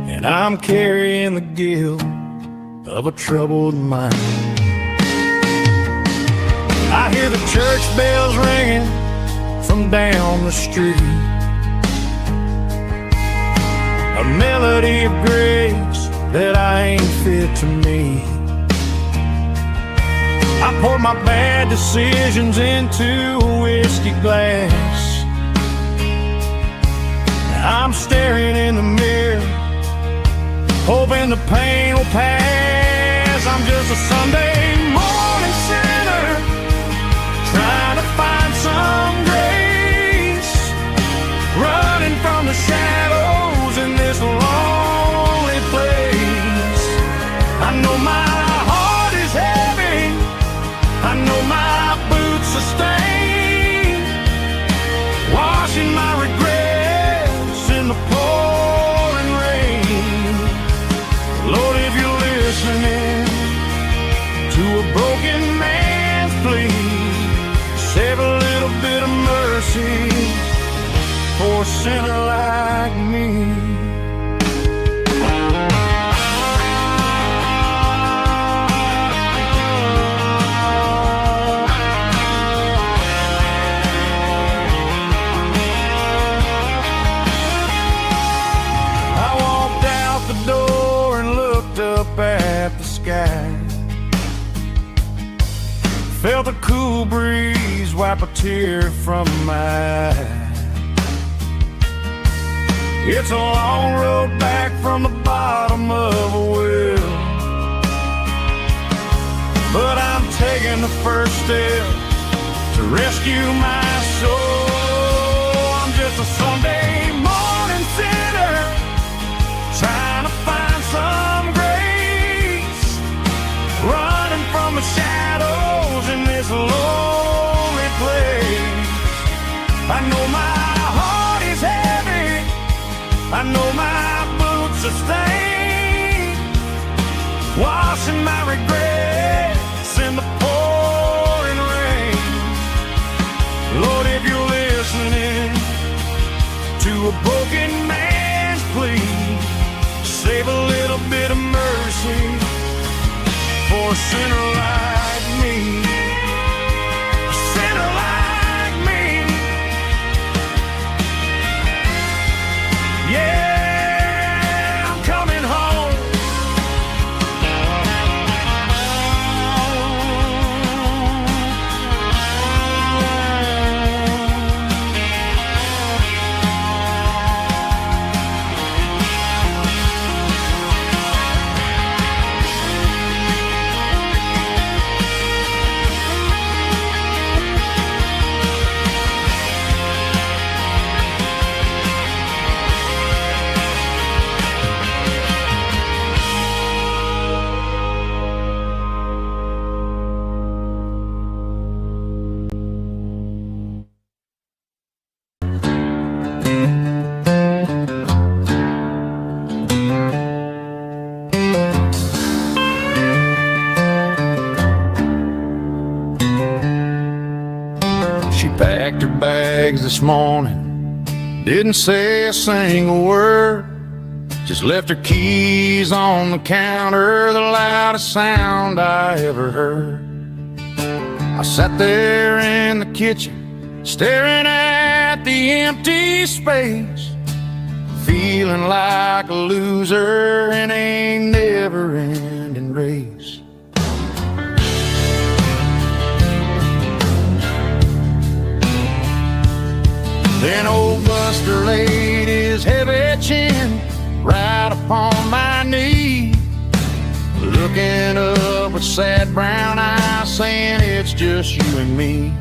and I'm carrying the guilt of a troubled mind. I hear the church bells ringing from down the street, a melody of grace that I ain't fit to meet. I poured my bad decisions into a whiskey glass. Now I'm staring in the mirror, hoping the pain will pass. I'm just a Sunday morning sinner, trying to find some grace, running from the shadows in this lonely place. I know my heart is heavy, I know my boots are stained, washing my regrets in the pouring rain. Lord, if you're listening to a broken man's plea, save a little bit of mercy for a sinner like me. I walked out the door and looked up at the sky, felt a cool breeze wipe a tear from my eye. It's a long road back from the bottom of a well, but I'm taking the first step to rescue my soul. I'm just a Sunday morning sinner, trying to find some grace, running from the shadows in this lonely place. I know my heart is heavy, I know my boots are stained, washing my regrets in the pouring rain. Lord, if you're listening to a broken man's plea, save a little bit of mercy for a sinner like me. A sinner like me. Yeah, I'm coming home. She packed her bags this morning, didn't say a single word, just left her keys on the counter, the loudest sound I ever heard. I sat there in the kitchen, staring at the empty space, feeling like a loser in a never-ending race. Then old Buster laid his heavy chin right upon my knee, looking up with sad brown eyes, saying it's just you and me.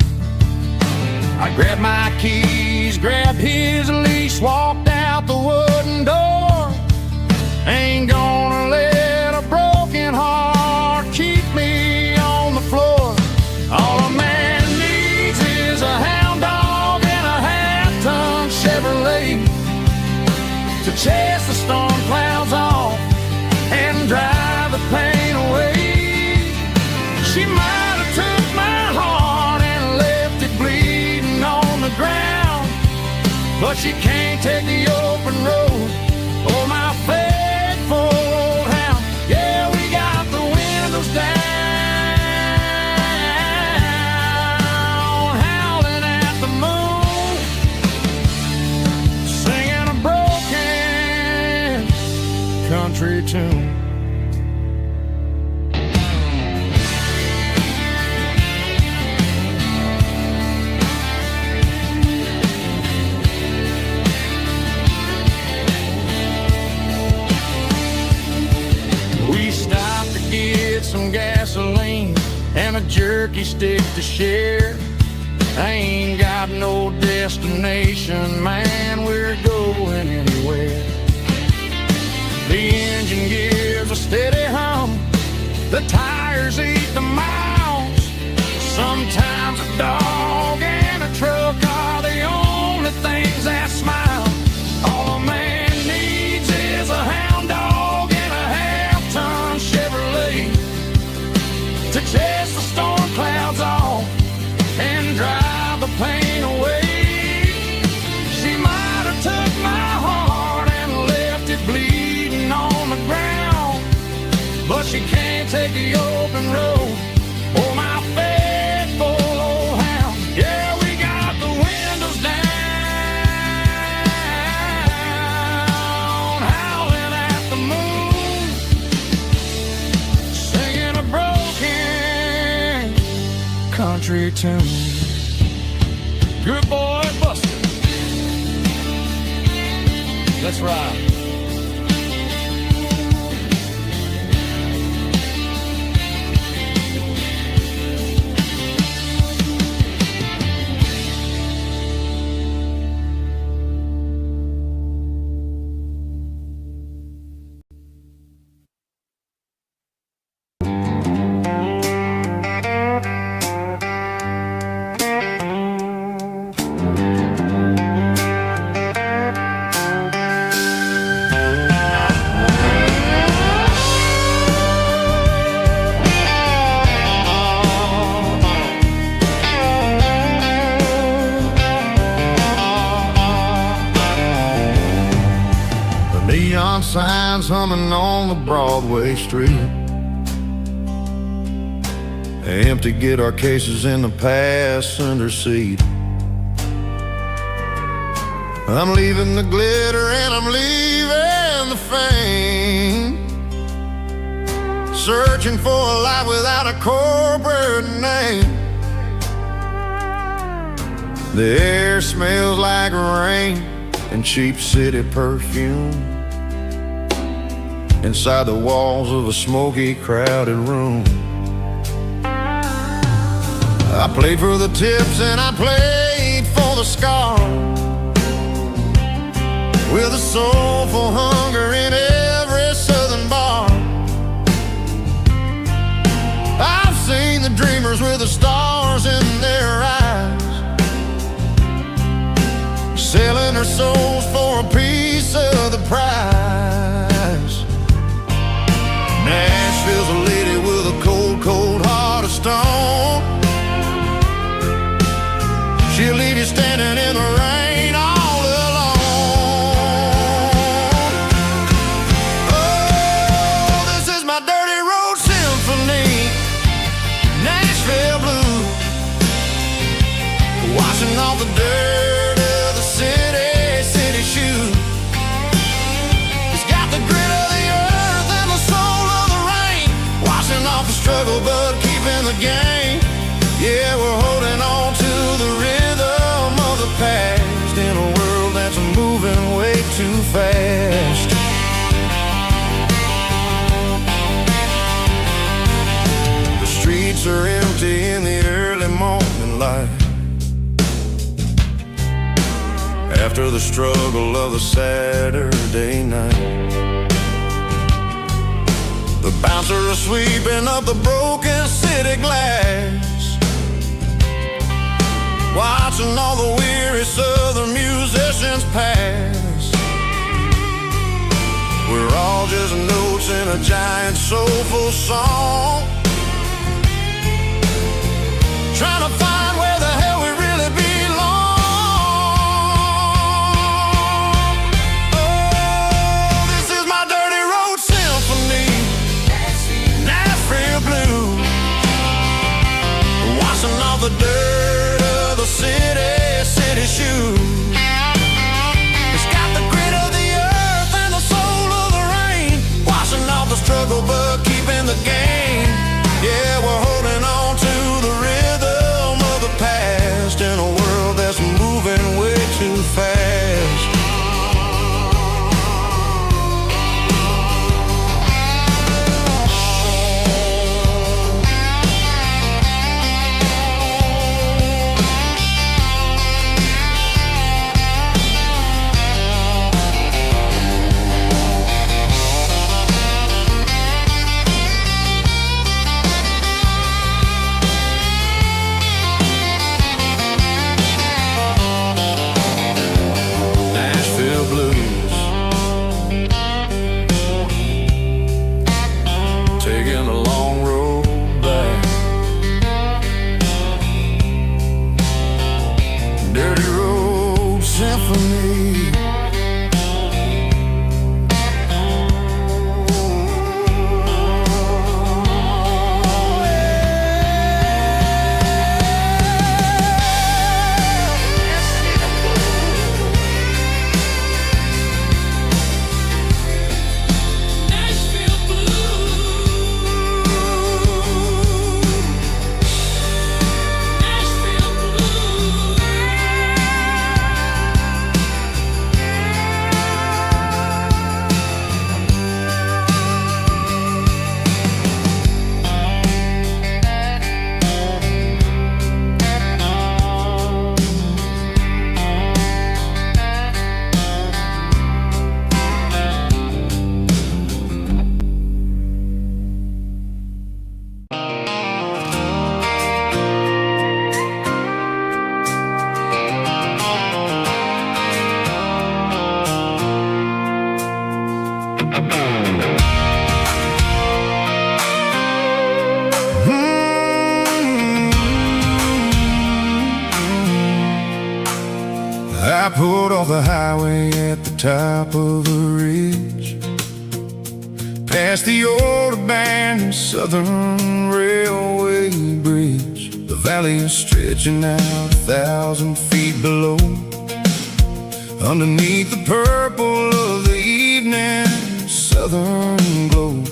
I grabbed my keys, grabbed his leash, walked out the wooden door. Ain't gonna let a broken heart keep me on the floor. All a man needs is a hound dog and a half-ton Chevrolet to chase the storm clouds off and drive the pain away. She might have took my heart and left it bleeding on the ground, but she can't take the open road or my faith country tune. We stopped to get some gasoline and a jerky stick to share. I ain't got no destination, man, we're going anywhere. The engine gives a steady hum, the tires eat the miles. Sometimes a dog and a truck are the only things that smile. All a man needs is a hound dog and a half-ton Chevrolet to chase the storm clouds off and drive the pain away. She might have took my heart and left it bleeding on the ground, but she can't take the open road or my faithful old hound. Yeah, we got the windows down, howling at the moon, singing a broken country tune. Good boy, Buster. Let's ride. Neon signs humming on the Broadway street. Empty guitar cases in the passenger seat. I'm leaving the glitter and I'm leaving the fame, searching for a life without a corporate name. The air smells like rain and cheap city perfume inside the walls of a smoky, crowded room. I played for the tips and I played for the scars, with a soulful hunger in every southern bar. I've seen the dreamers with the stars in their eyes, selling their souls for a piece of the prize. Nashville's a lady with a cold, cold heart of stone. She'll leave you standing in the rain all alone. Oh, this is my dirty road symphony, Nashville blues, washing off the dirt of the city shoes. It's got the grit of the earth and the soul of the rain, washing off the struggle but keeping the game. Yeah, we're holding on to the rhythm of the past in a world that's moving way too fast. The streets are empty in the early morning light, after the struggle of the Saturday night. The bouncer is sweeping up the broken city glass, watching all the weary southern musicians pass. We're all just notes in a giant soulful song, trying to find where the hell we really belong. Oh, this is my dirty road symphony, Nashville blues, washing off the dirt of the city shoes. It's got the grit of the earth and the soul of the rain, off the highway at the top of a ridge, past the old abandoned Southern Railway bridge. The valley is stretching out 1,000 feet below, underneath the purple of the evening southern glow.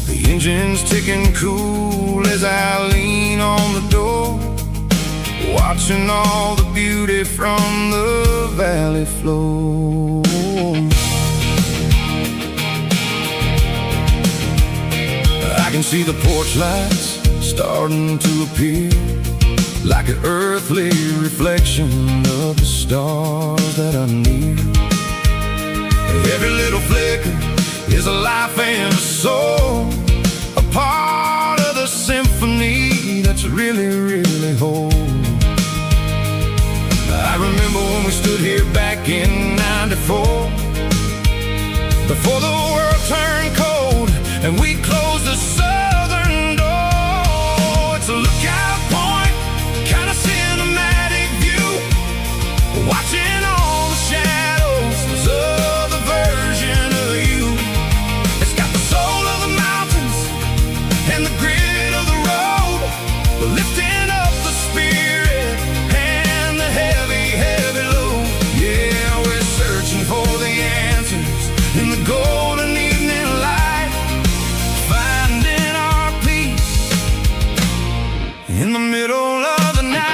The engine's ticking cool as I lean on the door, watching all the beauty from the valley flow. I can see the porch lights starting to appear, like an earthly reflection of the stars that are near. Every little flicker is a life and a soul, a part of the symphony that's really, really whole. I remember when we stood here back in '94, before the world turned cold and we closed the southern door. It's a lookout point, kind of cinematic view, watching all the shadows of the version of you. It's got the soul of the mountains and the grit of the road, lifting up the spirit and the heavy, heavy load. Yeah, we're searching for the answers in the golden evening light, finding our peace in the middle of the night.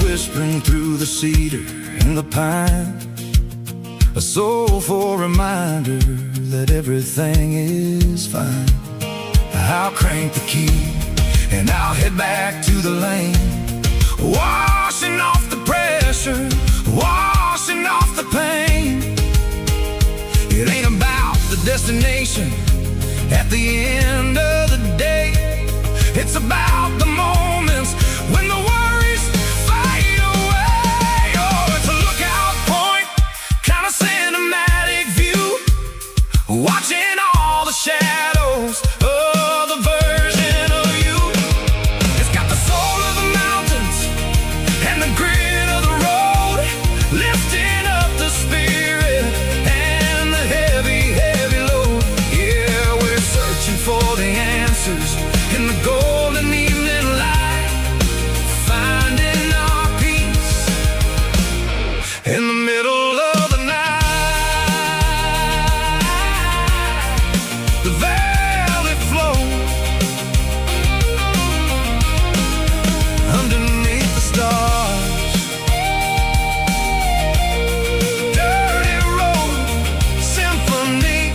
Whispering through the cedar and the pine, a soulful reminder that everything is fine. I'll crank the key and I'll head back to the lane, washing off the pressure, washing off the pain. It ain't about the destination at the end of the day, it's about the moments when the worries fade away. Oh, it's a lookout point, kind of cinematic view, watching all the shadows of the version of you. It's got the soul of the mountains and the grit of the road, lifting up the spirit and the heavy, heavy load. Yeah, we're searching for the answers in the golden evening light, finding our peace in the middle of the night. The valley flow underneath the stars, dirty road symphony.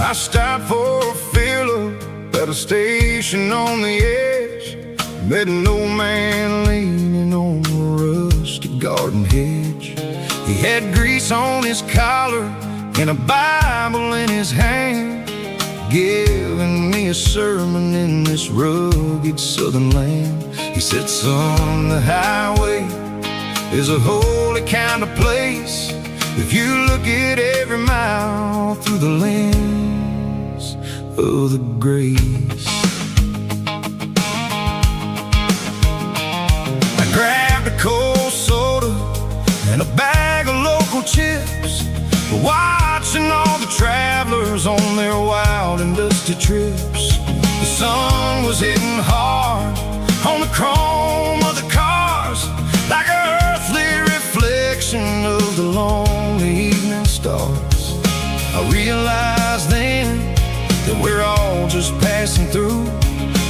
I stopped for a fill-up at a station on the edge, met an old man leaning on a rusty garden hedge. He had grease on his collar and a Bible in his hand, giving me a sermon in this rugged southern land. He said, son, the highway is a holy kind of place if you look at every mile through the lens of the grace. I grabbed a cold soda and a bag of local chips, watching all the travelers on their wild and dusty trips. The sun was hitting hard on the chrome of the cars, like an earthly reflection of the lonely evening stars. I realized then that we're all just passing through,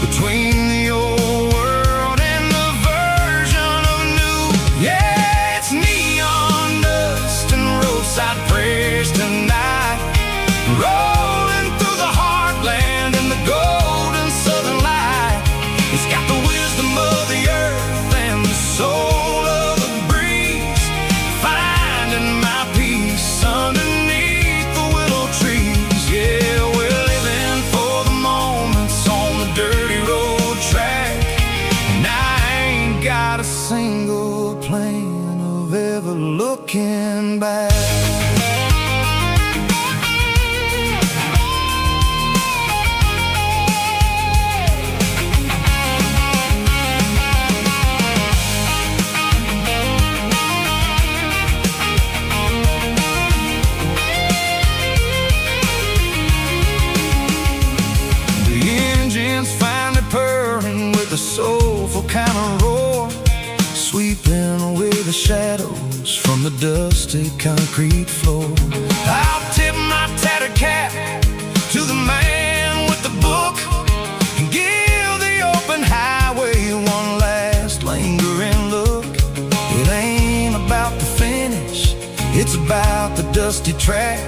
between the old world and the version of new. Yeah, it's neon dust and roadside prayers tonight, rolling through the heartland in the golden southern light. It's got the wisdom of the earth and the soul of the breeze, finding my peace underneath the willow trees. Yeah, we're living for the moments on the dirty road track, and I ain't got a single plan of ever looking back. The soulful kind of roar, sweeping away the shadows from the dusty concrete floor. I'll tip my tattered cap to the man with the book and give the open highway one last lingering look. It ain't about the finish, it's about the dusty track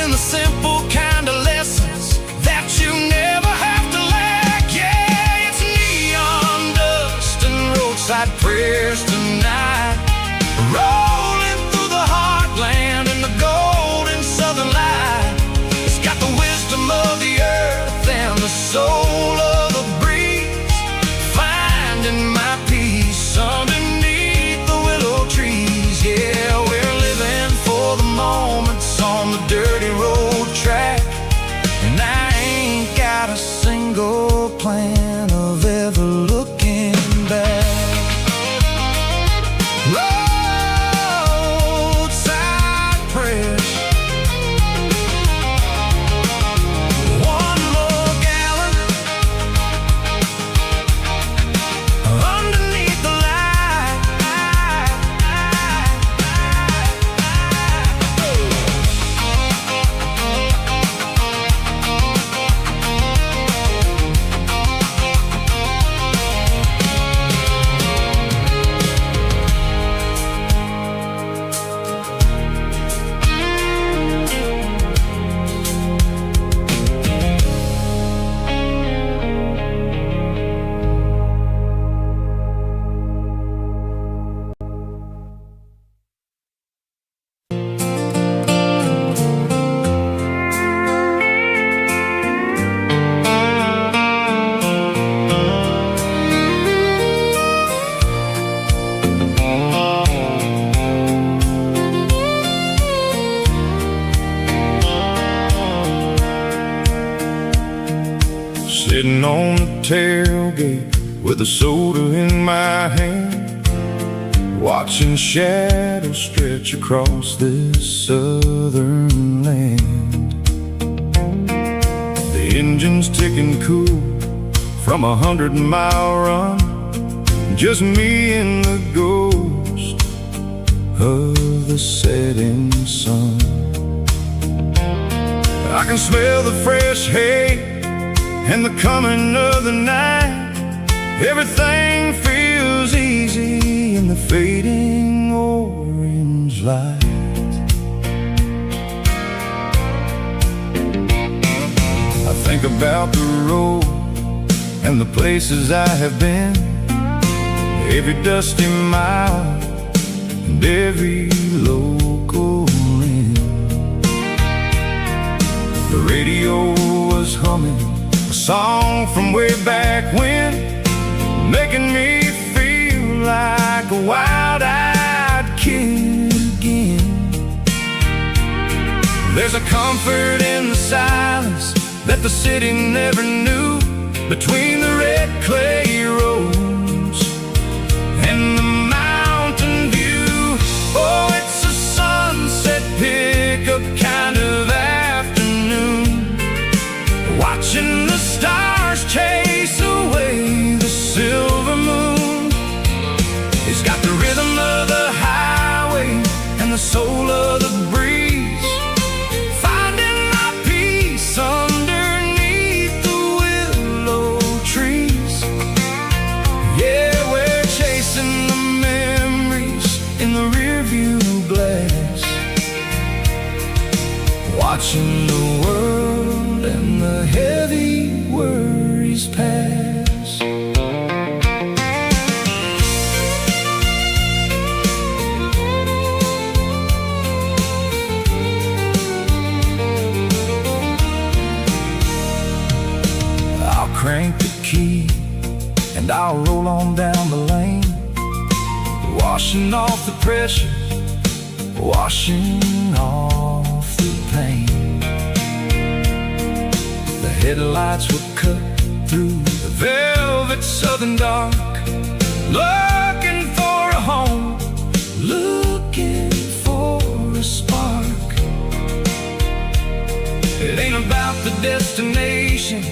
and the simple kind of lessons that you never have to lack. Yeah, roadside prayers tonight, rolling through the heartland in the golden southern light. It's got the wisdom of the earth and the soul of the breeze, finding my peace underneath the willow trees. Yeah, we're living for the moments on the dirty road track, and I ain't got a single plan of ever looking back. Sitting on the tailgate with a soda in my hand, watching shadows stretch across this southern land. The engine's ticking cool from 100-mile run, just me and the ghost of the setting sun. I can smell the fresh hay and the coming of the night. Everything feels easy in the fading orange light. I think about the road and the places I have been, every dusty mile and every local inn. The radio was humming a song from way back when, making me feel like a wild-eyed kid again. There's a comfort in the silence that the city never knew, between the red clay roads and the mountain view. Oh, it's a sunset pickup the world and the heavy worries pass. I'll crank the key and I'll roll on down the lane, washing off the pressure, washing off the pain. The headlights will cut through the velvet southern dark, looking for a home, looking for a spark. It ain't about the destination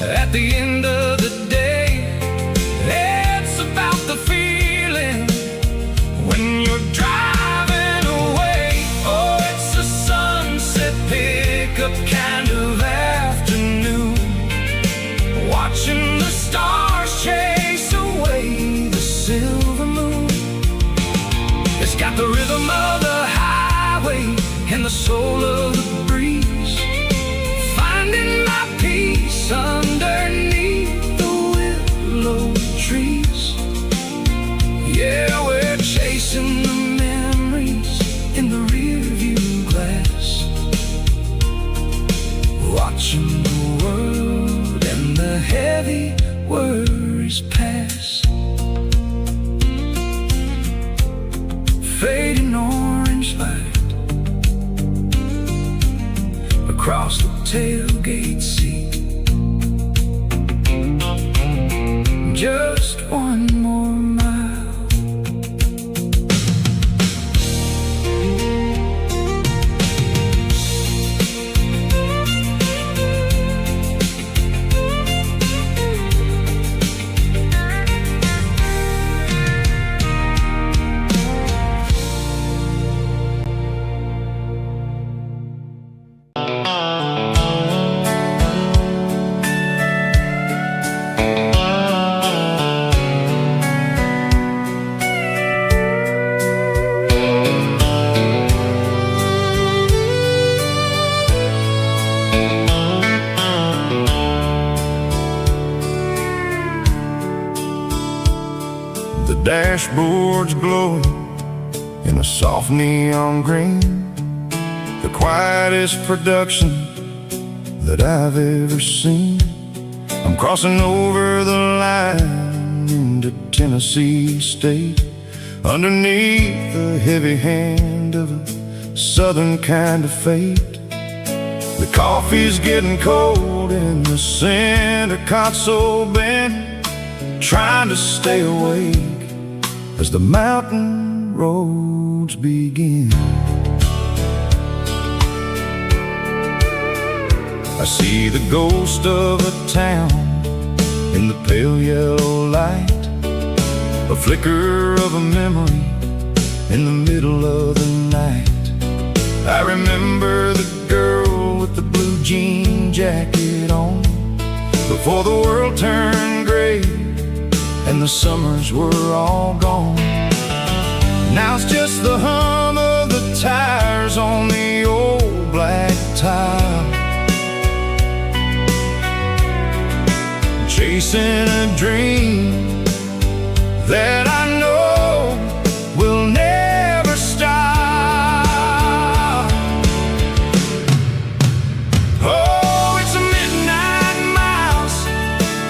at the end of the day, it's about the feeling when you're driving away. Oh, it's a sunset pickup kind of afternoon, watching the stars chase away the silver moon. It's got the rhythm of the highway and the soul of the breeze, finding my peace underneath the willow trees. Yeah, we're chasing the memories in the rearview glass, watching the world and the heavy worries pass. Fading orange light across the tailgate seat. Just one more mile. The dashboard's glowing in a soft neon green, the quietest production that I've ever seen. I'm crossing over the line into Tennessee State, underneath the heavy hand of a southern kind of fate. The coffee's getting cold in the center console bin, trying to stay awake as the mountain roads begin. I see the ghost of a town in the pale yellow light, a flicker of a memory in the middle of the night. I remember the girl with the blue jean jacket on, before the world turned gray and the summers were all gone. Now it's just the hum of the tires on the old black tile, chasing a dream that I know will never stop. Oh, it's a midnight miles,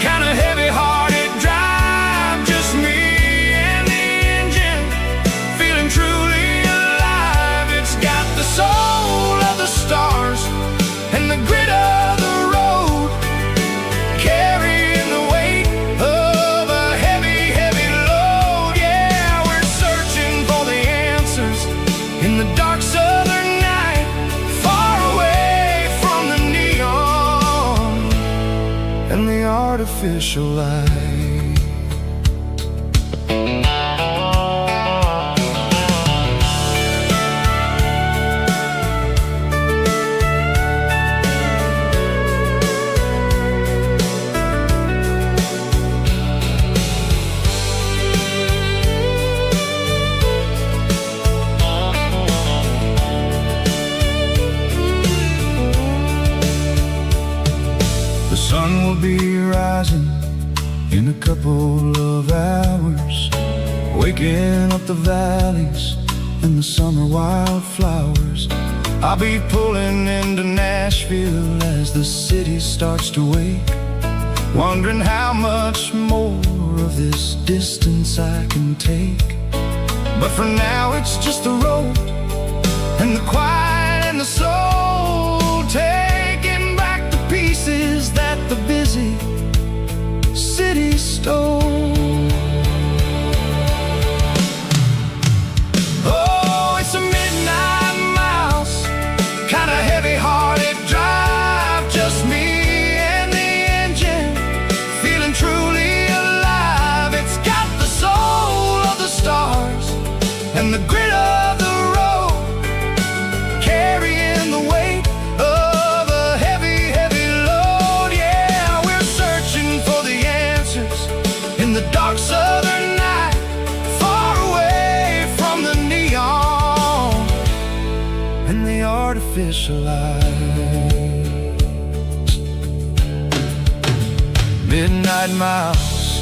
kind of heavy-hearted drive, just me and the engine, feeling truly alive. It's got the soul of the stars and the grit of the road, carrying the weight of a heavy, heavy load. Yeah, we're searching for the answers in the dark southern night, far away from the neon and the artificial light. The sun will be rising in a couple of hours, waking up the valleys and the summer wildflowers. I'll be pulling into Nashville as the city starts to wake, wondering how much more of this distance I can take. But for now it's just the road and the quiet and the soul, taking back the pieces that the busy city stole. Oh, it's a midnight mouse, kinda heavy-hearted drive, just me and the engine, feeling truly alive. It's got the soul of the stars and the grit of the road, carrying the weight of a heavy, heavy load. Yeah, we're searching for the answers in the dark southern night, far away from the neon and the artificial lights. Midnight mouse,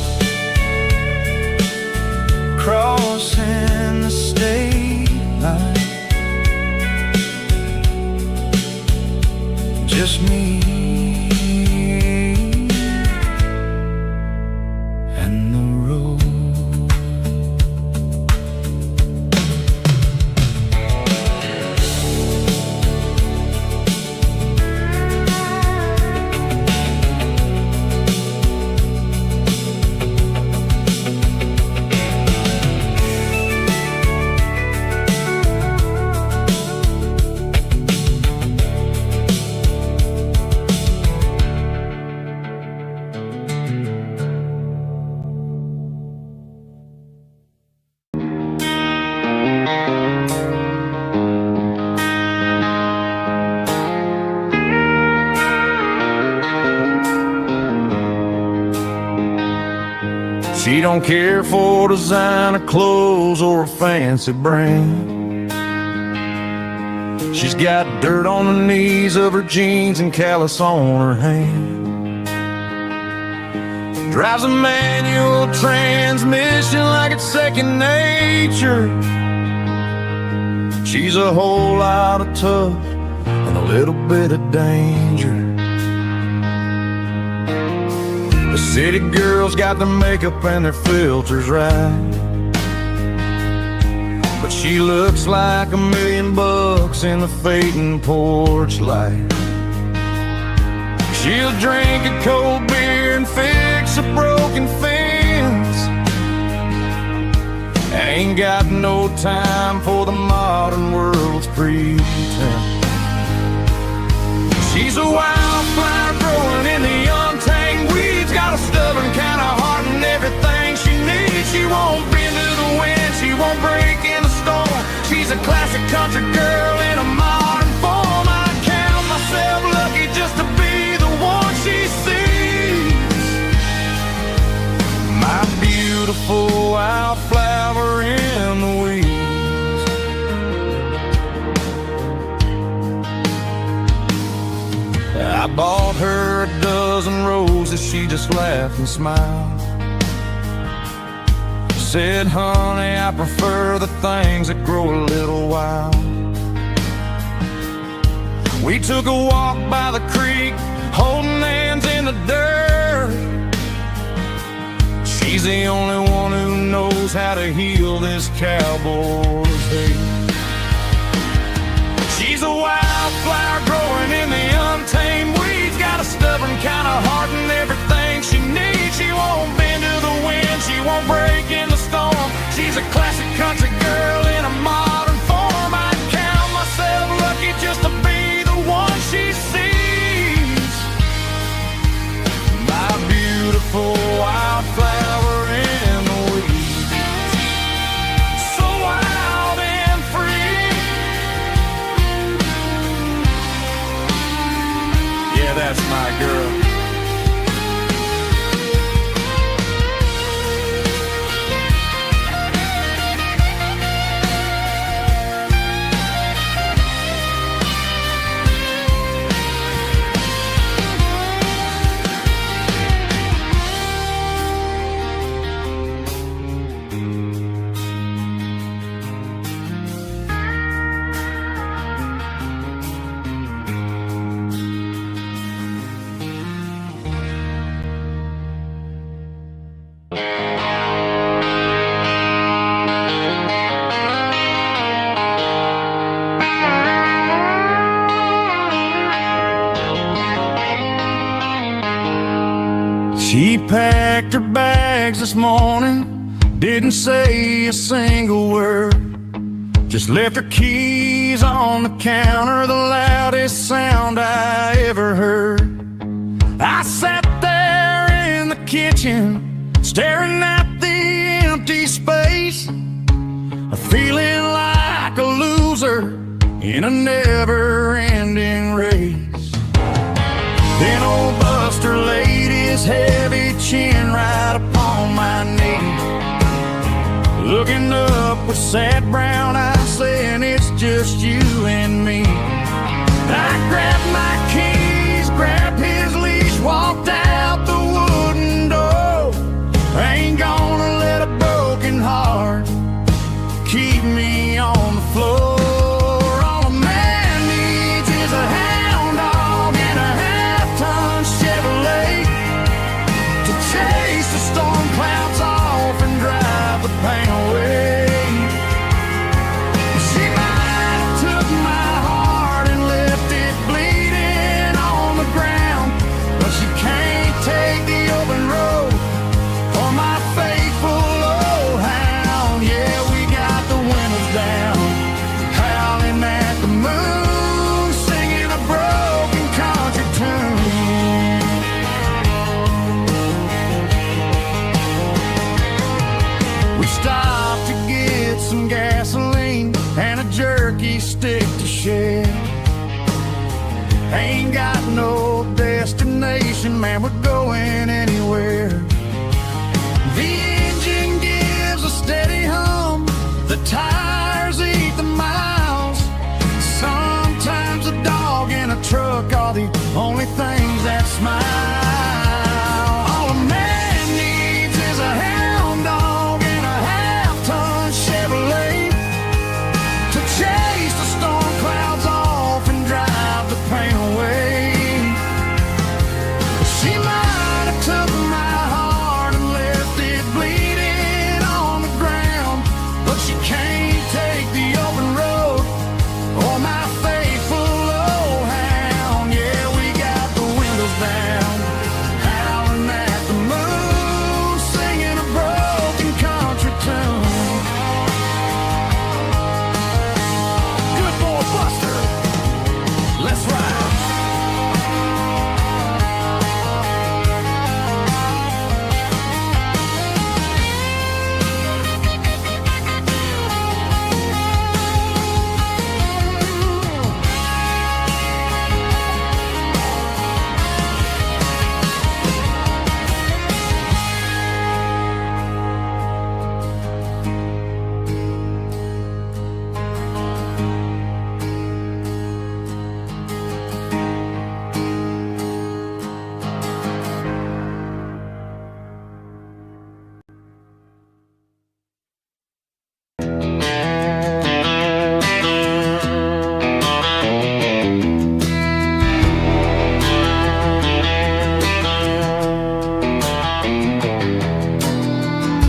crossing the state line, just me and the road. She don't care for designer clothes or a fancy brand. She's got dirt on the knees of her jeans and callus on her hand. Drives a manual transmission like it's second nature. She's a whole lot of tough and a little bit of danger. The city girls got their makeup and their filters right, but she looks like $1,000,000 in the fading porch light. She'll drink a cold beer and fix a broken fence. Ain't got no time for the modern world's pretense. She's a wildflower growing in the untamed weeds, got a stubborn kind of heart and everything she needs. She won't bend to the wind, she won't break in the storm. She's a classic country girl in a modern form. I count myself lucky just to be the one she sees. My beautiful wildflower in the weeds. I bought her a dozen roses, she just laughed and smiled. Said, honey, I prefer the things that grow a little wild. We took a walk by the creek, holding hands in the dirt. She's the only one who knows how to heal this cowboy's hate. She's a wildflower growing in the untamed weeds, got a stubborn kind of heart and everything she needs. She won't bend to the wind, she won't break in the storm. She's a classic country girl in a modern form. I count myself lucky just to be the one she sees. My beautiful wildflower in the weeds, so wild and free. Yeah, that's my girl. She packed her bags this morning, didn't say a single word, just left her keys on the counter, the loudest sound I ever heard. I sat there in the kitchen, staring at the empty space, feeling like a loser in a never-ending race. Then old Buster laid his heavy chin right upon my knee, looking up with sad brown eyes, saying it's just you and me. I grabbed my keys, grabbed his leash, walked out the wooden door. I ain't gonna let a broken heart keep me on the floor. All a man needs is a hound dog and a half-ton Chevrolet to chase the storm clouds off and drive the pain away. She might have took my heart and left it bleeding on the ground, but she can't take the open road or my faithful old hound. Yeah, we got the windows down, howling at the moon, singing a broken country tune. We stopped to get some gasoline and a jerky stick to share. Ain't got no destination, man, we're going anywhere. The engine gives a steady hum, the tires eat the miles. Sometimes a dog and a truck are the only things that smile. All a man needs is a hound dog and a half-ton Chevrolet to chase the storm clouds off and drive the pain away. She might have took my heart and left it bleeding on the ground, but she can't take the open road or my faithful old hound. Yeah, we got the windows down, howling at the moon, singing a broken country tune. Good boy, Buster, let's ride.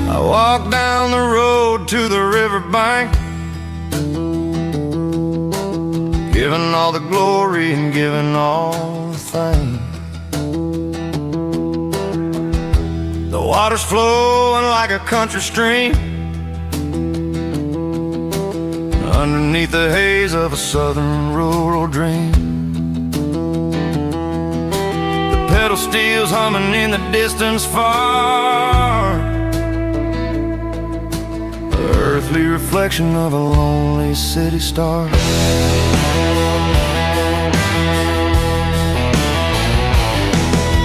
I walked down the road to the riverbank, giving all the glory and giving all the thanks. The water's flowing like a country stream underneath the haze of a southern rural dream. The pedal steel's humming in the distance far, the earthly reflection of a lonely city star.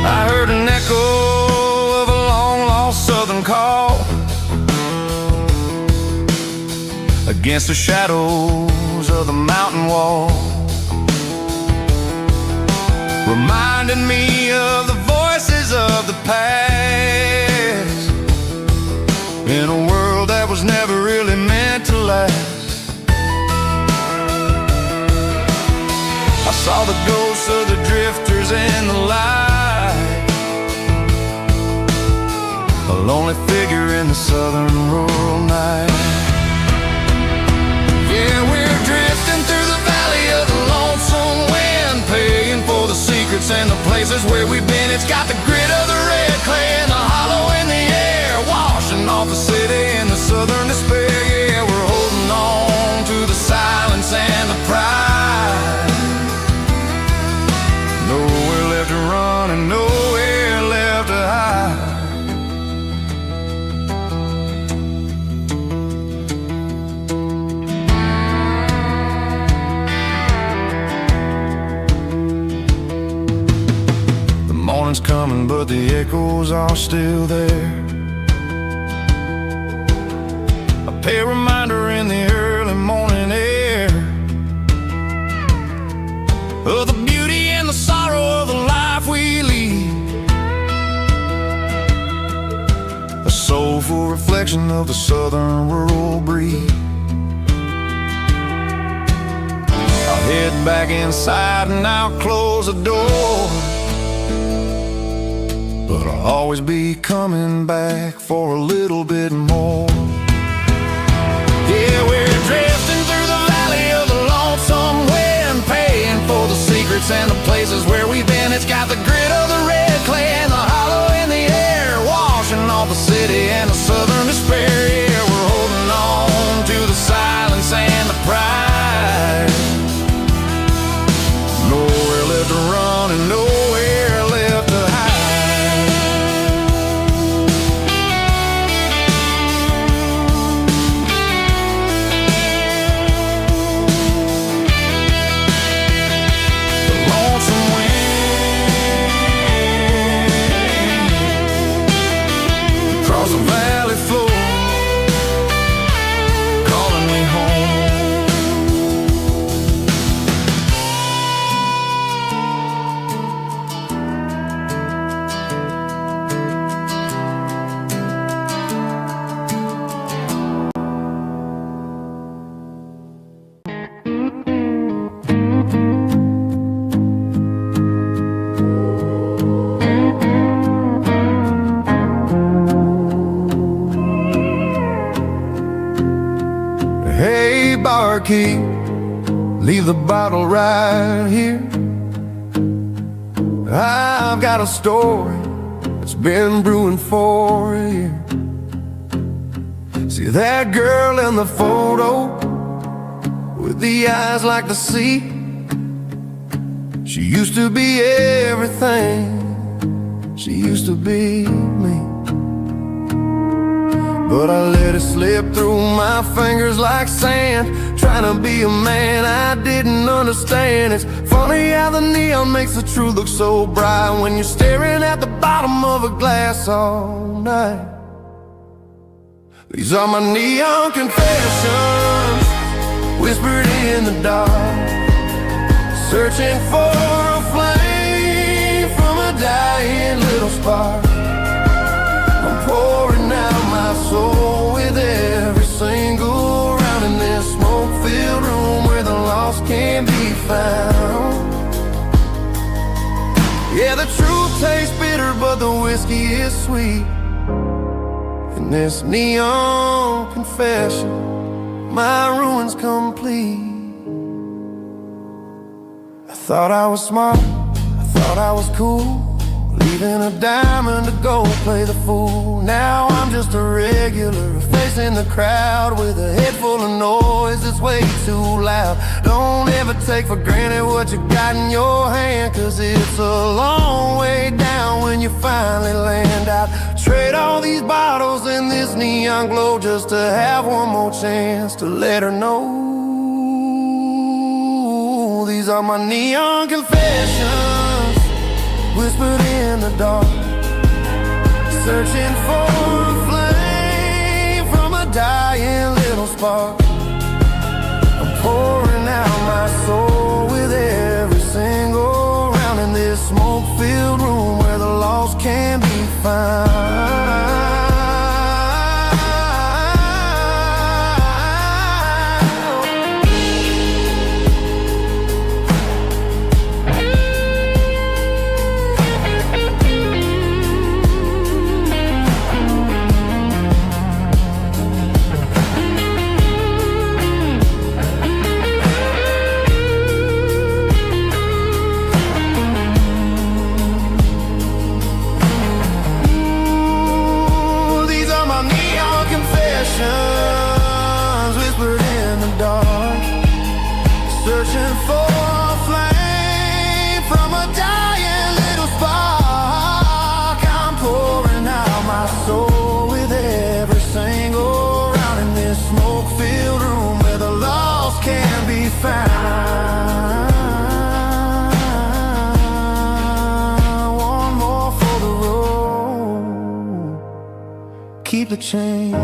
I heard an echo of a long-lost southern call against the shadows of the mountain wall, reminding me of the voices of the past in a world that was never really meant to last. I saw the ghosts of the drifters in the light, a lonely figure in the southern rural night. Yeah, we're drifting through the valley of the lonesome wind, paying for the secrets and the places where we've been. It's got the grit of the red clay Morning's coming, but the echoes are still there. A pale reminder in the early morning air of the beauty and the sorrow of the life we lead. A soulful reflection of the southern rural breed. I'll head back inside and I'll close the door, but I'll always be coming back for a little bit more. Yeah, we're drifting through the valley of the lonesome wind, paying for the secrets and the places where we've been. It's got the grit of the red clay and the hollow in the air, washing off the city and the southern despair. Yeah, we're holding on to the silence and the pride. Nowhere left to run and nowhere left to hide. Across the valley floor, calling me home. Hey, barkeep, leave the bottle right here. I've got a story that's been brewing for a year. See that girl in the photo with the eyes like the sea? She used to be everything, she used to be me. But I let it slip through my fingers like sand, trying to be a man I didn't understand. It's funny how the neon makes the truth look so bright when you're staring at the bottom of a glass all night. These are my neon confessions, whispered in the dark, searching for a flame from a dying little spark. I'm pouring out my soul with every single round in this smoke-filled room where the lost can be found. Yeah, the truth tastes bitter, but the whiskey is sweet. In this neon confession, my ruin's complete. I thought I was smart, I thought I was cool, leaving a diamond to go play the fool. Now I'm just a regular, facing the crowd with a head full of noise that's way too loud. Don't ever take for granted what you got in your hand, cause it's a long way down when you finally land out. Trade all these bottles and this neon glow just to have one more chance to let her know. These are my neon confessions, whispered in the dark, searching for a flame from a dying little spark. I'm pouring out my soul with every single round in this smoke-filled room where the lost can be found. keep the change.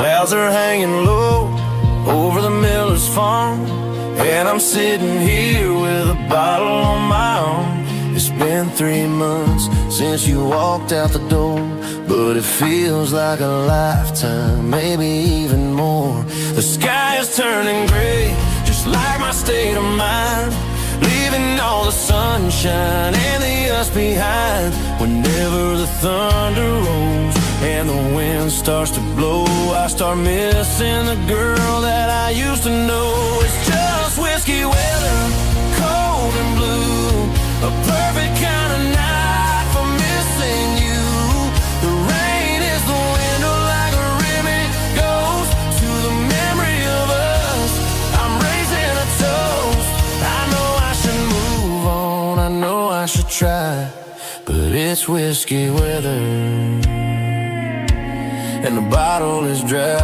Clouds are hanging low over the miller's farm, and I'm sitting here with a bottle on my arm. It's been 3 months since you walked out the door, but it feels like a lifetime, maybe even more. The sky is turning gray, just like my state of mind, leaving all the sunshine and the us behind. Whenever the thunder rolls and the wind starts to blow, I start missing the girl that I used to know. It's just whiskey weather, cold and blue, a perfect kind of night for missing you. The rain is the window like a ribbon goes to the memory of us. I'm raising a toast. I know I should move on, I know I should try, but it's whiskey weather and the bottle is dry.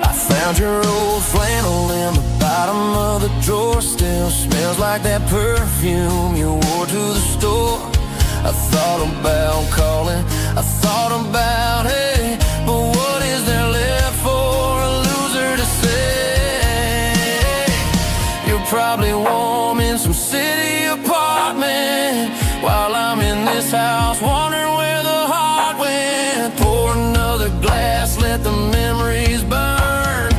I found your old flannel in the bottom of the drawer, still smells like that perfume you wore to the store. I thought about calling, I thought about, hey, but what is there left for a loser to say? You're probably warm in some city apartment, while I'm in this house wondering where the heart went. Pour another glass, let the memories burn.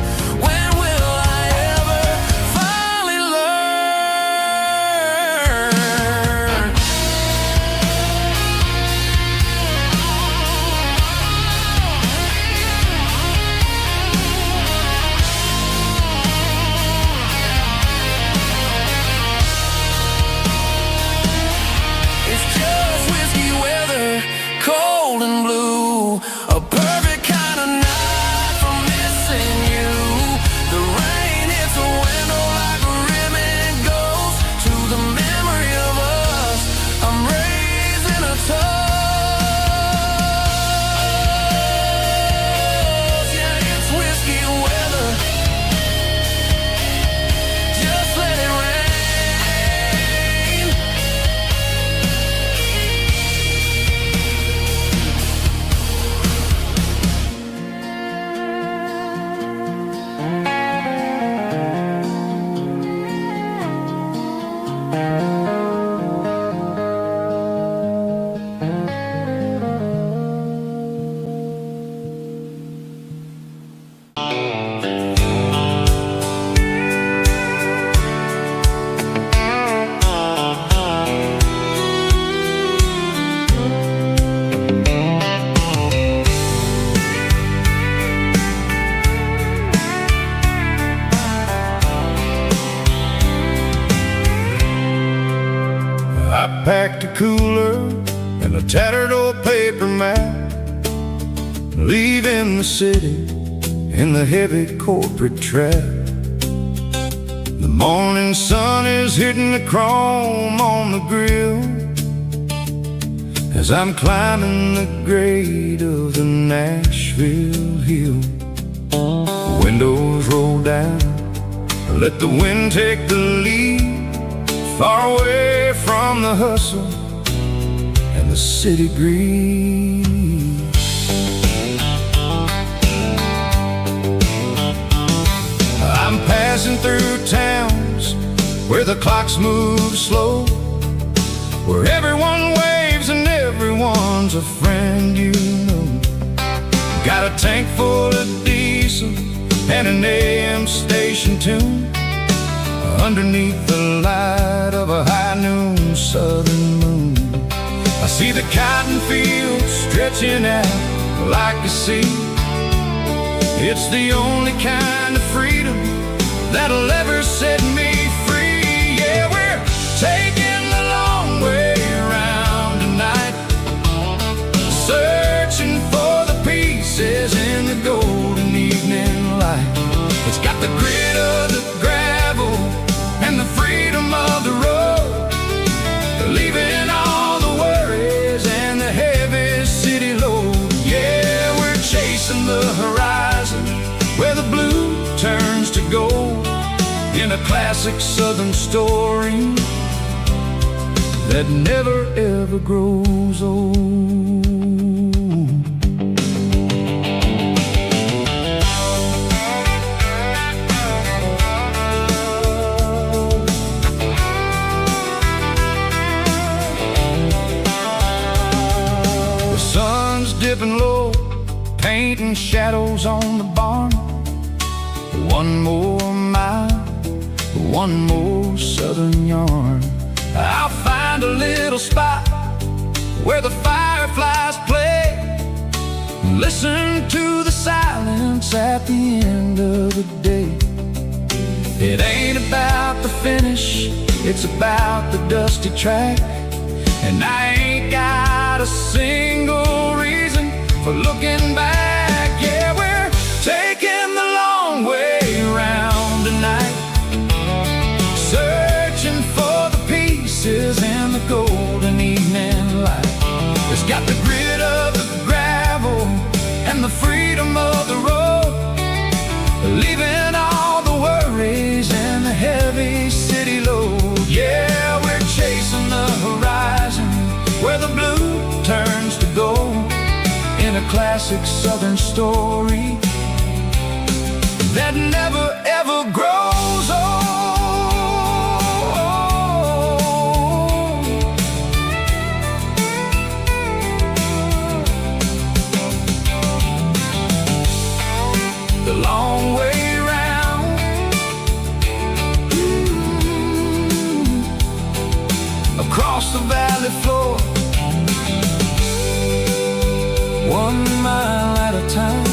When will I ever finally learn? It's just whiskey weather, cold and blue, a perfect kind of night for missing you. The rain hits a window like a ribbon goes to the memory of us. I'm raising a toast. Yeah, it's whiskey weather, just let it rain. I packed a cooler and a tattered old paper map, leaving the city in the heavy corporate trap. The morning sun is hitting the chrome on the grill as I'm climbing the grade of the Nashville hill. Windows roll down, let the wind take the lead, far away from the hustle and the city breeze. I'm passing through towns where the clocks move slow, where everyone waves and everyone's a friend you know. Got a tank full of diesel and an AM station tune underneath the light of a high noon southern moon. I See the cotton fields stretching out like a sea. It's the only kind of freedom that'll ever set me free. Yeah, we're taking the long way around tonight, searching for the pieces in the golden evening light. It's got the grit of the gravel and the freedom of the road, leaving all the worries and the heavy city load. Yeah, we're chasing the horizon where the blue turns to gold, in a classic southern story that never ever grows old. The sun's dipping low, painting shadows on the barn. One more mile, one more southern yarn. I'll find a little spot where the fireflies play, listen to the silence at the end of the day. It ain't about the finish, it's about the dusty track. And I ain't got a single reason for looking back. Yeah, we're taking the long way around tonight, searching for the pieces in the golden evening light. It's got the grit of the gravel and the freedom of the road, leaving all the worries and the heavy city load. Yeah, we're chasing the horizon where the blue turns to gold, in a classic southern story that never ever grows old. The long way round, across the valley floor, 1 mile at a time.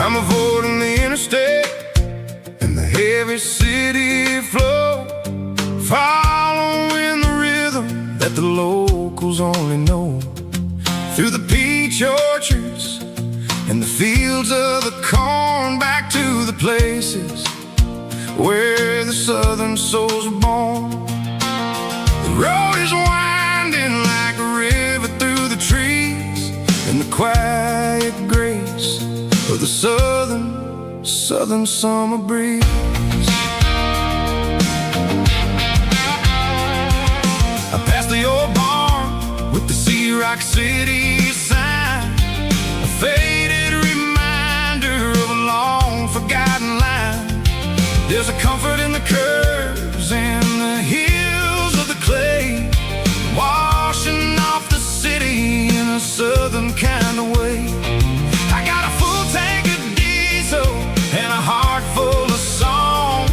I'm avoiding the interstate and the heavy city flow, following the rhythm that the locals only know, through the peach orchards and the fields of the corn, back to the places where the southern souls were born. The road is winding like a river through the trees, and the quiet grace of the southern summer breeze. I passed the old barn with the Sea Rock City sign, a faded reminder of a long forgotten line. There's a comfort in the curves and the hills of the clay, washing off the city in a southern kind of way. I got a full tank of diesel and a heart full of song,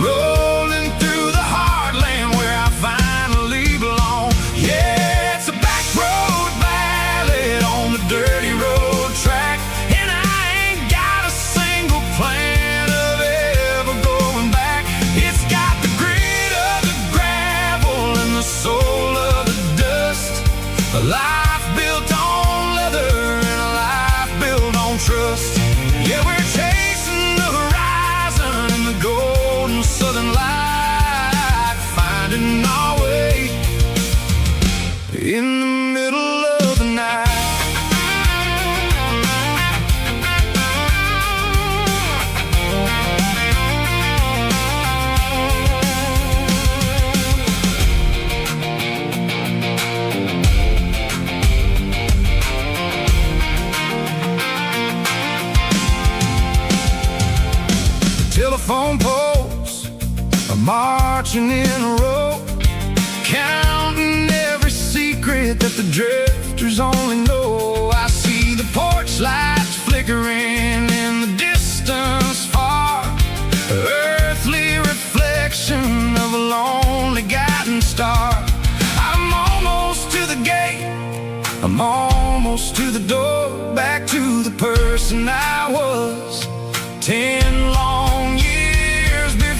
rolling through the heartland where I finally belong. Yeah, it's a back road ballad on the dirty road track, and I ain't got a single plan of ever going back. It's got the grit of the gravel and the soul of the dust, a life built on leather and a life built on trust. Yeah, we're chasing the horizon in the golden southern light, finding our way in the marching in a row, counting every secret that the drifters only know. I see the porch lights flickering in the distance far, earthly reflection of a lonely guiding star. I'm almost to the gate, I'm almost to the door, back to the person I was 10 long years before.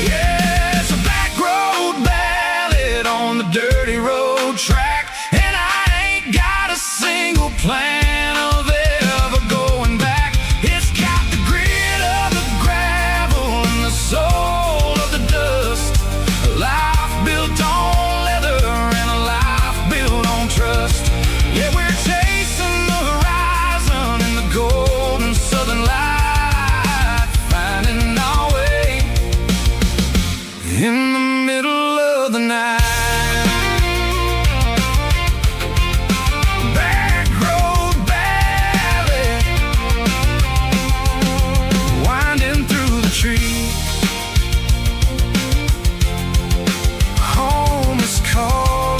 Yeah, it's a back road ballad on the dirty road track, and I ain't got a single plan of ever going back. It's got the grit of the gravel and the soul of the dust, a life built on leather and a life built on trust. Yeah, we're chasing the horizon in the golden southern light, finding our way in the middle of the night. Back road ballad, winding through the trees. Home is calling.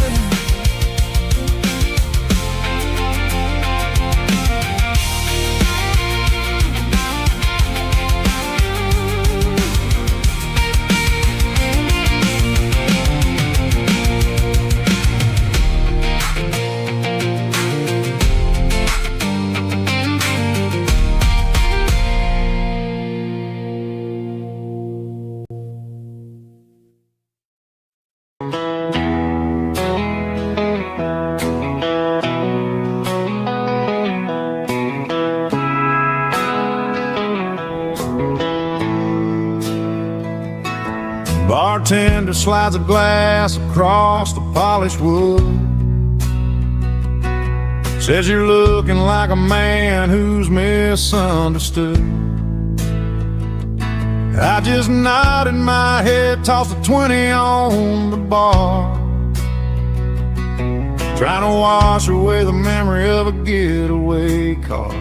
Bartender slides a glass across the polished wood, says you're looking like a man who's misunderstood. I just nodded my head, tossed a 20 on the bar, trying to wash away the memory of a getaway car.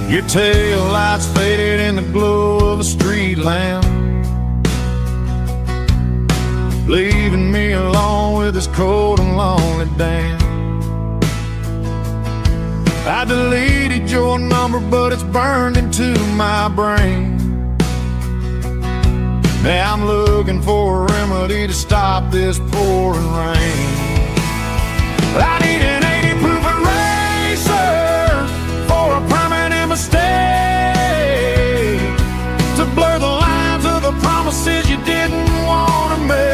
Your tail lights faded in the glow of a street lamp, leaving me alone with this cold and lonely damn. I deleted your number, but it's burned into my brain. Now I'm looking for a remedy to stop this pouring rain. I need an 80 proof eraser for a permanent mistake, to blur the lines of the promises you didn't want to make.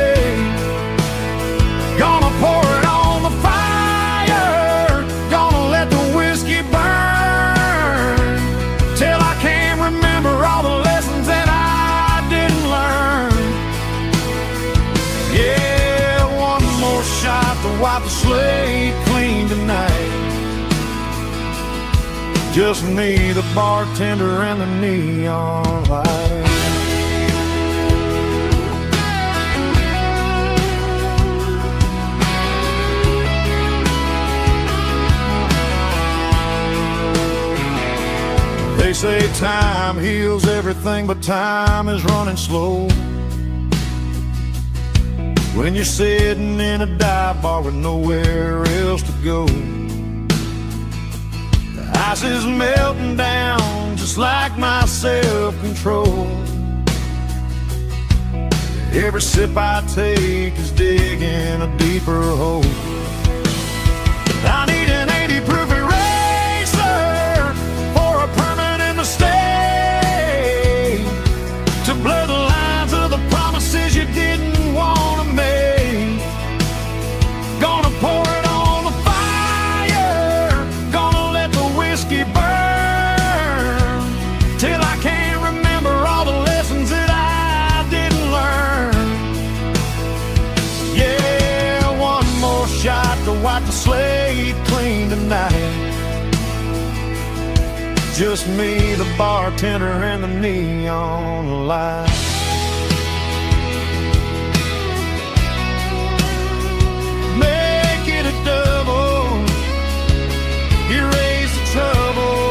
Gonna pour it on the fire, gonna let the whiskey burn, till I can't remember all the lessons that I didn't learn. Yeah, one more shot to wipe the slate clean tonight. Just me, the bartender, and the neon light. They say time heals everything, but time is running slow when you're sitting in a dive bar with nowhere else to go. The ice is melting down just like my self-control. Every sip I take is digging a deeper hole. I need an 80 proof eraser for a permanent mistake, to blur the lines of the promises you didn't want to make. Gonna pour it on the fire, gonna let the whiskey burn, till I can't remember all the lessons that I didn't learn. Yeah, one more shot to wipe the slate clean tonight. Just me, the bartender, and the neon light. Make it a double, erase the trouble.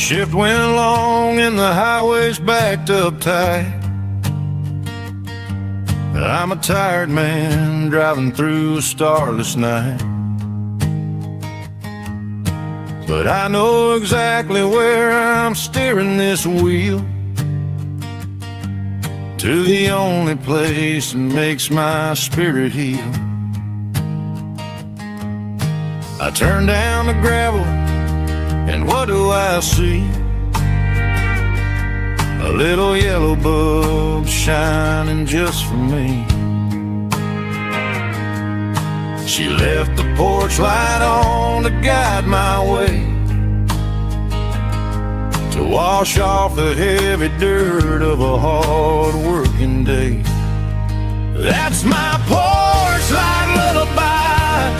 shift went long and the highway's backed up tight. I'm a tired man driving through a starless night, but I know exactly where I'm steering this wheel, to the only place that makes my spirit heal. I turn down the gravel, and what do I see? A little yellow bulb shining just for me. She left the porch light on to guide my way, to wash off the heavy dirt of a hard-working day. That's my porch light lullaby,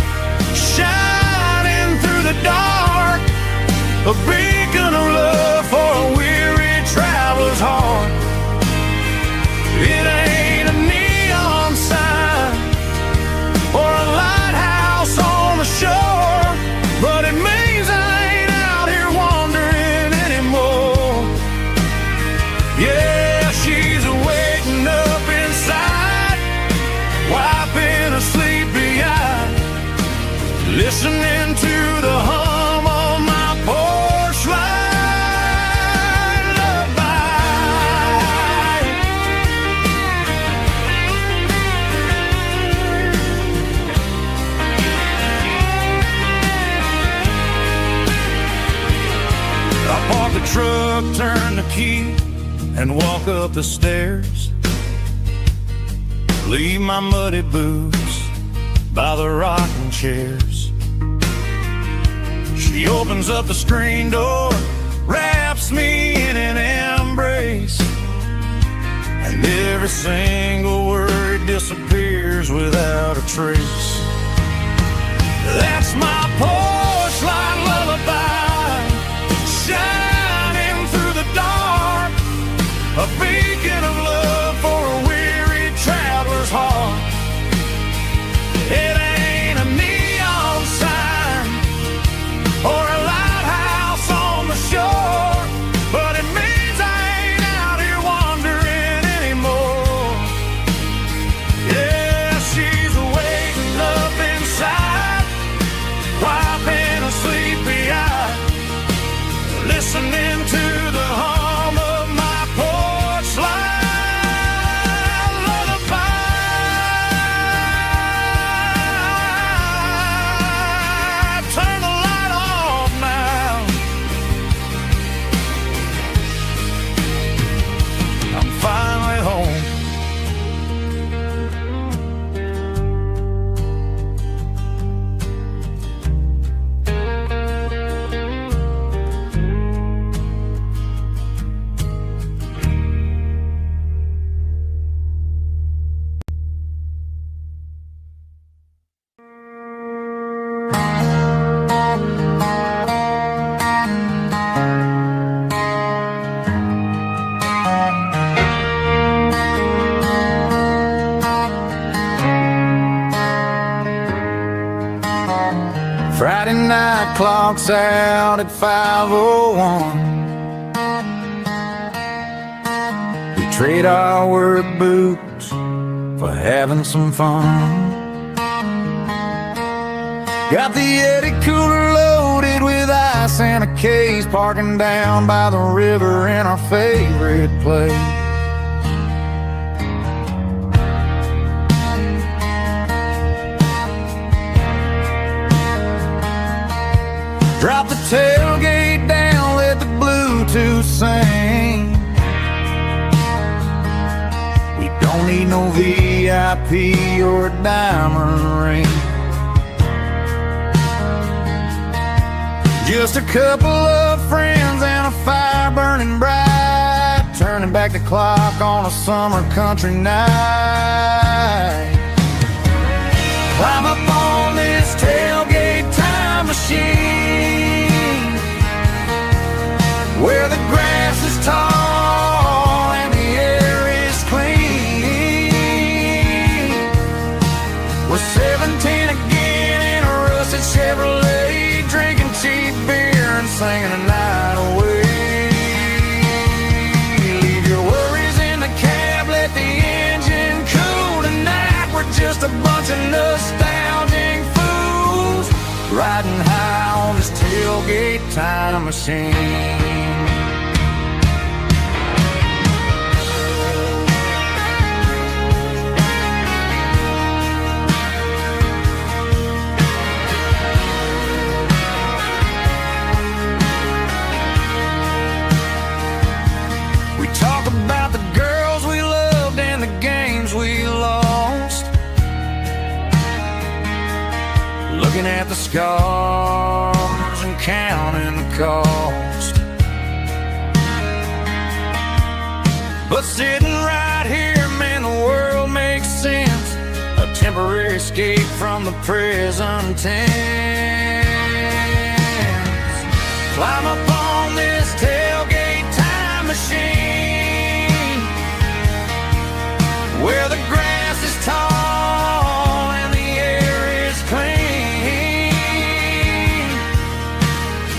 shining through the dark, a beacon of love for a weary traveler's heart. It ain't a neon sign or a lighthouse on the shore, but it means I ain't out here wandering anymore. Yeah, she's waking up inside, wiping a sleepy eye, listening to the hum of my porch light lullaby. I park the truck, turn the key, and walk up the stairs. Leave my muddy boots by the rocking chairs. She opens up the screen door, wraps me in an embrace, and every single word disappears without a trace. That's my porch light lullaby, shining through the dark, a beacon of love for a weary traveler's heart. It ain't a neon sign or a lighthouse on the shore, but it means I ain't out here wandering anymore. Yeah, she's waking up inside, wiping a sleepy eye, listening to the hum of my porch light lullaby. Turn the light off now. I'm finally home. Friday night clock's out at 5:01. We trade our work boots for having some fun. Got the Yeti cooler loaded with ice and a case, parking down by the river in our favorite place. Drop the tailgate down, let the Bluetooth sing. We don't need no VIP or a diamond ring. Just a couple of friends and a fire burning bright, turning back the clock on a summer country night. Climb up on this tailgate time machine, where the grass is tall and the air is clean. We're 17 again in a rusted Chevrolet, drinking cheap beer and singing the night away. tailgate time machine. We talk about the girls we loved and the games we lost, looking at the scars and counting the cost. But sitting right here, man, the world makes sense. A temporary escape from the present tense. Climb up on this tailgate time machine, where the grass is tall and the air is clean.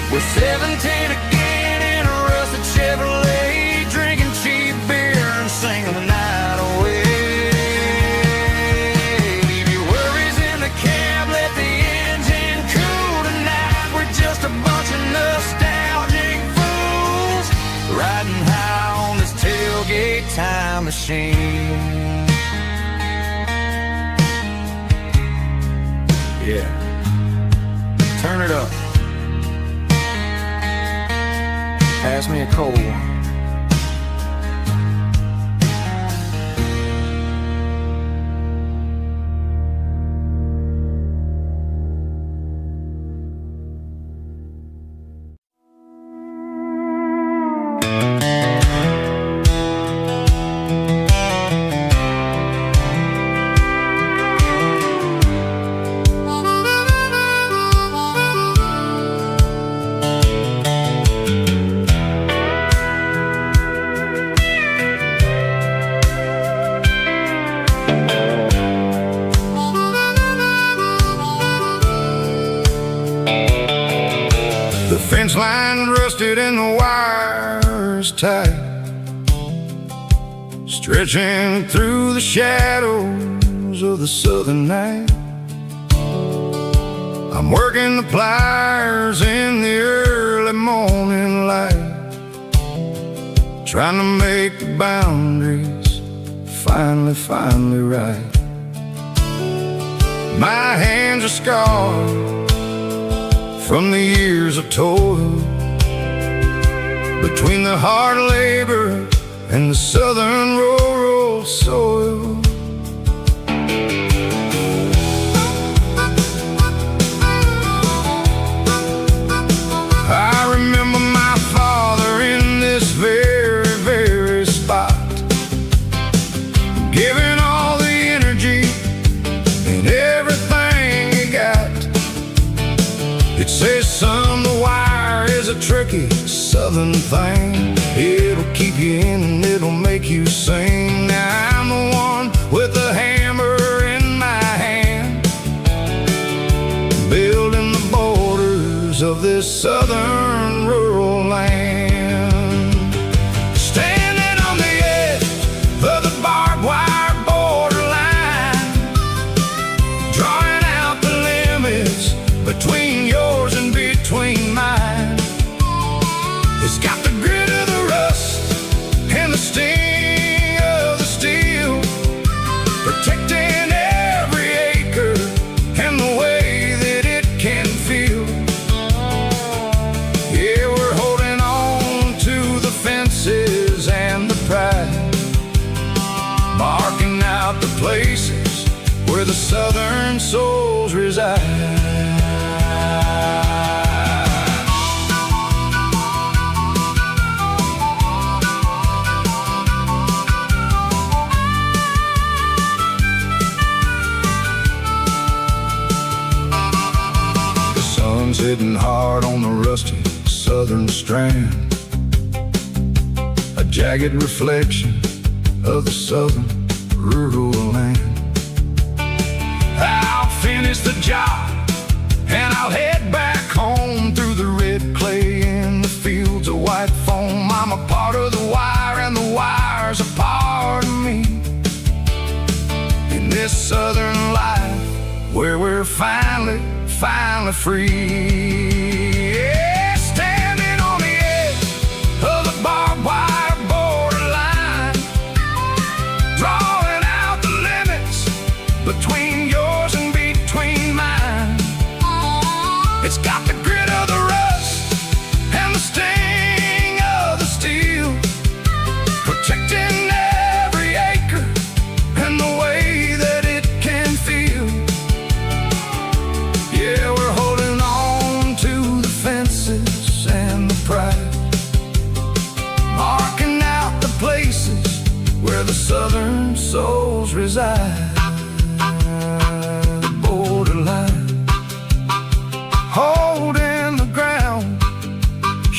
We're 17 again in a rusted Chevrolet, drinking cheap beer and singing the night away. Leave your worries in the cab, let the engine cool tonight. We're just a bunch of nostalgic fools riding high on this tailgate time machine. Yeah, turn it up. Pass me a cold one. The fence line rusted and the wires tight, stretching through the shadows of the southern night. I'm working the pliers in the early morning light, trying to make the boundaries finally right. My hands are scarred from the years of toil, between the hard labor and the southern rural soil. I remember my father in this very spot, giving all the energy and everything he got. It says, son, the wire is a tricky southern thing. It'll keep you in and it'll make you sing. Now I'm the one with the hammer in my hand, building the borders of this southern rural land. Standing on the edge of the barbed wire borderline, drawing out the limits between yours and between mine. It's got the grit of the rust and the sting of the steel, protecting every acre and the way that it can feel. Yeah, we're holding on to the fences and the pride, marking out the places where the southern souls reside. Hitting hard on the rusty southern strand, a jagged reflection of the southern rural land. I'll finish the job and I'll head back home through the red clay in the fields of white foam. I'm a part of the wire and the wire's a part of me, in this southern life where we're finally free. Yeah.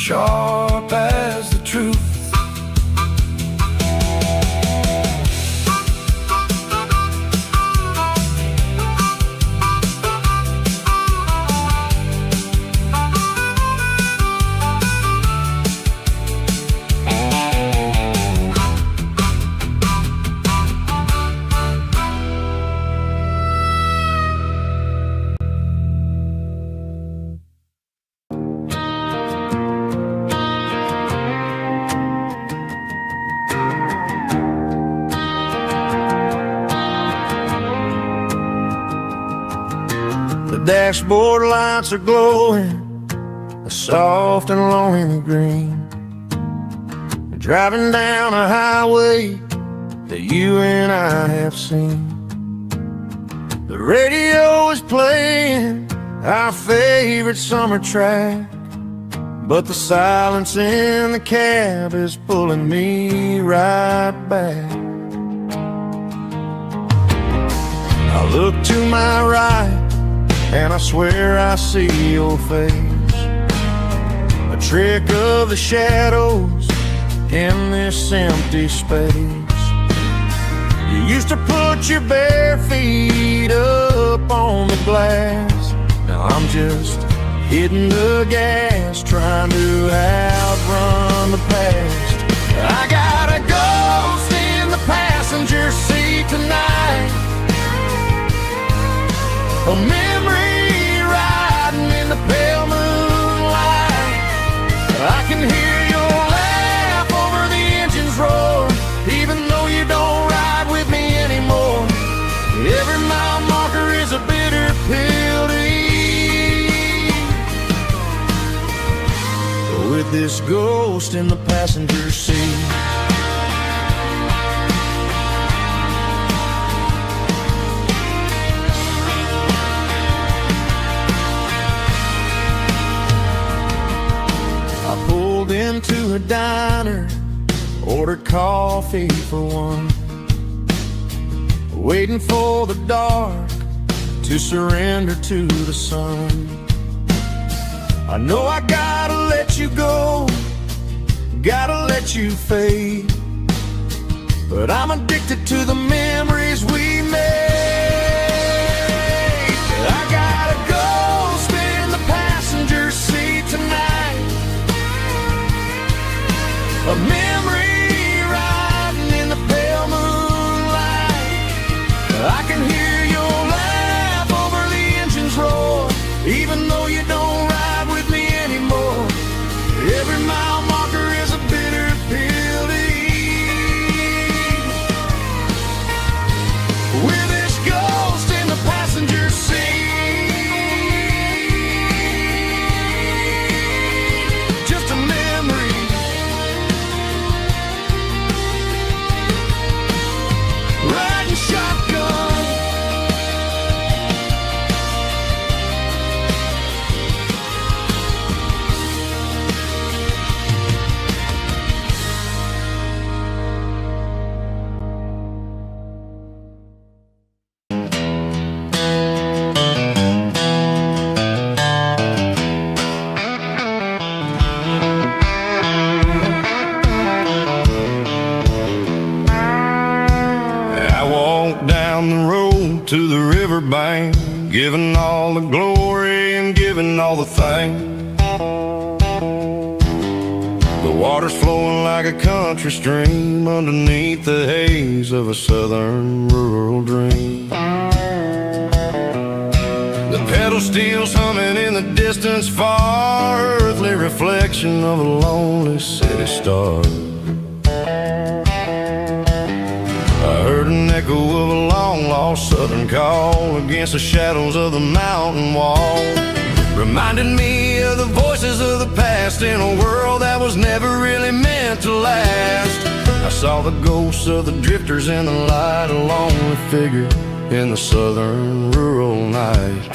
sharp as the truth. The dashboard lights are glowing, a soft and lonely green. Driving down a highway that you and I have seen. The radio is playing our favorite summer track, but the silence in the cab is pulling me right back. I look to my right and I swear I see your face, a trick of the shadows in this empty space. You used to put your bare feet up on the glass. Now I'm just hitting the gas, trying to outrun the past. I got a ghost in the passenger seat tonight, a memory riding in the pale moonlight. I can hear your laugh over the engine's roar, even though you don't ride with me anymore. Every mile marker is a bitter pill to eat, with this ghost in the passenger seat. Into a diner, ordered coffee for one, waiting for the dark to surrender to the sun. I know I gotta let you go, gotta let you fade, but I'm addicted to the memories we made. I got a ghost in the passenger seat tonight, a memory riding in the pale moonlight. I can hear your laugh over the engine's roar, even though you don't ride with me anymore. Every mile marker is a bitter pill to eat, with this ghost in the passenger seat. Just a memory, riding shotgun. I walked down the road to the riverbank, giving all the glory and giving all the thanks. The water's flowing like a country stream underneath the haze of a southern rural dream. The pedal steel's humming in the distance far, earthly reflection of a lonely city star. I heard an echo of a long-lost southern call against the shadows of the mountain wall, reminded me of the voices of the past in a world that was never really meant to last. I saw the ghosts of the drifters in the light, a lonely figure in the southern rural night.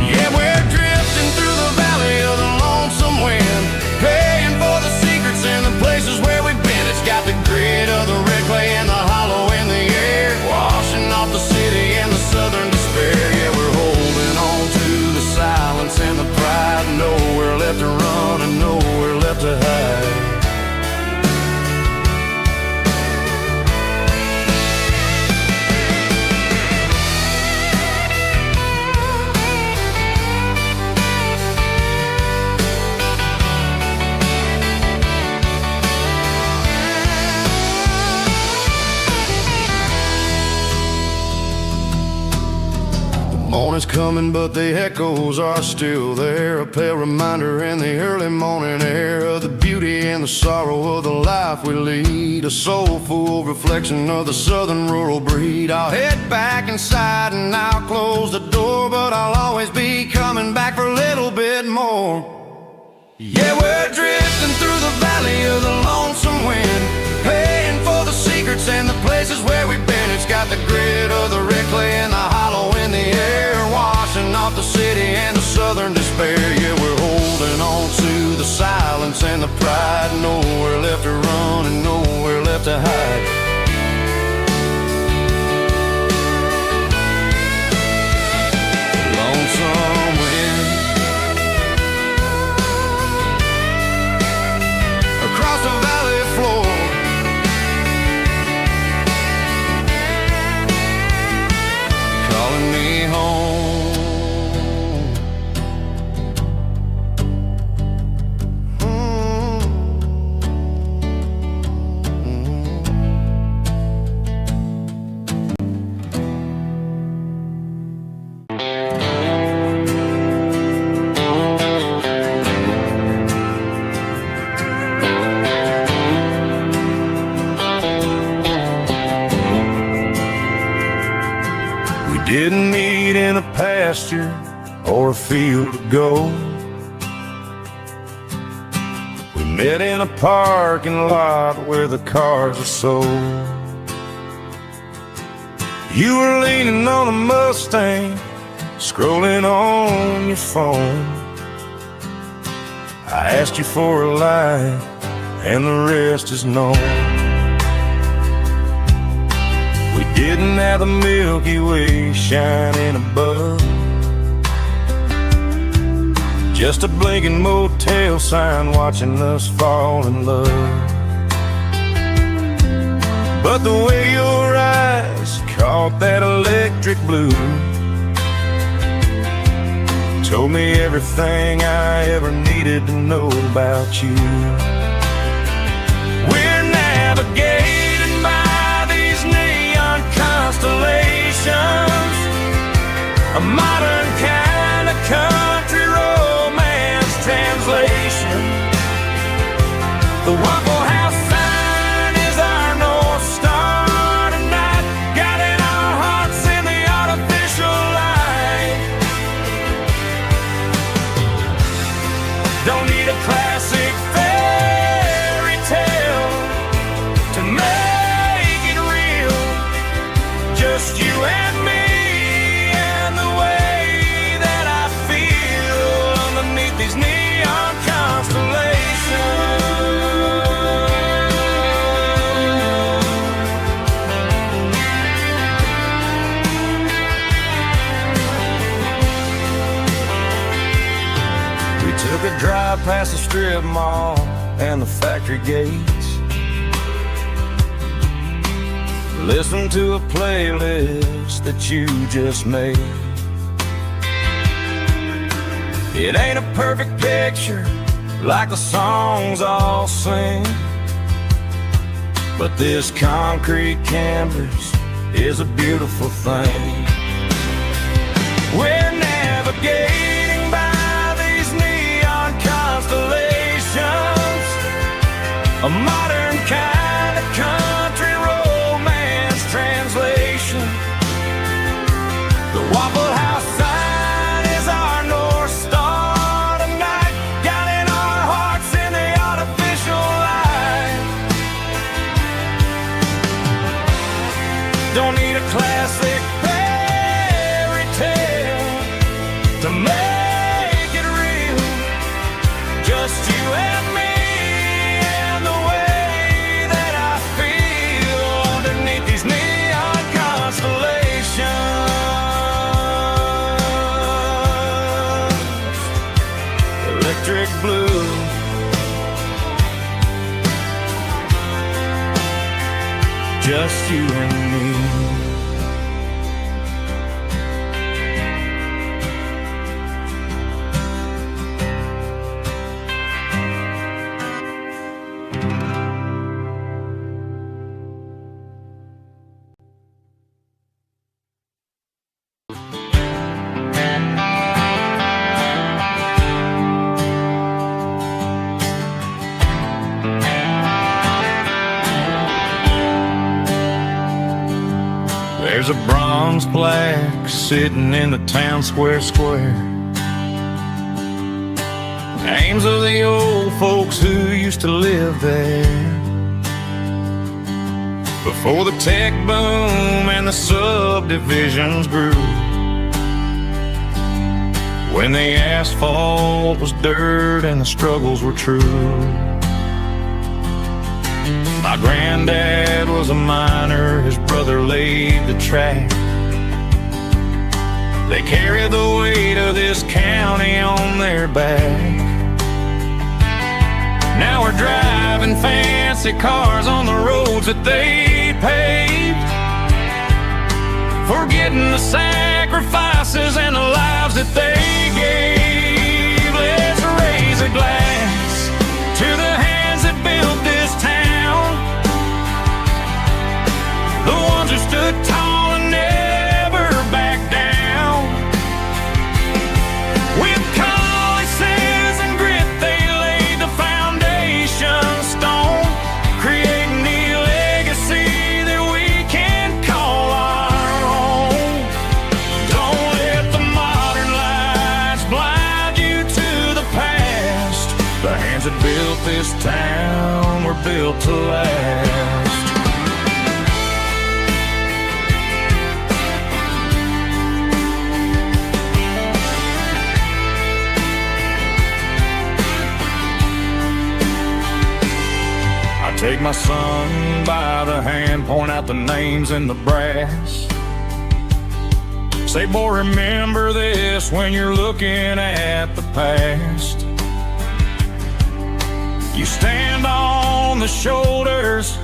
Yeah, we're drifting through the valley of the lonesome wind, paying for the secrets and the places where we've been. It's got the grit of the red clay and the hollow in the air, washing off the city and the southern despair. Yeah, we're holding on to the silence and the pride, nowhere left to run. Morning's coming, but the echoes are still there. A pale reminder in the early morning air of the beauty and the sorrow of the life we lead. A soulful reflection of the southern rural breed. I'll head back inside and I'll close the door, but I'll always be coming back for a little bit more. Yeah, we're drifting through the valley of the lonesome wind, paying for the secrets and the places where we've been. It's got the grit of the red clay and the hollow in the air, washing off the city and the southern despair. Yeah, we're holding on to the silence and the pride. Nowhere left to run and nowhere left to hide. Lonesome wind across the valley floor, calling me home. Didn't meet in a pasture or a field of gold. We met in a parking lot where the cars are sold. You were leaning on a Mustang, scrolling on your phone. I asked you for a light, and the rest is known. We didn't have the Milky Way shining above, just a blinking motel sign watching us fall in love. But the way your eyes caught that electric blue told me everything I ever needed to know about you. We're navigating by these neon constellations, a modern kind of country romance translation. The Waffle House sign is our North Star tonight, guiding our hearts in the artificial light. Don't need a classic fairy tale to make it real, just you and me and the way that I feel underneath these neon constellations. We took a drive past the strip mall and the factory gates, listen to a playlist that you just made. It ain't a perfect picture like the songs all sing, but this concrete canvas is a beautiful thing. We're navigating by these neon constellations, a modern kind of country romance translation. The Waffle House sign is our North Star tonight, guiding our hearts in the artificial light. Don't need a classic fairy tale to make it real, just you and me and the way that I feel underneath these neon constellations. Electric blue, just you and me. There's a bronze plaque sitting in the town square. Names of the old folks who used to live there before the tech boom and the subdivisions grew, when the asphalt was dirt and the struggles were true. My granddad was a miner, his brother laid the track. They carried the weight of this county on their back. Now we're driving fancy cars on the roads that they paved, forgetting the sacrifices and the lives that they gave. Let's raise a glass to the hands that built this town, the ones who stood tall and never backed down. With calluses and grit they laid the foundation stone, creating the legacy that we can call our own. Don't let the modern lights blind you to the past. The hands that built this town were built to last. Take my son by the hand, point out the names in the brass. Say, boy, remember this when you're looking at the past. You stand on the shoulders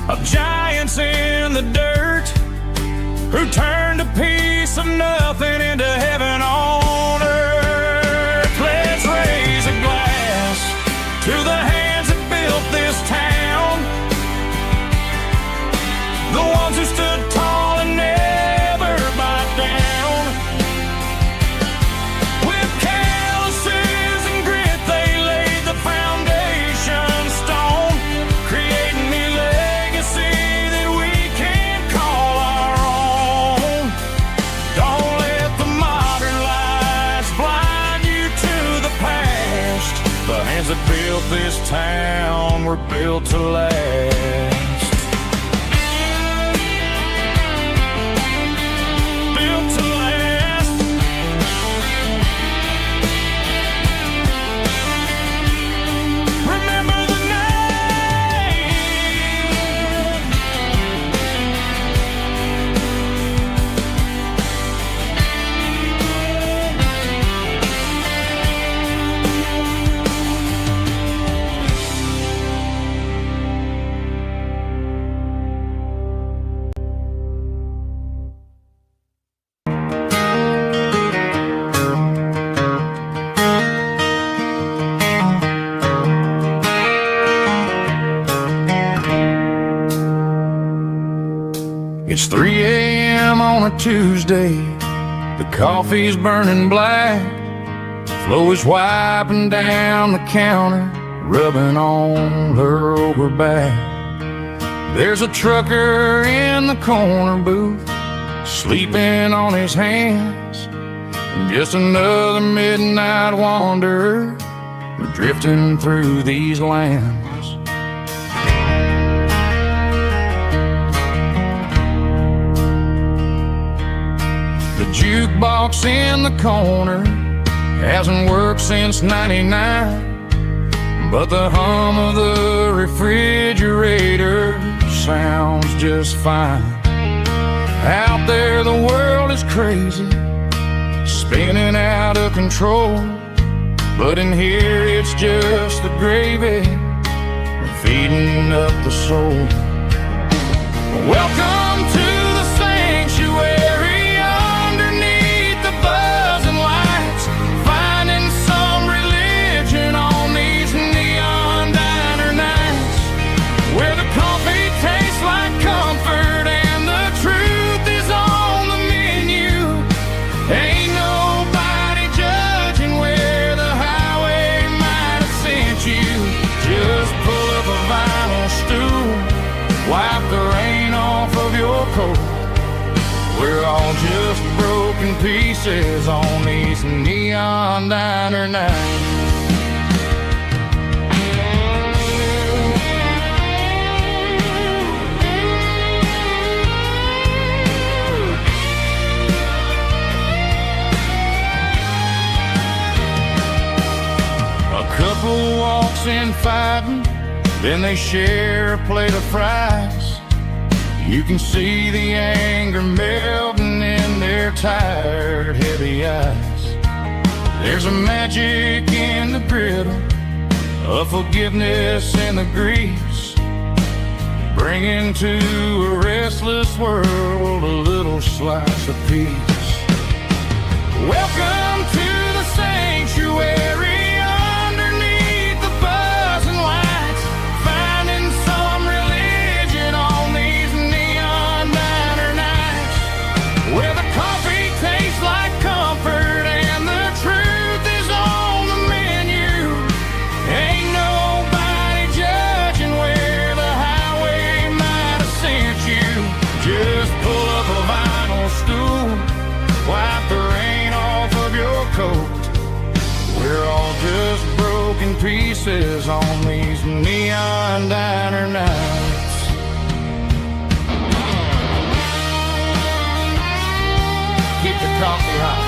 of giants in the dirt, who turned a piece of nothing into heaven on earth. Let's raise a glass to the hands that built this town, the ones who stood tall and never backed down. With calluses and grit they laid the foundation stone, creating the legacy that we can call our own. Don't let the modern lights blind you to the past. The hands that built this town were built to last. Built to last. Remember the name. It's 3 a.m. on a Tuesday. The coffee's burning black. Flo is wiping down the counter, rubbing on her over back. There's a trucker in the corner booth, sleeping on his hands. And just another midnight wanderer, drifting through these lands. The jukebox in the corner hasn't worked since '99, but the hum of the refrigerator sounds just fine. Out there the world is crazy, spinning out of control, but in here it's just the gravy feeding up the soul. Welcome to the sanctuary, underneath the buzzing lights, finding some religion on these neon diner nights, where the coffee tastes like comfort and the truth is on the menu. Ain't nobody judging where the highway might have sent you. Just pull up a vinyl stool, wipe the rain off of pieces on these neon diner nights. Couple walks in fighting, then they share a plate of fries. You can see the anger melting in their tired, heavy eyes. There's a magic in the brittle, a forgiveness in the grease, bringing to a restless world a little slice of peace. Welcome to the sanctuary. We're all just broken pieces on these neon diner nights. Keep the coffee hot.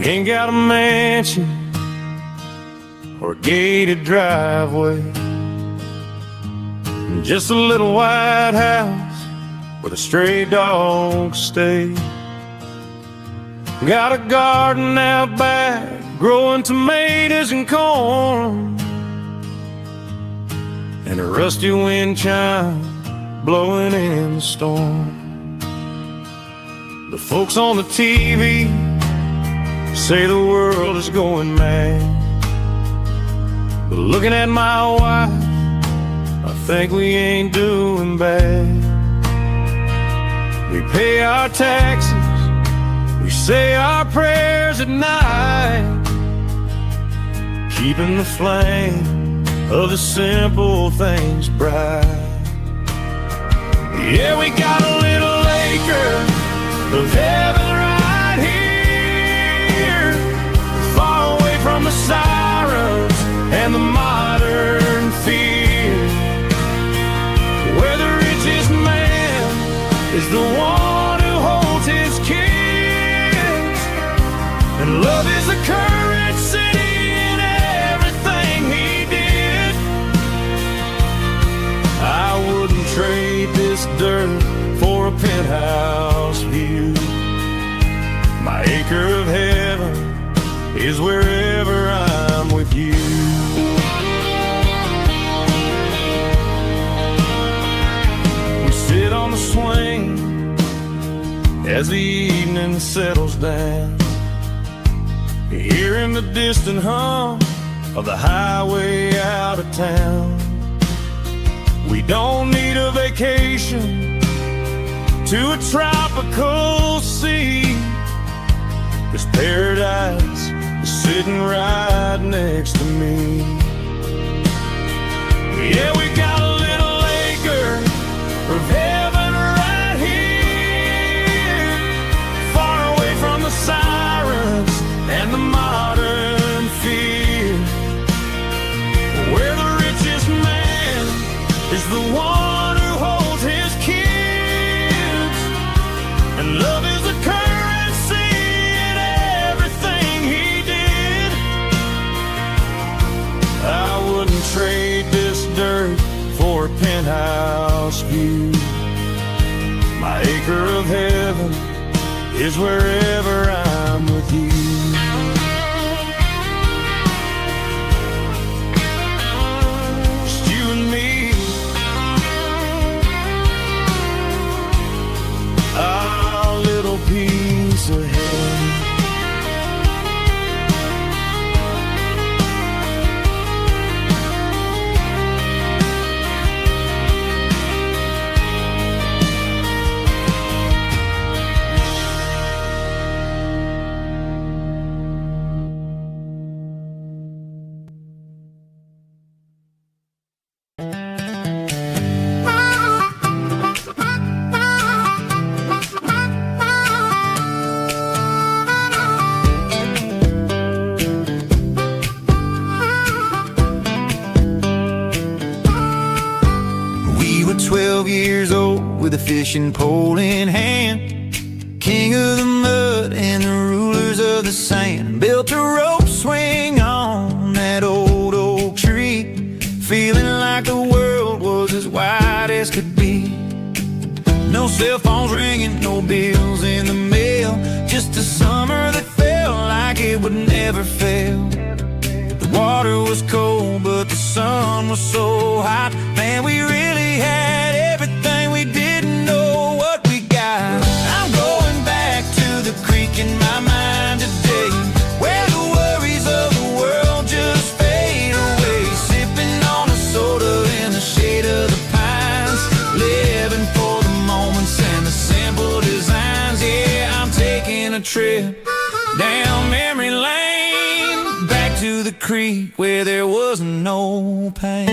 Ain't got a mansion or a gated driveway, just a little white house where the stray dogs stay. Got a garden out back growing tomatoes and corn, and a rusty wind chime blowing in the storm. The folks on the TV say the world is going mad, but looking at my wife, I think we ain't doing bad. We pay our taxes, we say our prayers at night, keeping the flame of the simple things bright. Yeah, we got a little acre of heaven right here, far away from the sirens and the modern fear, where the richest man is the one who holds his kids, and love is the currency in everything he did. I wouldn't trade this dirt for a penthouse view. My acre of heaven is wherever I'm with you. We sit on the swing as the evening settles down, hearing the distant hum of the highway out of town. We don't need a vacation to a tropical sea, 'cause paradise is sitting right next to me. Yeah, we got a little acre of heaven right here, far away from the sirens and the modern fear, where the richest man is the one who holds his kids, and love is the currency in everything he did. I wouldn't trade this dirt for a penthouse view. My acre of heaven is wherever I'm with you. 12 years old with a fishing pole in hand, king of the mud and the rulers of the sand. Built a rope swing on that old oak tree, feeling like the world was as wide as could be. No cell phones ringing, no bills in the mail, just a summer that felt like it would never fail. The water was cold, but the sun was so hot. Man, we really had everything, we didn't know what we got. I'm going back to the creek in my mind today, where the worries of the world just fade away. Sipping on a soda in the shade of the pines, living for the moments and the simple designs. Yeah, I'm taking a trip down memory lane, back to the creek where there was no pain.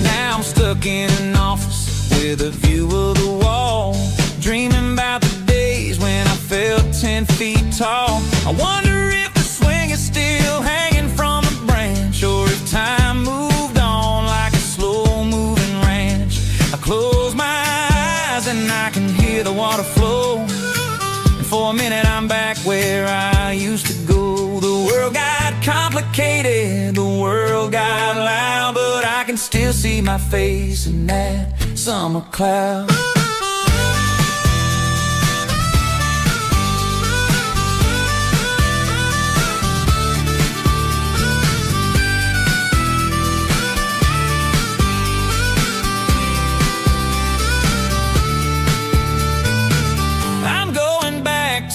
Now I'm stuck in an office with a view of the wall, dreaming about the days when I felt 10 feet tall. I wonder if the swing is still hanging from a branch, or if time moved on like a slow-moving ranch. I close my eyes and I can hear the water flow, and for a minute I'm back where I used to go. The world got complicated, the world got loud, but I can still see my face in that summer cloud.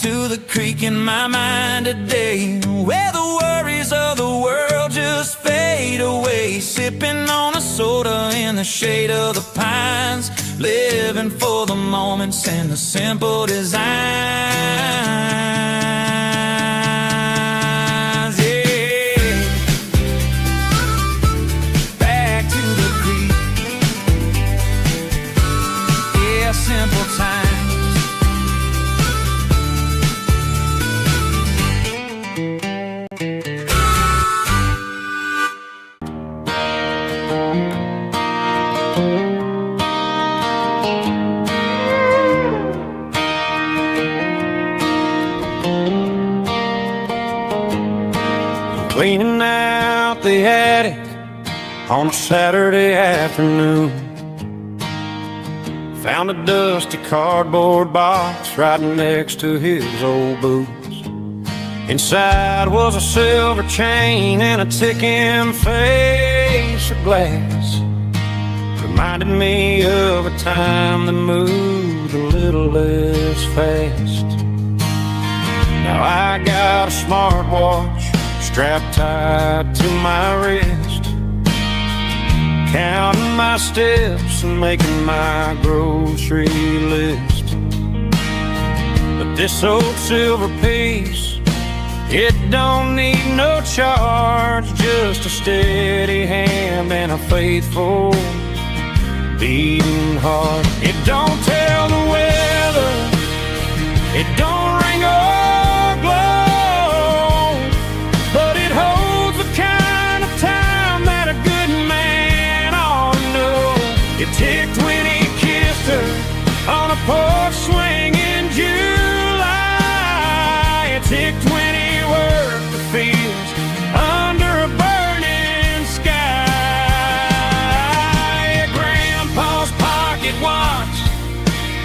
To the creek in my mind today, where the worries of the world just fade away. Sipping on a soda in the shade of the pines, living for the moments and the simple designs. Yeah, back to the creek. Yeah, simple times. Cleaning out the attic on a Saturday afternoon, found a dusty cardboard box right next to his old boots. Inside was a silver chain and a ticking face of glass, reminded me of a time that moved a little less fast. Now I got a smartwatch strapped tight to my wrist, counting my steps and making my grocery list. But this old silver piece, it don't need no charge, just a steady hand and a faithful beating heart. It don't tell the weather, it don't ring or glow, but it holds the kind of time that a good man ought to know. It ticked when he kissed her on a porch swing in July. It ticked when he worked the fields under a burning sky. Grandpa's pocket watch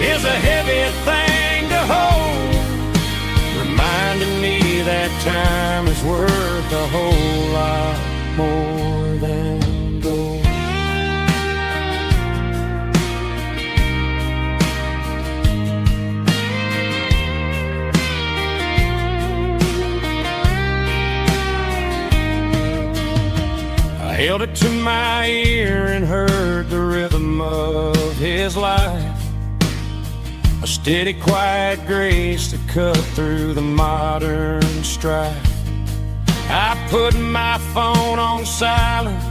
is a heavy thing to hold, reminding me that time is worth a whole lot more than gold. I held it to my ear and heard the rhythm of his life, a steady, quiet grace that cut through the modern strife. I put my phone on silent,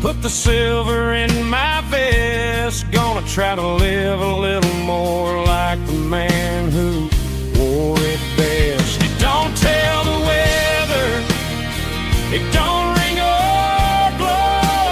put the silver in my vest, gonna try to live a little more like the man who wore it best. It don't tell the weather, it don't ring or glow,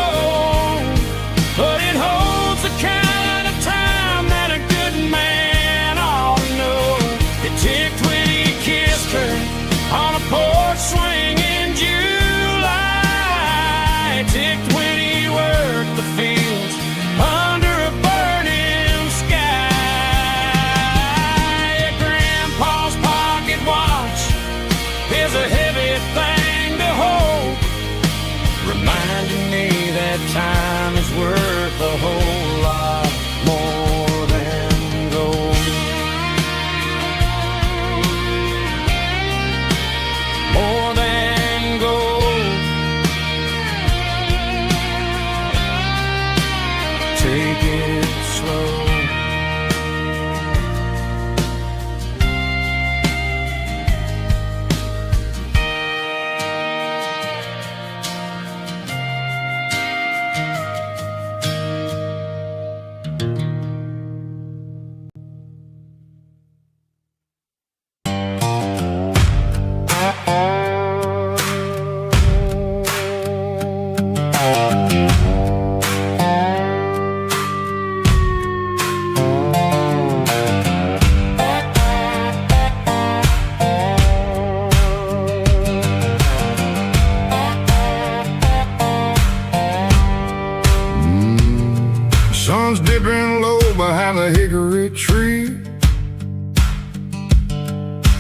a hickory tree,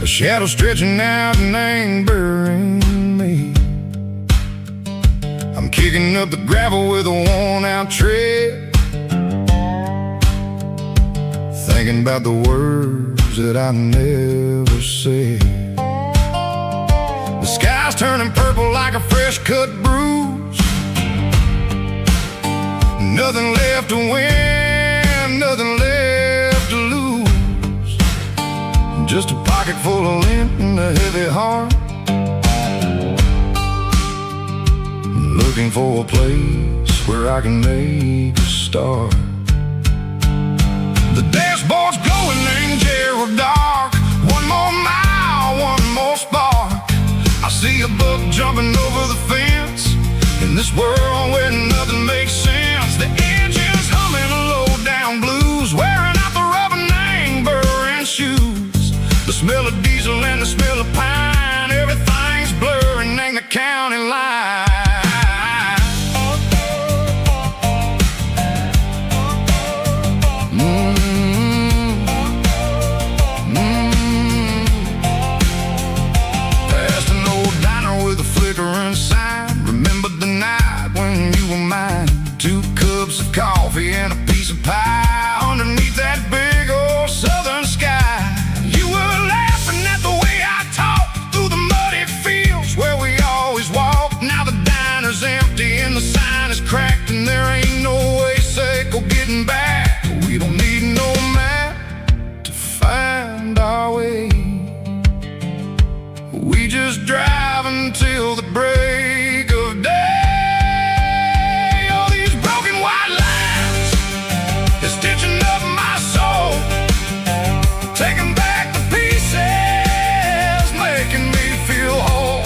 a shadow stretching out and angering me. I'm kicking up the gravel with a worn-out tread, thinking about the words that I never said. The sky's turning purple like a fresh-cut bruise. Nothing left to win, nothing left to lose. Just a pocket full of lint and a heavy heart, looking for a place where I can make a start. The dashboard's glowing in Gerald dark. One more mile, one more spark. I see a buck jumping over the fence in this world where nothing makes sense. The engine's humming a low-down blues, wearing out the rubber-nang burring shoes. The smell of diesel and the smell of pine, everything's blurring in the county line. Coffee and a piece of pie underneath that big old southern sky. You were laughing at the way I talked through the muddy fields where we always walked. Now the diner's empty and the sign is cracked, and there ain't no way Seiko getting back. We don't need no map to find our way. We just drive until the break of day. Stitching up my soul, taking back the pieces, making me feel whole.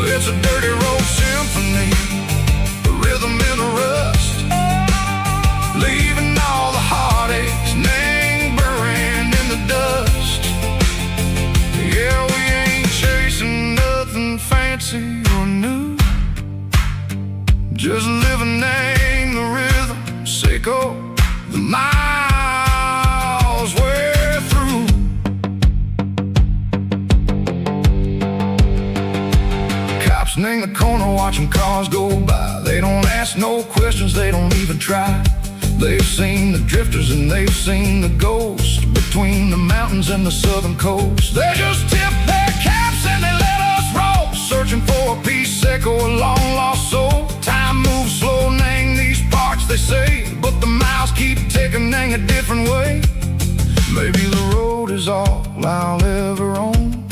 It's a dirty road symphony, a rhythm in a rust, leaving all the heartaches lingering in the dust. Yeah, we ain't chasing nothing fancy or new, just living in the rhythm. Seiko, the miles we're through. Cops in the corner watching cars go by. They don't ask no questions, they don't even try. They've seen the drifters and they've seen the ghosts between the mountains and the southern coast. They just tip their caps and they let us roll, searching for a piece, Seiko, a long lost soul. Time moves slow, nang these parts, they say, but the miles keep ticking, nang a different way. Maybe the road is all I'll ever own,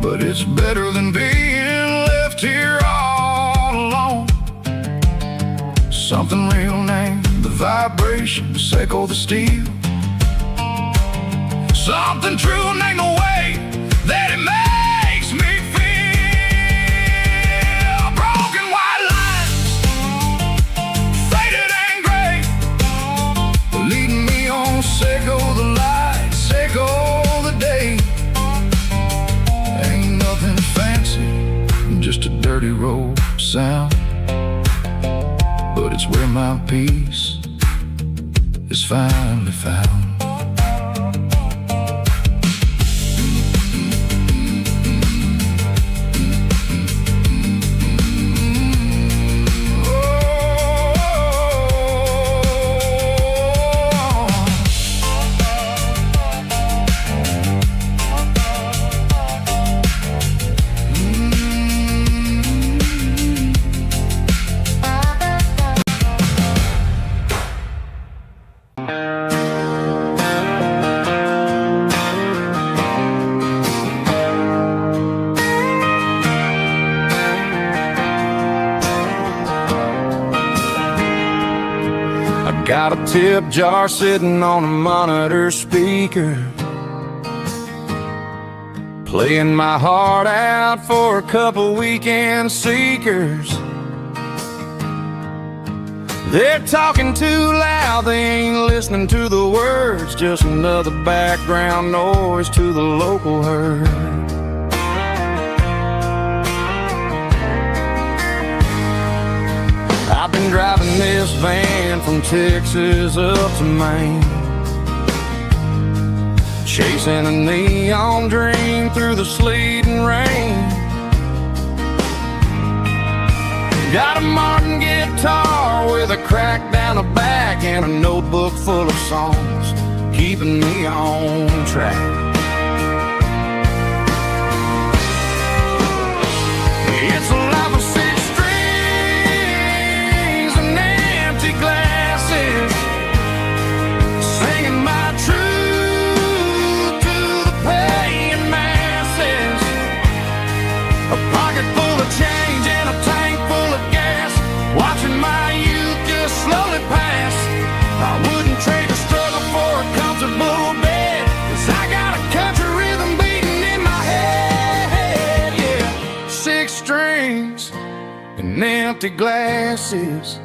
but it's better than being left here all alone. Something real, nang the vibration, Seiko the steel. Something true, nang the way that it makes me feel. Broken white lines, faded and gray, leading me on. Seiko the light, Seiko the day. Ain't nothing fancy, just a dirty road sound, but it's where my peace is finally found. Got a tip jar sitting on a monitor speaker, playing my heart out for a couple weekend seekers. They're talking too loud, they ain't listening to the words, just another background noise to the local herd. I've been driving this van Flying from Texas up to Maine, chasing a neon dream through the sleet and rain. Got a Martin guitar with a crack down the back and a notebook full of songs, keeping me on track. It's a life of 6 strings and empty glasses, singing my truth to the paying masses. A pocket full of change and a tank full of gas, watching my youth just slowly pass. I wouldn't trade the struggle for a comfortable bed, 'cause I got a country rhythm beating in my head. Yeah, 6 strings and empty glasses.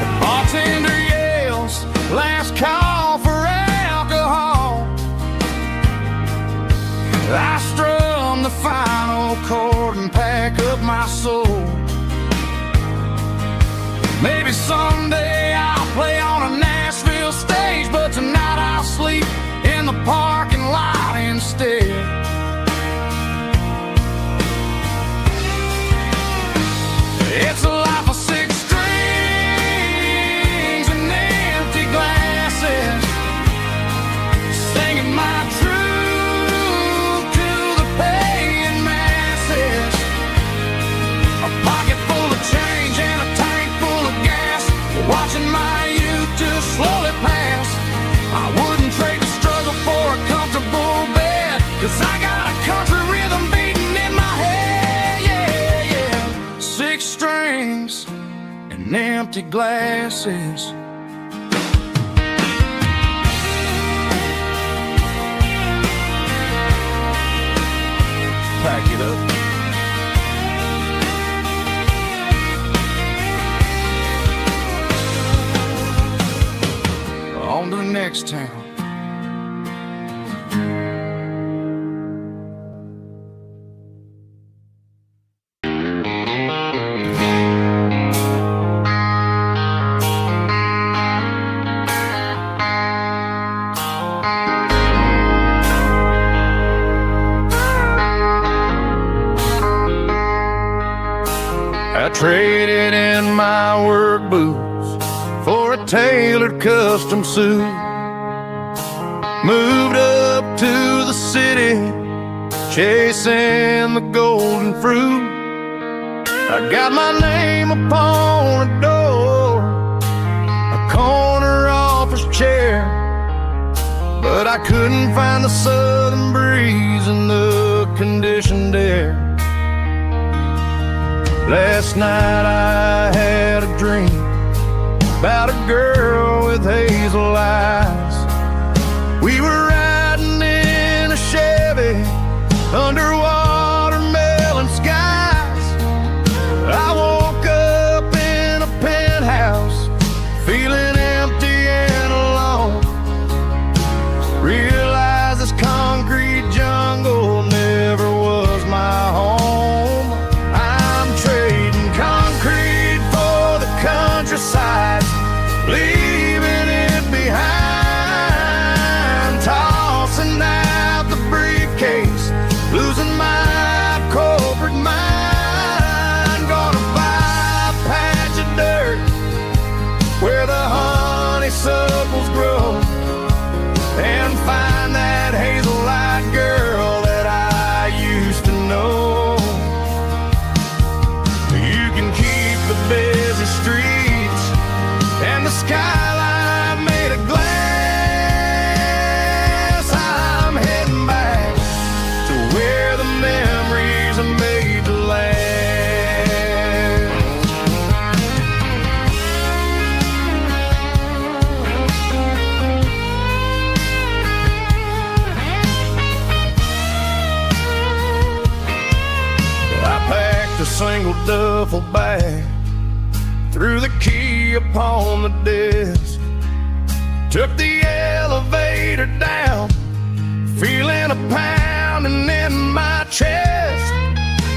The bartender yells, last call for alcohol. I strum the final chord and pack up my soul. Maybe someday I'll play on a Nashville stage, but tonight I'll sleep in the parking lot instead. It's a life of 6 strings and empty glasses, singing my truth to the paying masses. A pocket full of change and a tank full of gas, watching my youth just slowly pass. I wouldn't trade the struggle for a comfortable bed, 'cause I got a country rhythm beating in my head. Yeah, yeah. 6 strings and empty glasses. Pack it up. On to the next town. I traded in my work boots for a tailored custom suit. Moved up to the city, chasing the golden fruit. I got my name upon a door, a corner office chair, but I couldn't find the southern breeze in the conditioned air. Last night I had a dream about a girl with hazel eyes. We were riding in a Chevy under watermelon skies. I woke up in a penthouse, feeling empty and alone. Realized this concrete jungle never was my home. I'm trading concrete for the countryside, leaving it behind. Tossing out the briefcase, losing my corporate mind. Gonna buy a patch of dirt where the honeysuckles grow, and find that hazel-eyed girl that I used to know. You can keep the busy streets and the skyline made of glass. I'm heading back to where the memories are made to last. I packed a single duffel bag, threw the key upon the desk, took the elevator down, feeling a pounding in my chest,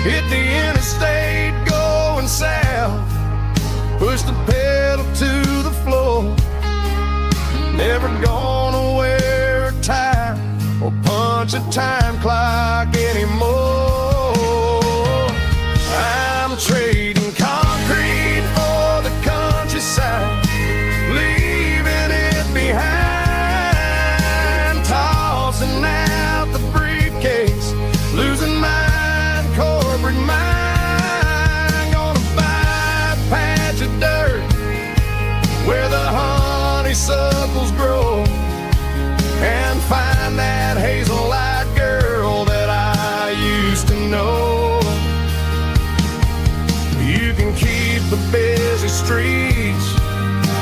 hit the interstate going south, push the pedal to the floor. Never gonna wear a tie or punch a time clock anymore. I'm trading concrete for the countryside, leaving it behind, tossing out the briefcase, losing my corporate mind. Gonna buy a patch of dirt where the honeysuckles grow, and find that hazel-eyed girl that I used to know. You can keep the busy streets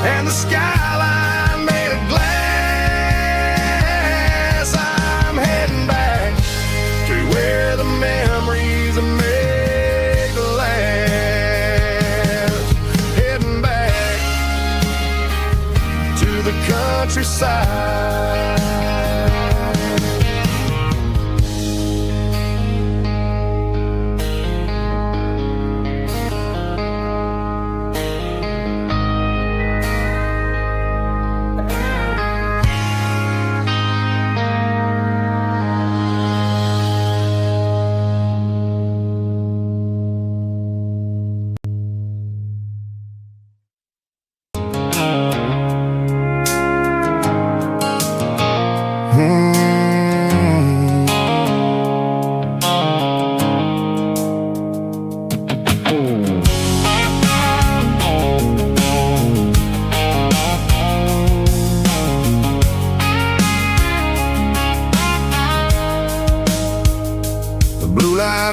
and the skyline made of glass. I'm heading back to where the memories are made to last. Heading back to the countryside.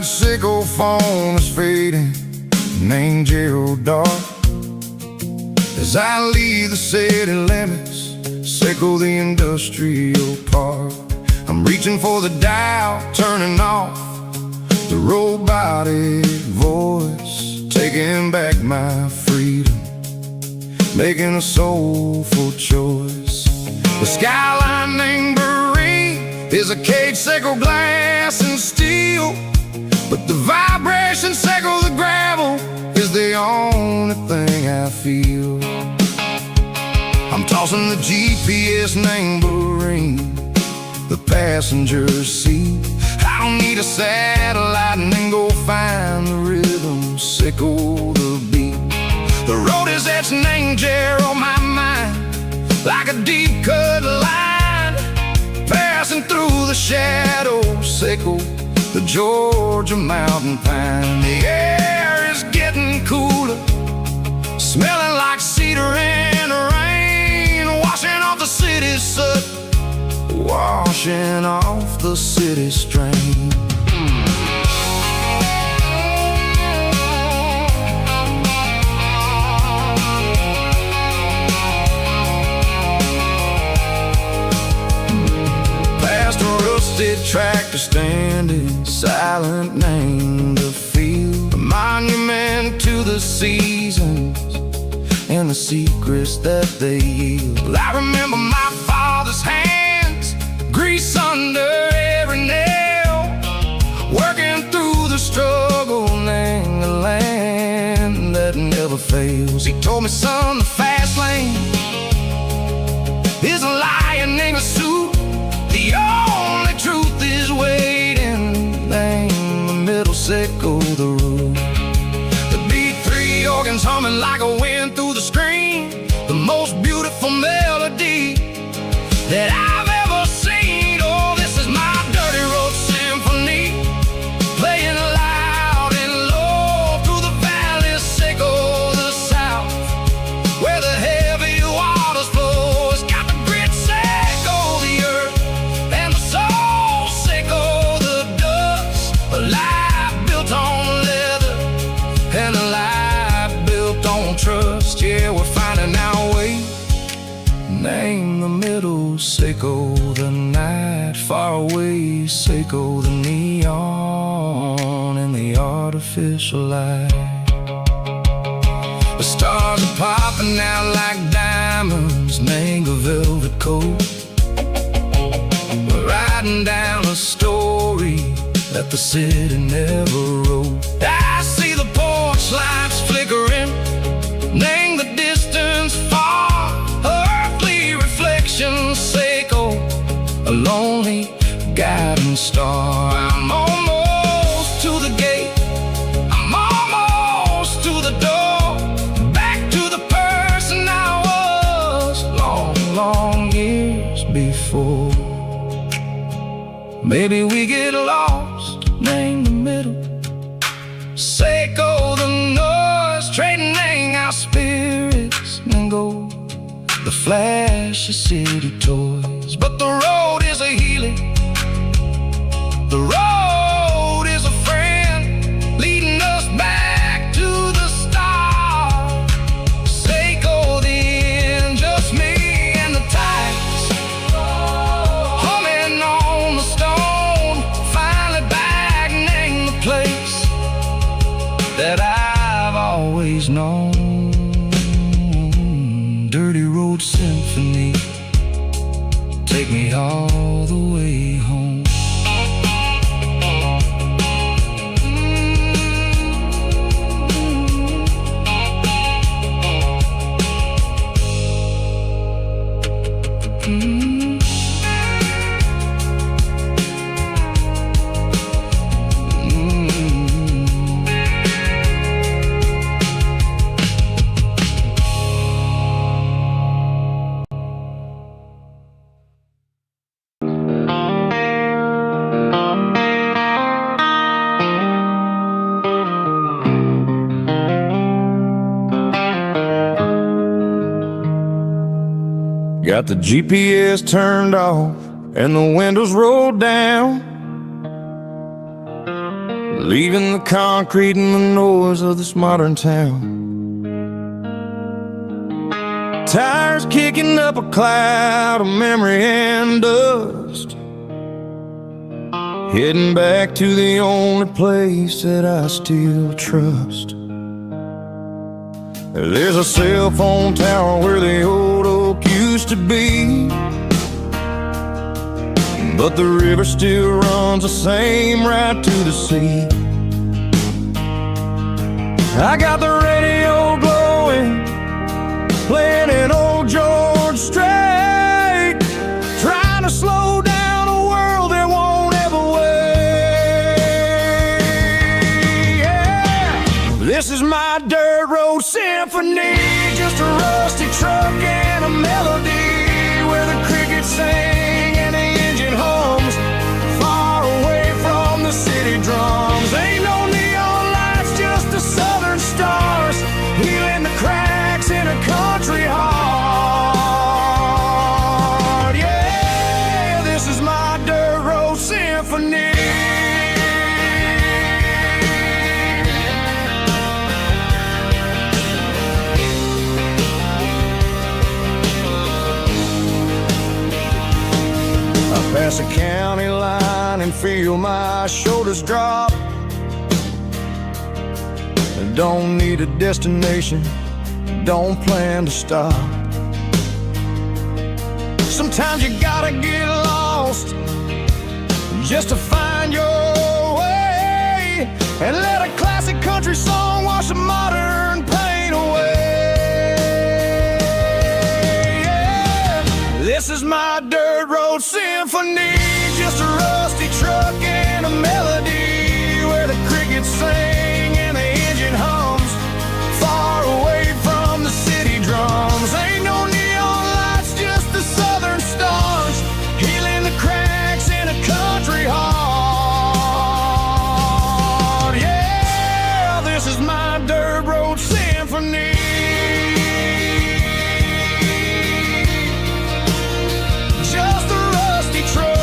Sickle phone is fading, name Gerald dark. As I leave the city limits, sickle the industrial park. I'm reaching for the dial, turning off the robotic voice, taking back my freedom, making a soulful choice. The skyline named Marine is a cage, sickle glass and steel, but the vibration sickle the gravel is the only thing I feel. I'm tossing the GPS named Marine, the passenger seat. I don't need a satellite and then go find the rhythm, sickle the beat. The road is etched named Gerald on my mind, like a deep cut line, passing through the shadows, sickle the Georgia mountain pine. The air is getting cooler, smelling like cedar in the rain, washing off the city soot, washing off the city strain. Past a rusted tractor standing silent, named the field, a monument to the seasons and the secrets that they yield. I remember my father's hands, grease under every nail, working through the struggle, named the land that never fails. He told me, son, the fast lane is a lion in a suit, the only truth is waiting, name the middle, sickle the root. The beat, three organs humming like a wind through the screen, the most beautiful melody that I've ever seen. Oh, this is my dirty road symphony, playing loud and low through the valleys, sickle the south, where the heavy waters flow. It's got the grit, sickle the earth, and the soul, sickle the dust. A life built on leather and a life built on trust. Yeah, we're finding our way, name the middle, sickle the night, far away, sickle the neon and the artificial light. The stars are popping out like diamonds, name a velvet coat. We're riding down a story that the city never wrote. I see the porch lights flickering, name the distance far, earthly reflections echo, a lonely guiding star. I'm almost to the gate, I'm almost to the door, back to the person I was long, long years before. Maybe we get lost, name the middle, Seiko the noise, trading our spirits and go the flash of city toys. But the road is a healing, the road is a friend, leading us back to the start. Seiko the end, just me and the tides, humming on the stone, finally back, name the place that I've always known. Dirty Road Symphony, take me all the way home. Got the GPS turned off and the windows rolled down, leaving the concrete and the noise of this modern town. Tires kicking up a cloud of memory and dust, heading back to the only place that I still trust. There's a cell phone tower where the old oak used to be, but the river still runs the same right to the sea. I got the radio glowing, playing an old George Strait, trying to slow down a world that won't ever wait. Yeah. This is my dirt road symphony, just a rusty truck and a melody where the crickets sing and the engine hums, far away from the city drums. Ain't no neon lights, just the southern stars, healing the cracks in a country heart. Yeah, this is my dirt road symphony. Pass a county line and feel my shoulders drop. Don't need a destination, don't plan to stop. Sometimes you gotta get lost just to find your way, and let a classic country song wash a modern pain away. Yeah. This is my dirt road symphony, just a rusty truck and a melody where the crickets sing and the engine hums, far away from the city drums. Ain't no neon lights, just the southern stars, healing the cracks in a country heart. Yeah, this is my dirt road symphony. Just a rusty truck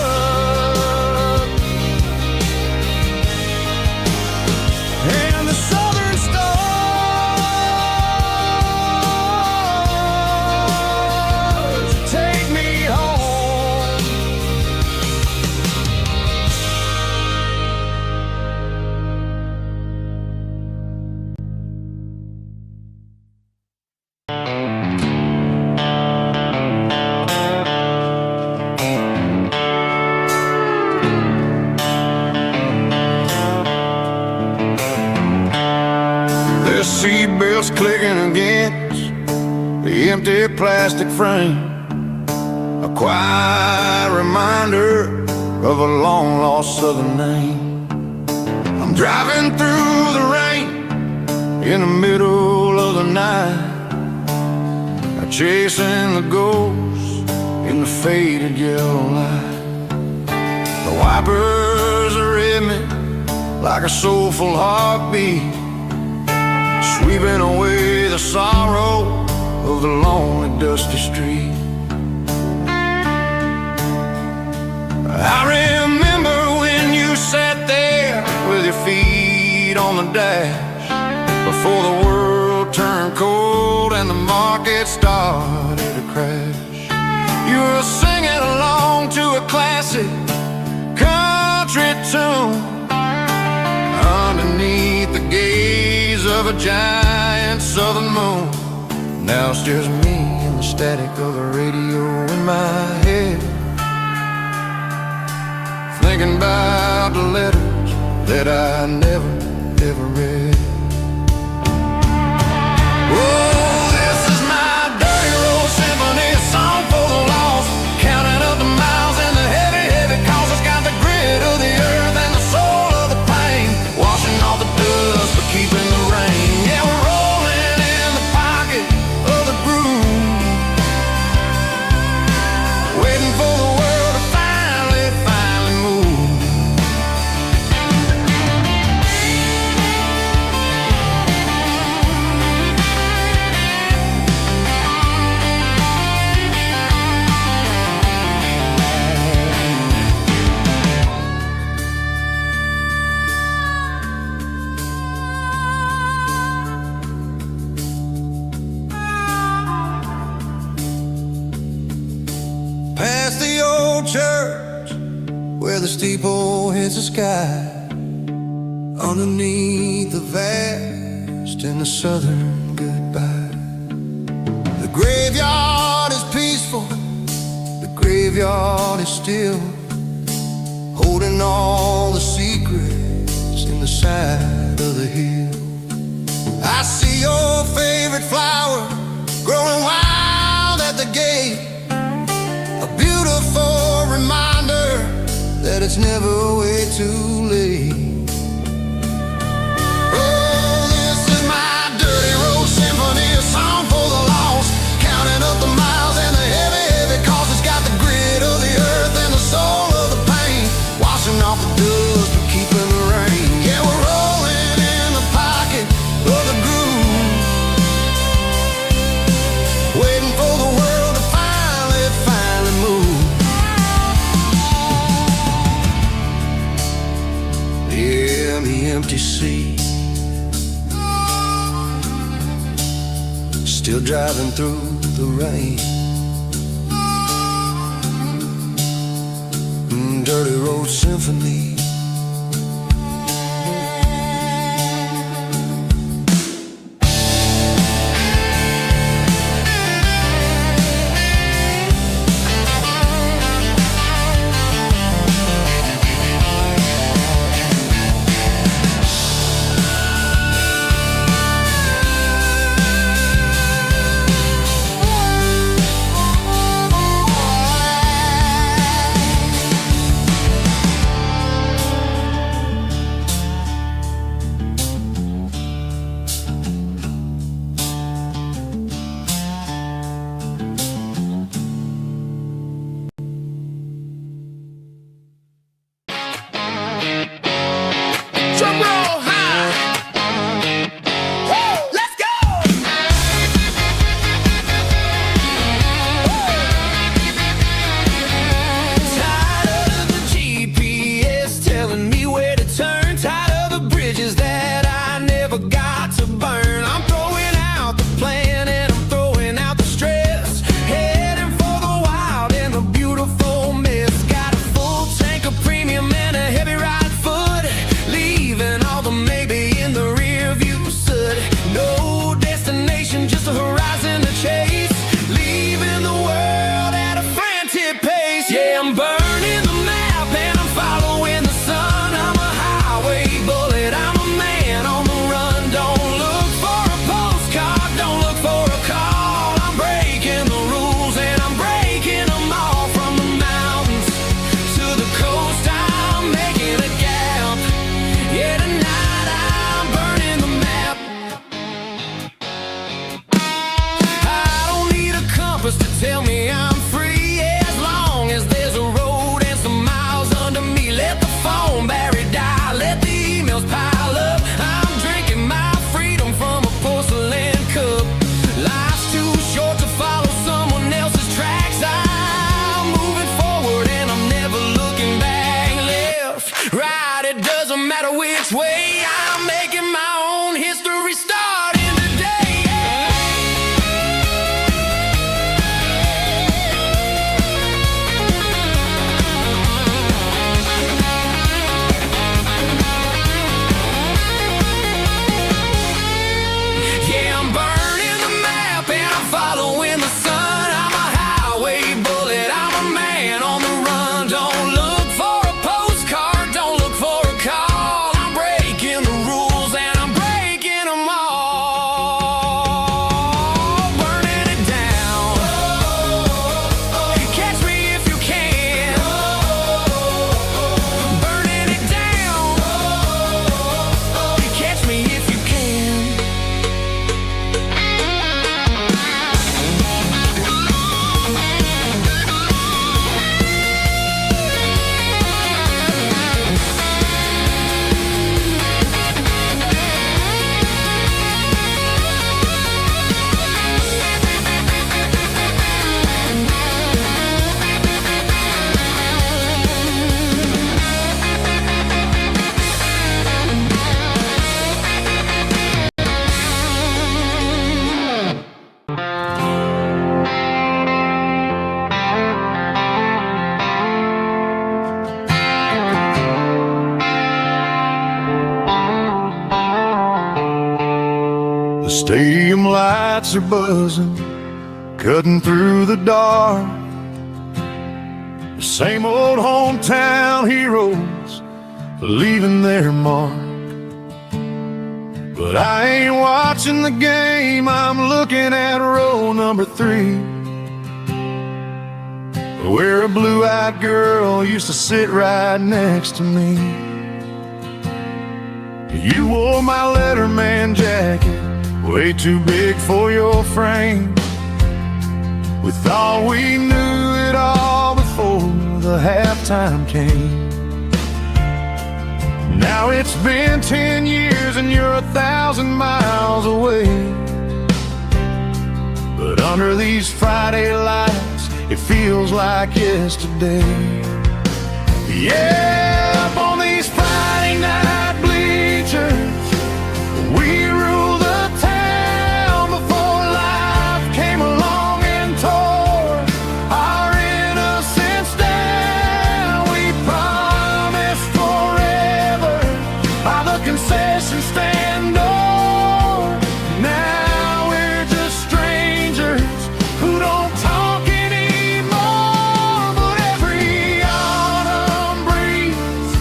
seatbelts clicking against the empty plastic frame. A quiet reminder of a long-lost southern name. I'm driving through the rain in the middle of the night, chasing the ghosts in the faded yellow light. The wipers are in me like a soulful heartbeat, sweeping away the sorrow of the lonely dusty street. I remember when you sat there with your feet on the dash, before the world turned cold and the market started to crash. You were singing along to a classic country tune underneath the gaze of a giant southern moon. Now it's just me and the static of the radio in my head, thinking about the letters that I never, ever read. Oh, this is my dirty road symphony, a song for the lost, counting up the miles and the heavy, heavy cost. It's got the grit of the earth and the soul of the pain, washing off the dust but keeping the rain. Yeah, we're rolling in the pocket of the groove, waiting for the world to finally move. Past the old church where the steeple hits the sky, underneath the vast and the southern goodbye. The graveyard is peaceful, the graveyard is still, holding all the secrets in the side of the hill. I see your favorite flower growing wild at the gate, a beautiful reminder that it's never way too late. Oh, this is my dirty road symphony, a song for the lost, counting up the miles and the heavy, heavy cost. It's got the grit of the earth and the soul of the pain, washing off the dust but keeping the rain. Yeah, we're rolling in the pocket of the groove, waiting for the world to finally move. Yeah, the empty sea, still driving through the rain. Dirty road symphony. which way. I'm making my own history starting today. Yeah, I'm burning the map and I'm following the sun. I'm a highway bullet, I'm a man on the run. Don't look for a postcard, don't look for a call. I'm breaking the rules and I'm breaking them all. Burning it down. Catch me if you can. Burning it down. Catch me if you can. The stadium lights are buzzing, cutting through the dark. The same old hometown heroes leaving their mark. But I ain't watching the game, I'm looking at row number 3, where a blue-eyed girl used to sit right next to me. You wore my Letterman jacket, way too big for your frame. We thought we knew it all before the halftime came. Now it's been 10 years and you're 1,000 miles away. But under these Friday lights, it feels like yesterday. Yeah, up on these Friday night bleachers, we rule the town before life came along and tore our innocence down. We promised forever by the concession stand door. Now we're just strangers who don't talk anymore. But every autumn breeze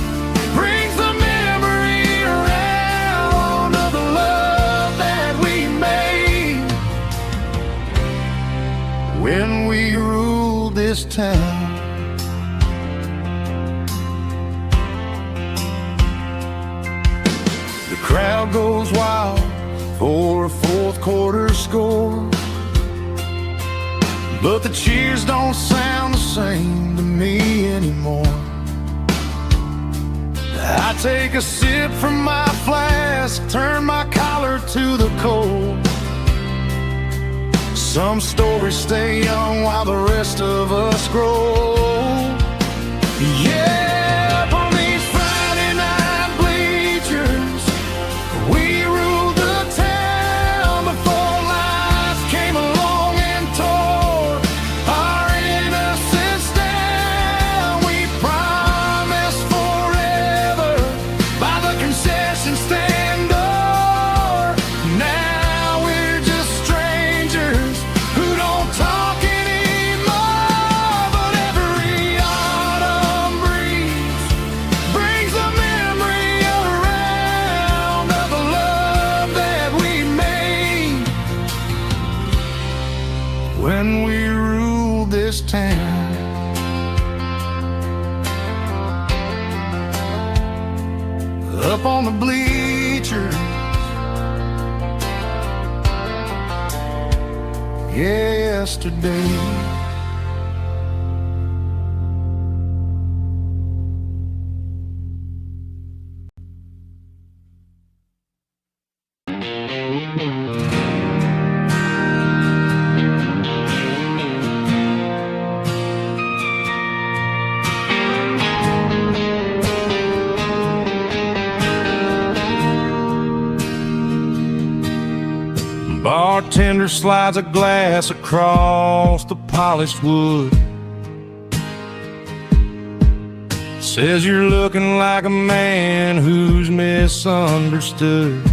brings the memory around of the love that we made when we ruled this town. The crowd goes wild for a fourth quarter score, but the cheers don't sound the same to me anymore. I take a sip from my flask, turn my collar to the cold. Some stories stay young while the rest of us grow. Yeah, up on these Friday night bleachers, we ruled the town before life came along and tore our innocence down. We promised forever by the concession stand door. Now we're just strangers who don't talk anymore. But every autumn breeze brings a memory around of the love that we made when we ruled this town. Up on the bleachers, yesterday. bartender slides a glass across the polished wood. Says you're looking like a man who's misunderstood.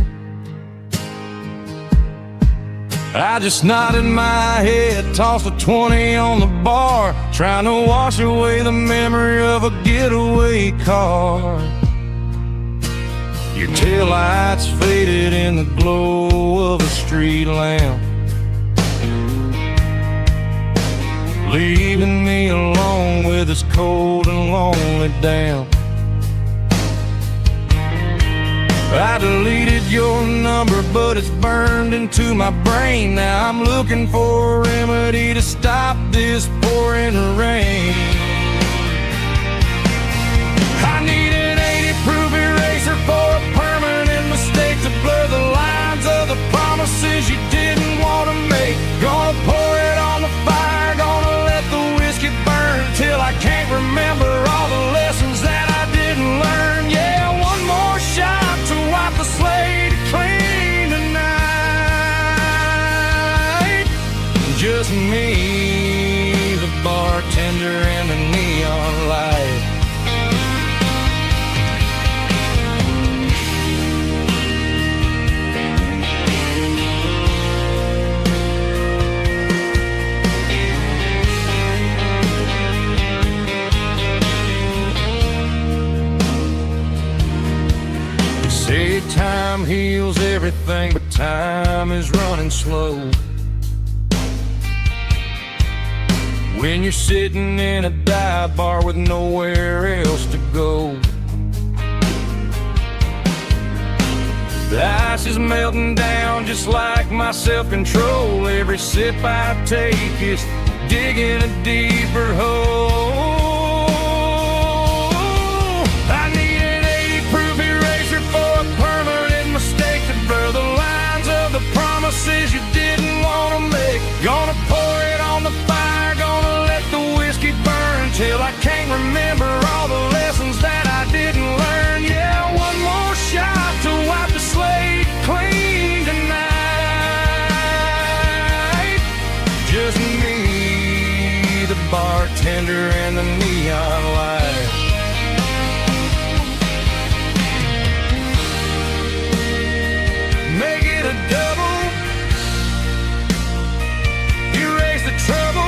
I just nodded my head, tossed a 20 on the bar, trying to wash away the memory of a getaway car. Your taillights faded in the glow of a street lamp, leaving me alone with this cold and lonely damp. I deleted your number, but it's burned into my brain. Now I'm looking for a remedy to stop this pouring rain. I need an 80-proof eraser for a permanent mistake, to blur the lines of the promises you didn't want to make. Gonna pour it on the fire, gonna let the whiskey burn till I can't remember all the lessons that I didn't learn. Yeah, one more shot to wipe the slate clean tonight. Just me, the bartender, and the neon light. Say time heals everything, but time is running slow. When you're sitting in a dive bar with nowhere else to go, the ice is melting down just like my self-control. Every sip I take is digging a deeper hole. I need an 80-proof eraser for a permanent mistake, to blur the lines of the promises you didn't want to make. Gonna pour it on the fire, gonna let the whiskey burn till I can't remember all the lessons that I didn't learn. Yeah, one more shot to wipe the slate clean tonight. Just me, the bartender, and the neon light. Make it a double, erase the trouble.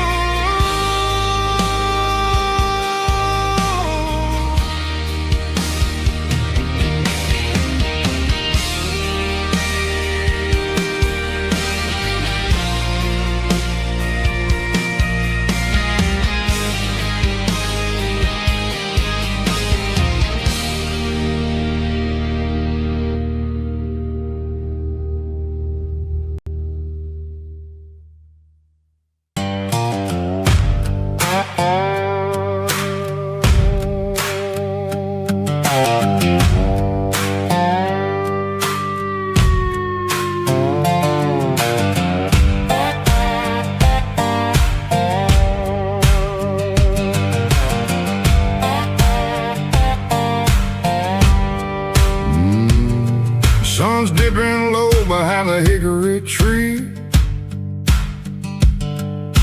Sun's dipping low behind the hickory tree,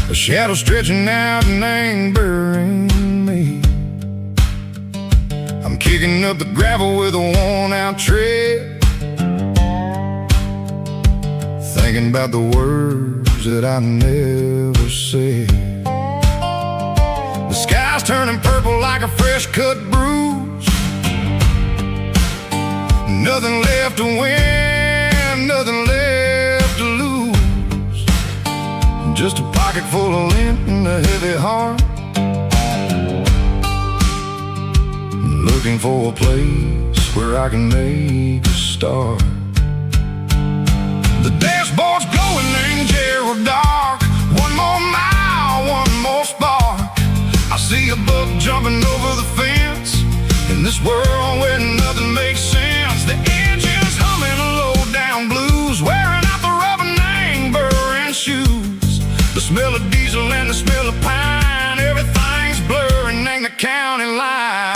a shadow stretching out and angering me. I'm kicking up the gravel with a worn-out tread, thinking about the words that I never said. The sky's turning purple like a fresh-cut bruise. Nothing left to win, nothing left to lose. Just a pocket full of lint and a heavy heart, looking for a place where I can make a start. The dashboard's glowing in Gerald dark. One more mile, one more spark. I see a buck jumping over the fence, in this world where nothing makes sense. The engine's humming a low-down blues, wearing out the rubber name burring shoes. The smell of diesel and the smell of pine, everything's blurring in the county line.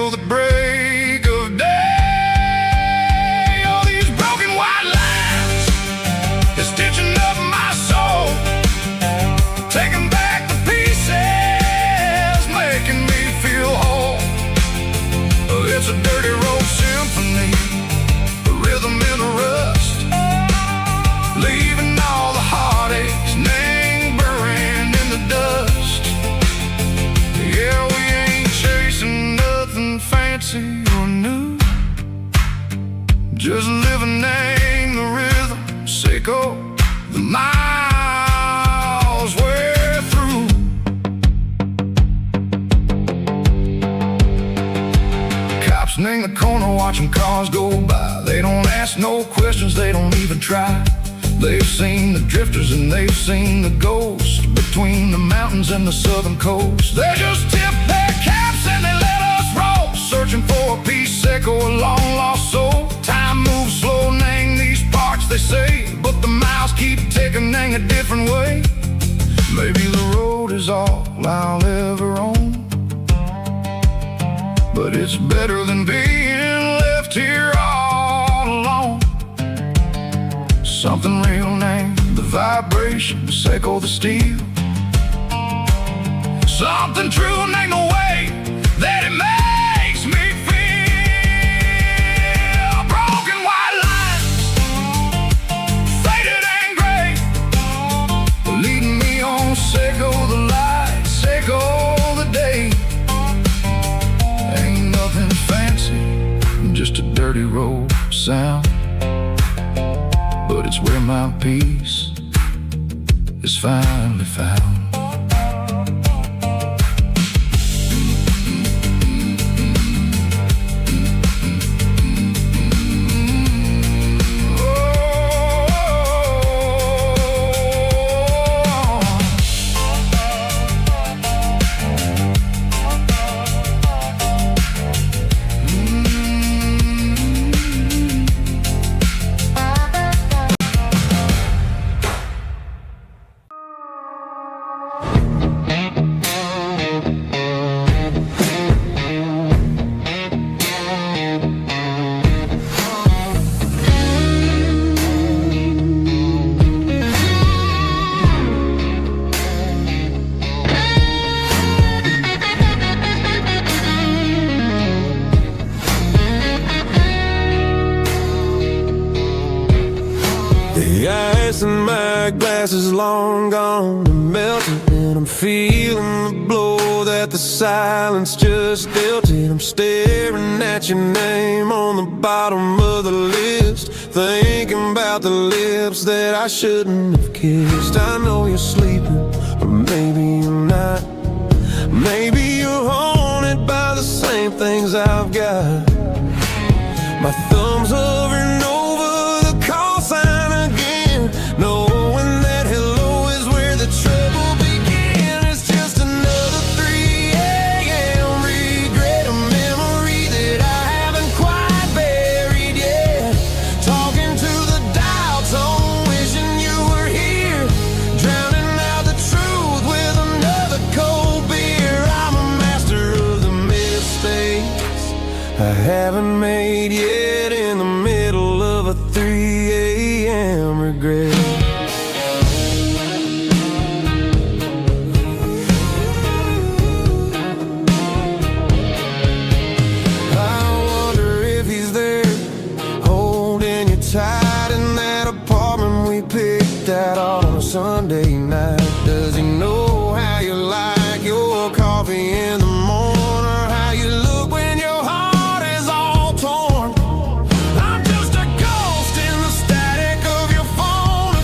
till the break of day. All these broken white lines is stitching up my soul, taking back the pieces, making me feel whole. It's a dirty road symphony, a rhythm in a rust, leaving all the heartaches lingering in the dust. Yeah, we ain't chasing nothing fancy or new, just living in the rhythm, Seiko, the miles we're through. Cops in the corner watching cars go by. They don't ask no questions, they don't even try. They've seen the drifters and they've seen the ghosts between the mountains and the southern coast. They just tip their caps and they let us roll, searching for a piece, Seiko, a long lost soul. Time moves slow, nang these parts, they say, but the miles keep ticking, nang a different way. Maybe the road is all I'll ever own, but it's better than being left here all alone. Something real named the vibration, Seiko the steel. Something true named the way that it makes me feel. Broken white lines, faded and gray, leading me on, Seiko the light, Seiko the day. Ain't nothing fancy, just a dirty road sound, but it's where my peace is finally found. The ice in my glass is long gone and melting, and I'm feeling the blow that the silence just dealt it. I'm staring at your name on the bottom of the list, thinking about the lips that I shouldn't have kissed. I know you're sleeping, or maybe you're not. Maybe you're haunted by the same things I've got. My thumb's hovering over the call sign again, knowing that hello is where the trouble began. It's just another 3 a.m. regret, a memory that I haven't quite buried yet. Talking to the dial tone, wishing you were here, drowning out the truth with another cold beer. I'm a master of the mistakes I haven't made yet, in the middle of a 3 a.m. regret. I wonder if he's there, holding you tight in that apartment we picked out on a Sunday night. Does he know how you like your coffee in the morning, or how you look when your heart is all torn? I'm just a ghost in the static of your phone, a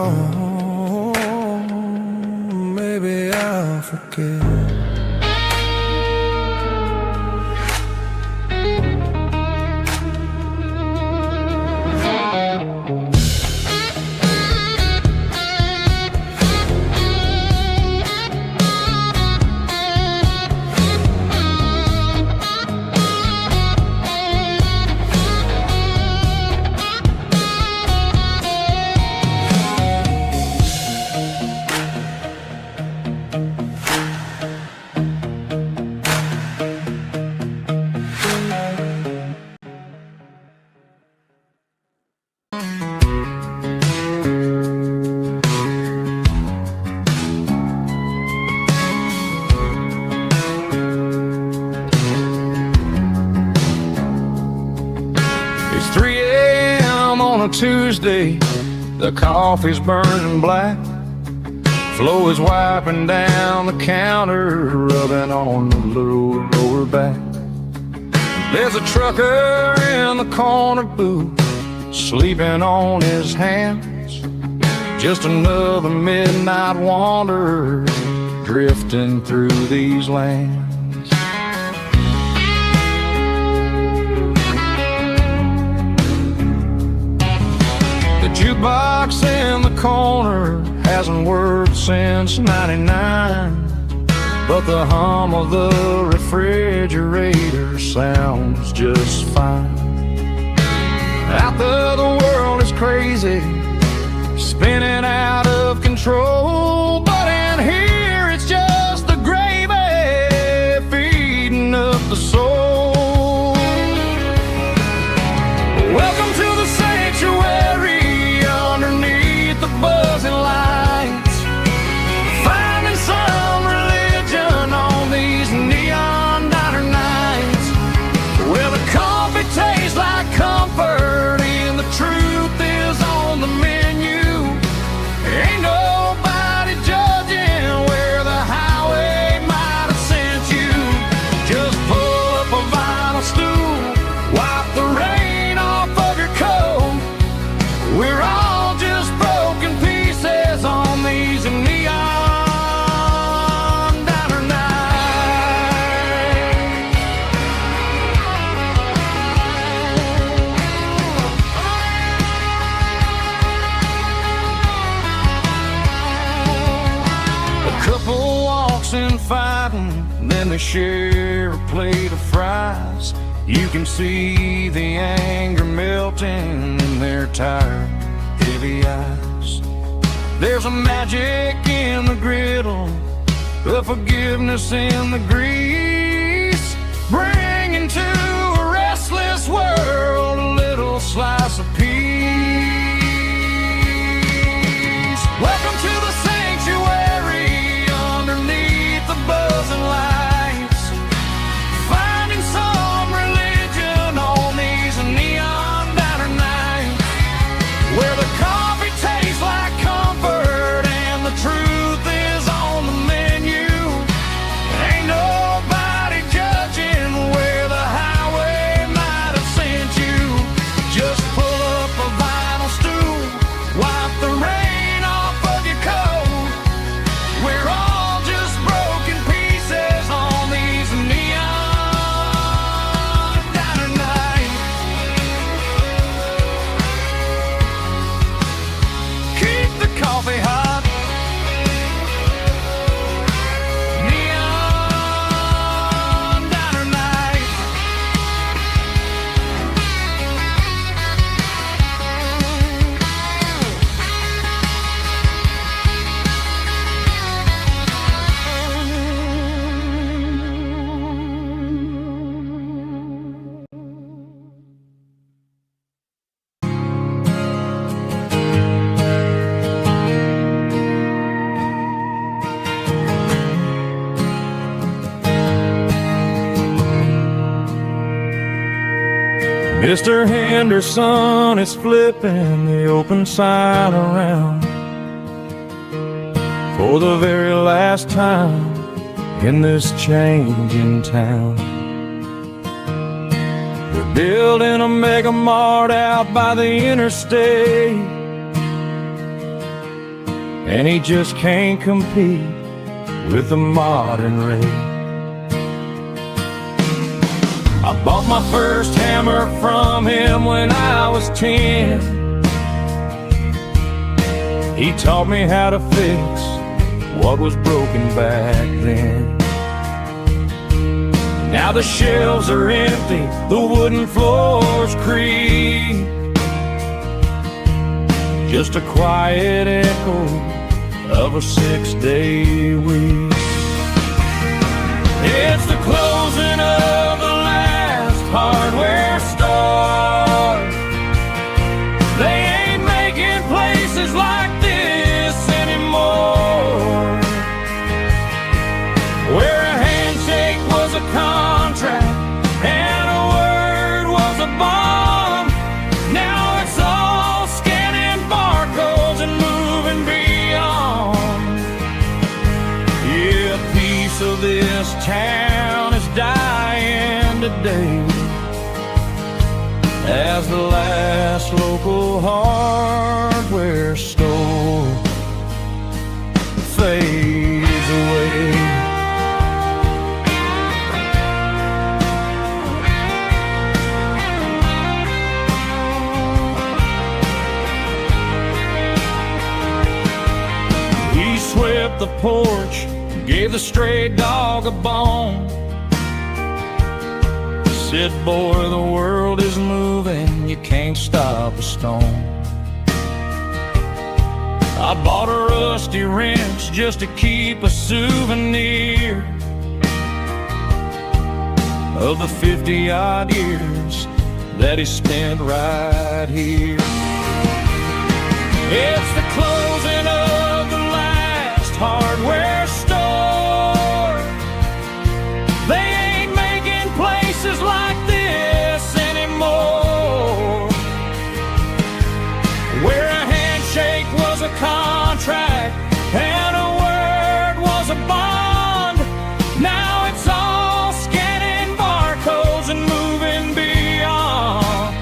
Oh, maybe I'll forget. Tuesday, the coffee's burning black. Flo is wiping down the counter, rubbing on the little lower back. There's a trucker in the corner booth, sleeping on his hands. Just another midnight wanderer, drifting through these lands. Jukebox in the corner hasn't worked since '99, but the hum of the refrigerator sounds just fine. Out there the world is crazy, spinning out of control, but in here it's just the gravy feeding up the soul. Welcome to the sanctuary, underneath the buzzing lights, finding some religion on these neon diner nights, where the coffee tastes like comfort and the truth is on the menu. Ain't nobody judging where the highway might have sent you. Just pull up a vinyl stool, wipe the rain off of your coat. We're all on these neon diner nights. A couple walks in fighting, then they share a plate of fries. You can see the anger melting in their tired, heavy eyes. There's a magic in the griddle, a forgiveness in the grease, bringing to a restless world a little slice of peace. Welcome to the sanctuary, underneath the buzzing lights, finding some religion on these neon diner nights, where the coffee tastes like comfort and the truth is on the menu. Ain't nobody judging where the highway might have sent you. Just pull up a vinyl stool, wipe the rain off of your coat. We're all just broken pieces on these neon diner nights. Keep the coffee hot. Neon diner night. Mr. Henderson is flipping the open sign around for the very last time in this changing town. We're building a mega mart out by the interstate, and he just can't compete with the modern rate. I bought my first hammer from him when I was 10. He taught me how to fix what was broken back then. Now the shelves are empty, the wooden floors creak, just a quiet echo of a 6-day week. It's the closing of the last hardware store. They ain't making places like this anymore, where a handshake was a contract and a word was a bond. Now it's all scanning barcodes and moving beyond. Yeah, a piece of this town is dying today as the last local hardware store fades away. He swept the porch, gave the stray dog a bone, said, boy, the world is moving, you can't stop a stone. I bought a rusty wrench just to keep a souvenir of the 50-odd years that he spent right here. It's the closing of the last hardware store. They ain't making places like this anymore, where a handshake was a contract and a word was a bond. Now it's all scanning barcodes and moving beyond.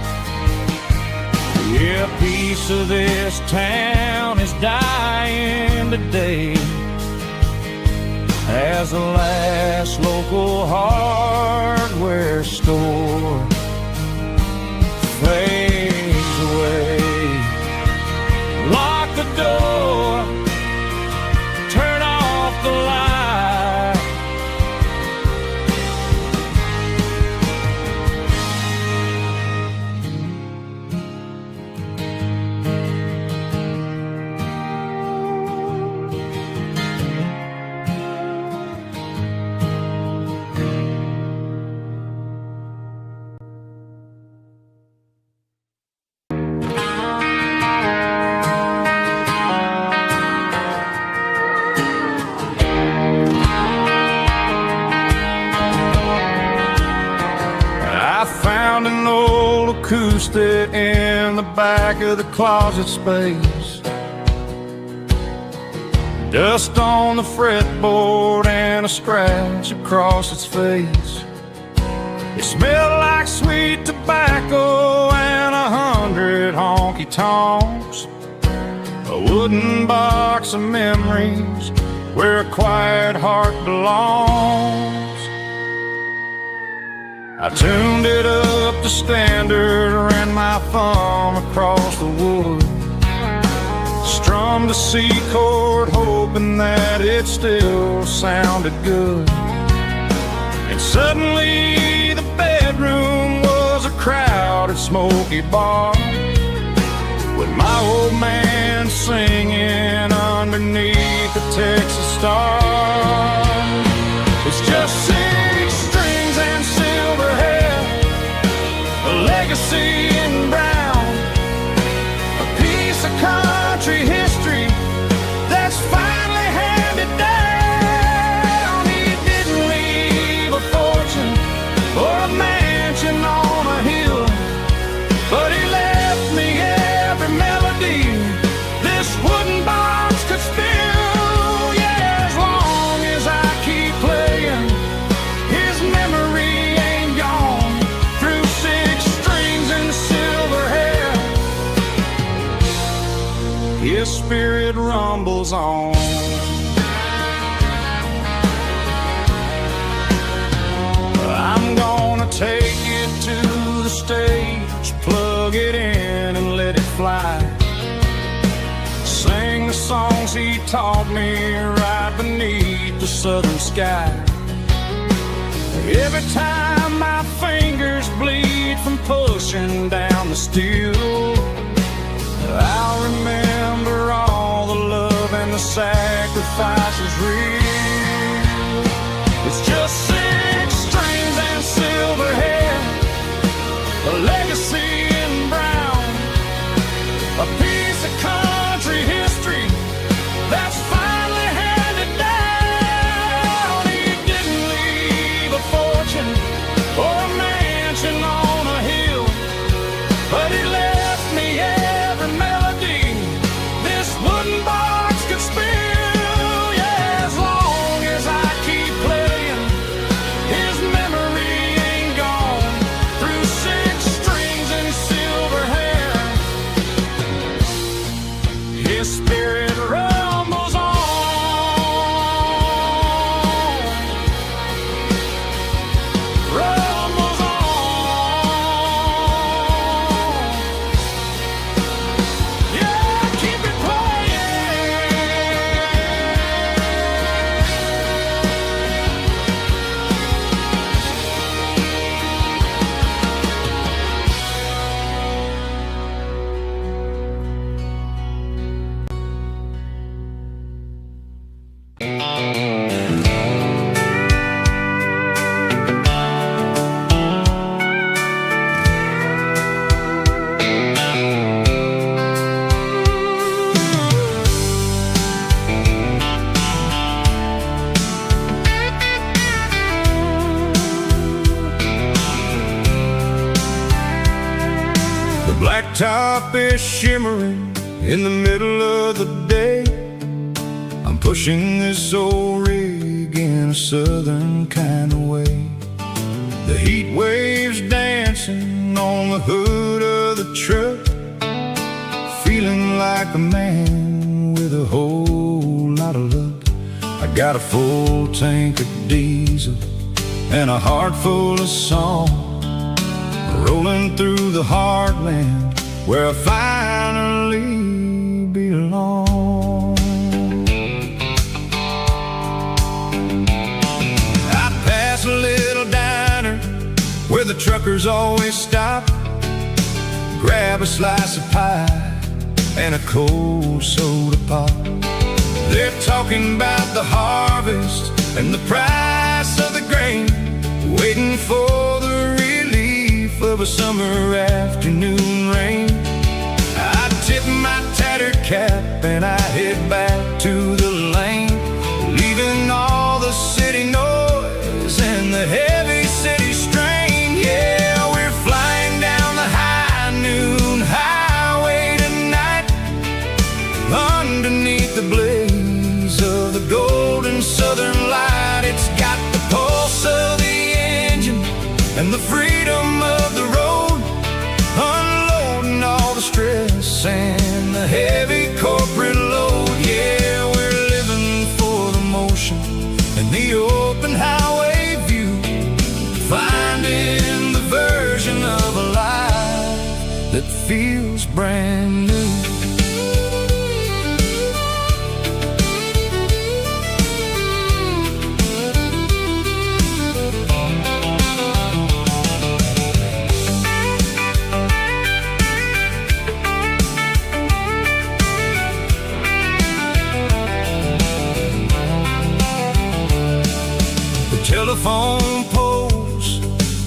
Yeah, a piece of this town is dying today as the last local hardware store fades away. Lock the door, turn off the light. Found an old acoustic in the back of the closet space, dust on the fretboard and a scratch across its face. It smelled like sweet tobacco and 100 honky-tonks, a wooden box of memories where a quiet heart belongs. I tuned it up to standard, ran my thumb across the wood, strummed a C chord hoping that it still sounded good. And suddenly the bedroom was a crowded smoky bar, with my old man singing underneath the Texas star. It's just 6 strings and silver hair, a legacy in brown, a piece of country history that's finally handed down. He didn't leave a fortune or a mansion on a hill, but he left me every melody this wooden box could spill. Yeah, as long spirit rumbles on. I'm gonna take it to the stage, plug it in and let it fly. Sing the songs he taught me right beneath the southern sky. Every time my fingers bleed from pushing down the steel, I'll remember all the love and the sacrifices real. It's just 6 strings and silver hair, a legacy in brown, a piece of country history that's finally handed down. He didn't leave a fortune or a mansion on a hill, but he left me every melody this wooden box could spill. Yeah, as long as I keep playing, his memory ain't gone. Through 6 strings and silver hair, his spirit rumbles on. Rumbles on. Yeah, keep it playing. The blacktop is shimmering in the middle of the day. I'm pushing this old rig in a southern kind of way. The heat waves dancing on the hood of the truck, feeling like a man with a whole lot of luck. I got a full tank of diesel and a heart full of song, rolling through the heartland where I finally belong. I pass a little diner where the truckers always stop, grab a slice of pie and a cold soda pop. They're talking about the harvest and the price of the grain, waiting for the relief of a summer afternoon rain. I tip my tattered cap and I head back to the lane, leaving all the city noise and the heavy city strain. Yeah, we're flying down the high noon highway tonight, underneath the blaze of the golden southern light. It's got the pulse of the engine and the freedom of the road, unloading all the stress and the heavy corporate load. Yeah, we're living for the motion and the open highway view, finding the version of a life that feels brand new. Telephone poles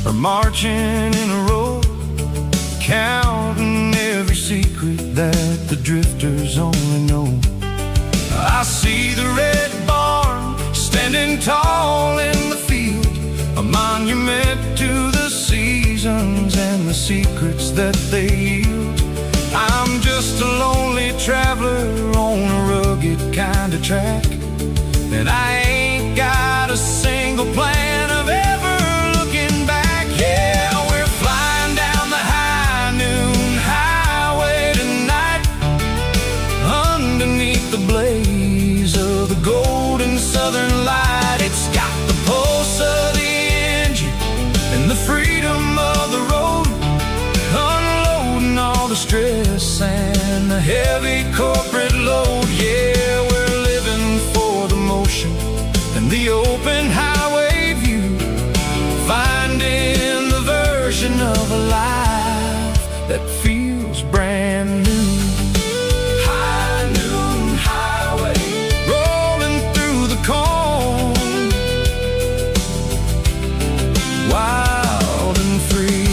are marching in a row, counting every secret that the drifters only know. I see the red barn standing tall in the field, a monument to the seasons and the secrets that they yield. I'm just a lonely traveler on a rugged kind of track, and I ain't got a single plan of ever looking back. Yeah, we're flying down the high noon highway tonight, underneath of the golden southern light. It's got the pulse of the engine and the freedom of the road, unloading all the stress and the heavy corporate load. Yeah, we're living for the motion and the open highway view, finding the version of a life that feels brand new. High noon highway, rolling through the corn, wild and free.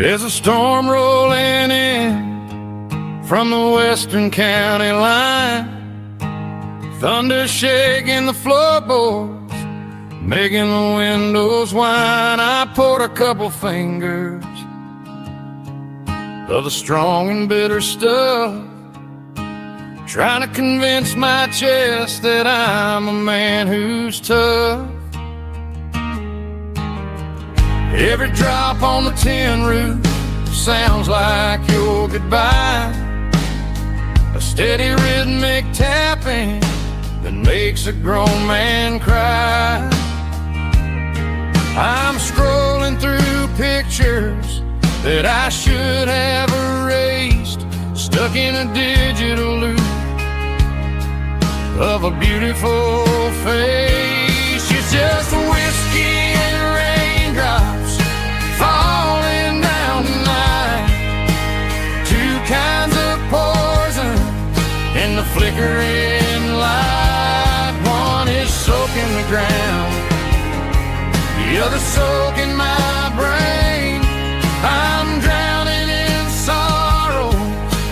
There's a storm rolling in from the western county line, thunder shaking the floorboards, making the windows whine. I poured a couple fingers of the strong and bitter stuff, trying to convince my chest that I'm a man who's tough. Every drop on the tin roof sounds like your goodbye, a steady rhythmic tapping that makes a grown man cry. I'm scrolling through pictures that I should have erased, stuck in a digital loop of a beautiful face. It's just whiskey and raindrops falling down tonight, two kinds of poison in the flickering light. One is soaking the ground, the other soaking my brain. I'm drowning in sorrow,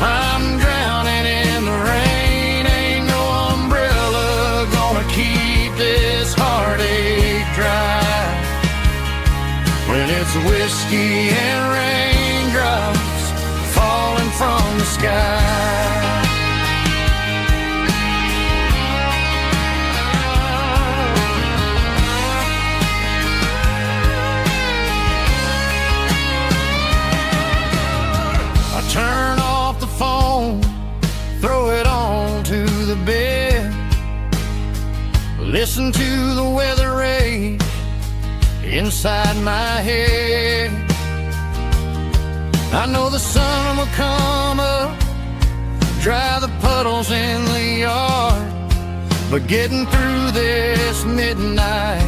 I'm drowning in the rain. Ain't no umbrella gonna keep this heartache dry when it's whiskey and raindrops falling from the sky. I turn off the phone, throw it on to the bed, listen to the weather rage inside my head. I know the sun will come up, dry the puddles in the yard, but getting through this midnight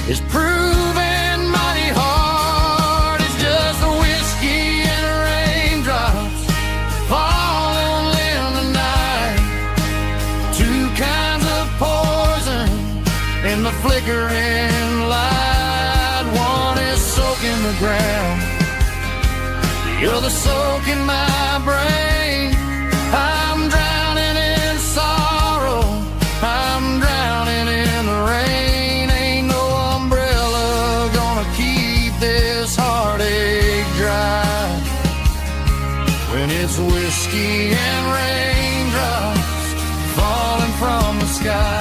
is proving mighty hard. It's just the whiskey and raindrops falling in the night, two kinds of poison in the flickering light. One is soaking the ground, the other soaking my brain. I'm drowning in sorrow, I'm drowning in the rain. Ain't no umbrella gonna keep this heartache dry when it's whiskey and raindrops falling from the sky.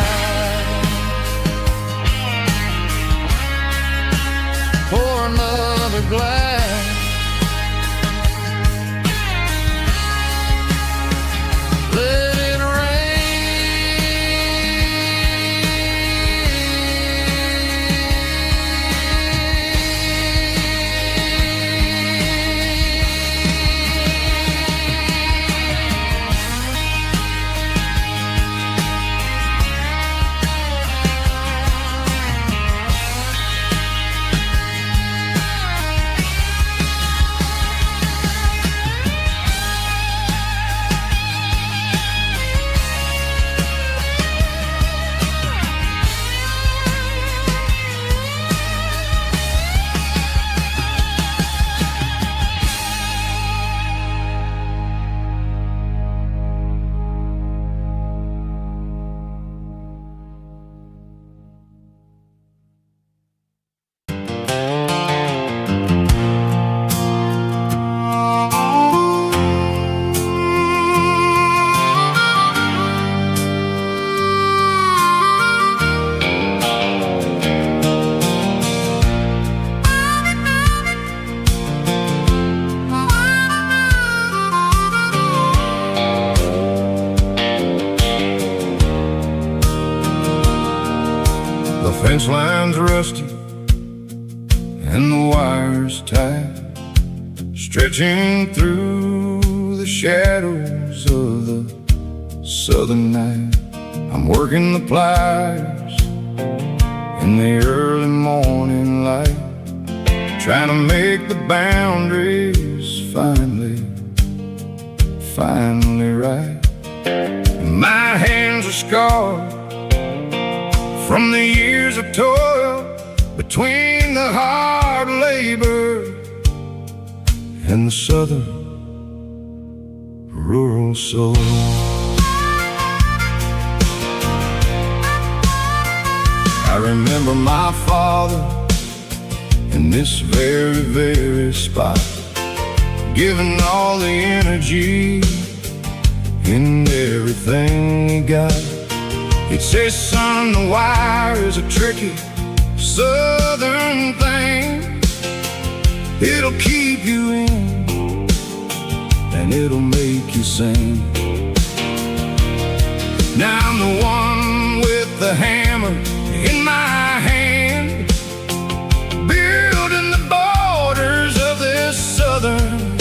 Pour another glass, let it The fence line's rusty and the wires tight, stretching through the shadows of the southern night. I'm working the pliers in the early morning light, trying to make the boundaries finally right. My hands are scarred from the years of toil, between the hard labor and the southern rural soul. I remember my father in this very, very spot, giving all the energy in everything he got. He'd say, son, the wire is a tricky southern thing. It'll keep you in and it'll make you sing. Now I'm the one with the hammer in my hand, building the borders of this southern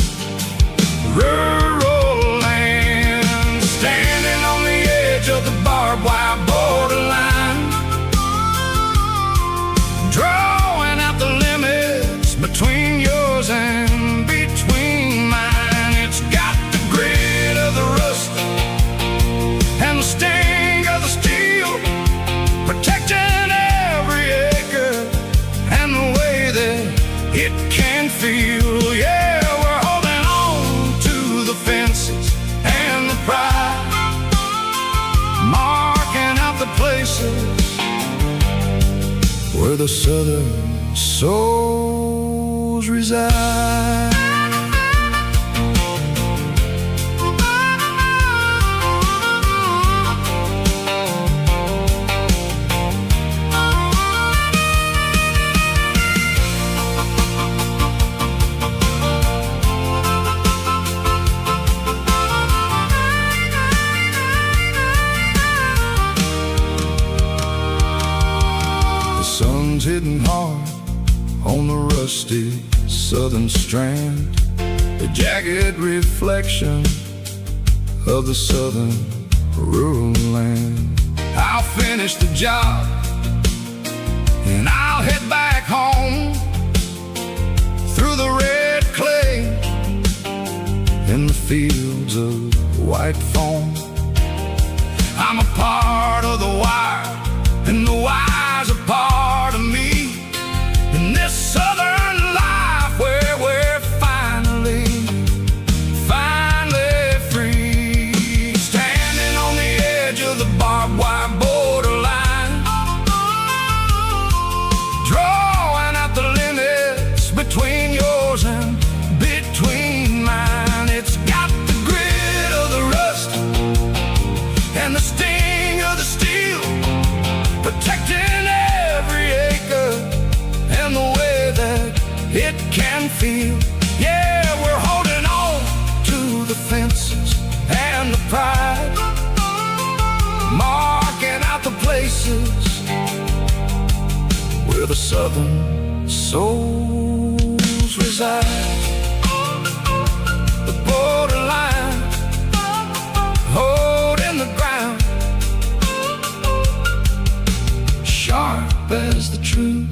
rural land, standing on the edge of the barbed wire borderline, drawing out the limits between yours and between mine. It's got the grit of the rust and the sting of the steel, protecting every acre and the way that it can feel. Yeah, we're holding on to the fences and the pride, marking out the places where the southern souls reside. Sun's hitting hard on the rusty southern strand, the jagged reflection of the southern rural land. I'll finish the job and I'll head back home through the red clay in the fields of white foam. I'm a part of the wire and the wire's a part of me in this southern life where we're finally free, standing on the edge of the barbed wire borderline, drawing out the limits between yours and between mine. It's got the grit of the rust and the sting of the steel, protecting every acre and the way that it can feel. Yeah, we're holding on to the fences and the pride, marking out the places where the southern souls reside. The borderline, holding the ground, sharp as the truth.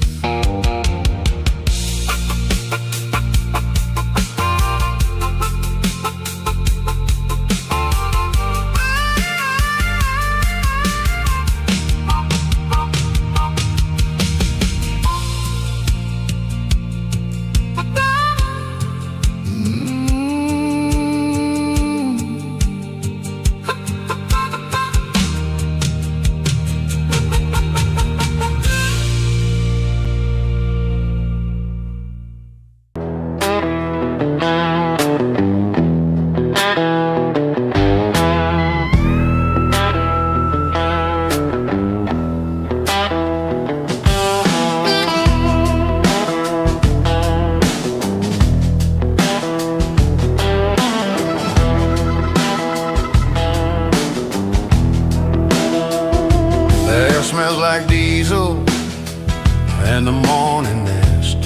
Smells like diesel and the morning mist.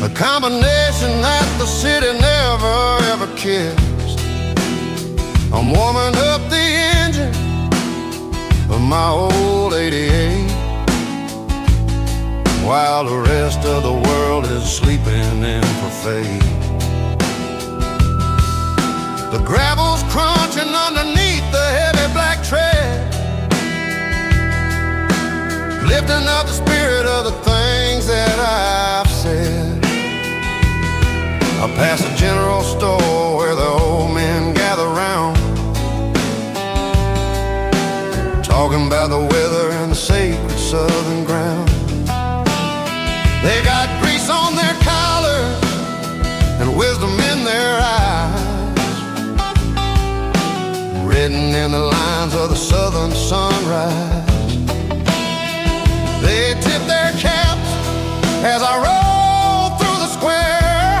A combination that the city never ever kissed. I'm warming up the engine of my old 88, while the rest of the world is sleeping in for fate. The gravel's crunching underneath the heavy black tread, lifting up the spirit of the things that I've said. I pass the general store where the old men gather round, talking about the weather and the sacred southern ground. They got grease on their collars and wisdom in their eyes, written in the lines of the southern sunrise. They tip their caps as I roll through the square,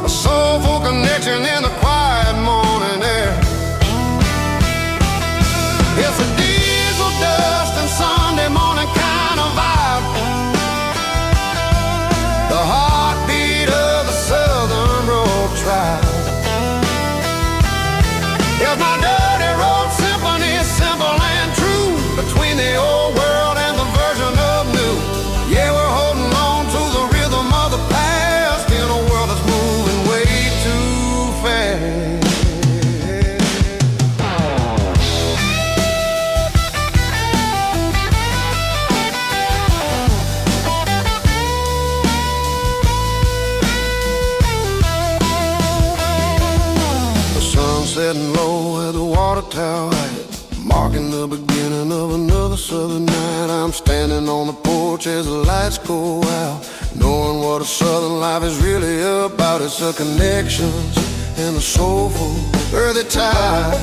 a soulful connection in the quiet morning air. It's a diesel dust and Sunday morning kind of vibe, the heartbeat of the Southern Road Tribe. It's my dirty road symphony, simple and true, between the old world and the version of new. Yeah, we're holding on to the rhythm of the past in a world that's moving way too fast. Setting low at the water tower, marking the beginning of another southern night. I'm standing on the porch as the lights go out, knowing what a southern life is really about. It's the connections and the soulful earthy ties,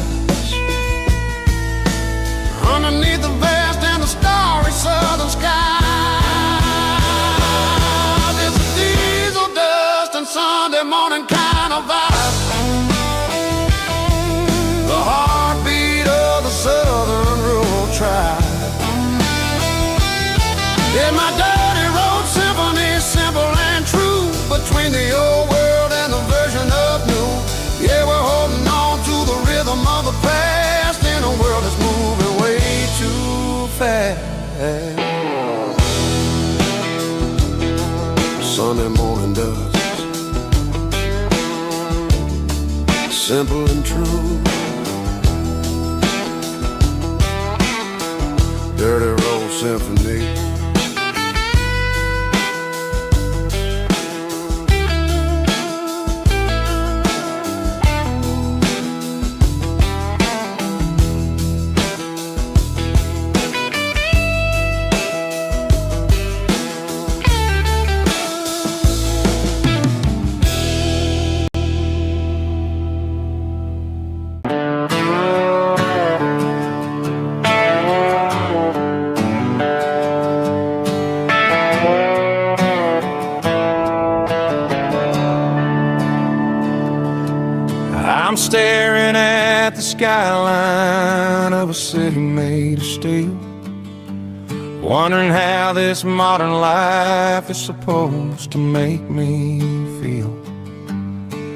underneath the vast and the starry southern skies. It's a diesel dust and Sunday morning kind of vibe, the heartbeat of the Southern Rural Tribe. Yeah, my dirty road symphony, simple and true, between the old world and the version of new. Yeah, we're holding on to the rhythm of the past in a world that's moving way too fast. Sunday morning dust, simple and true, dirty road symphony. I'm staring at the skyline of a city made of steel, wondering how this modern life is supposed to make me feel.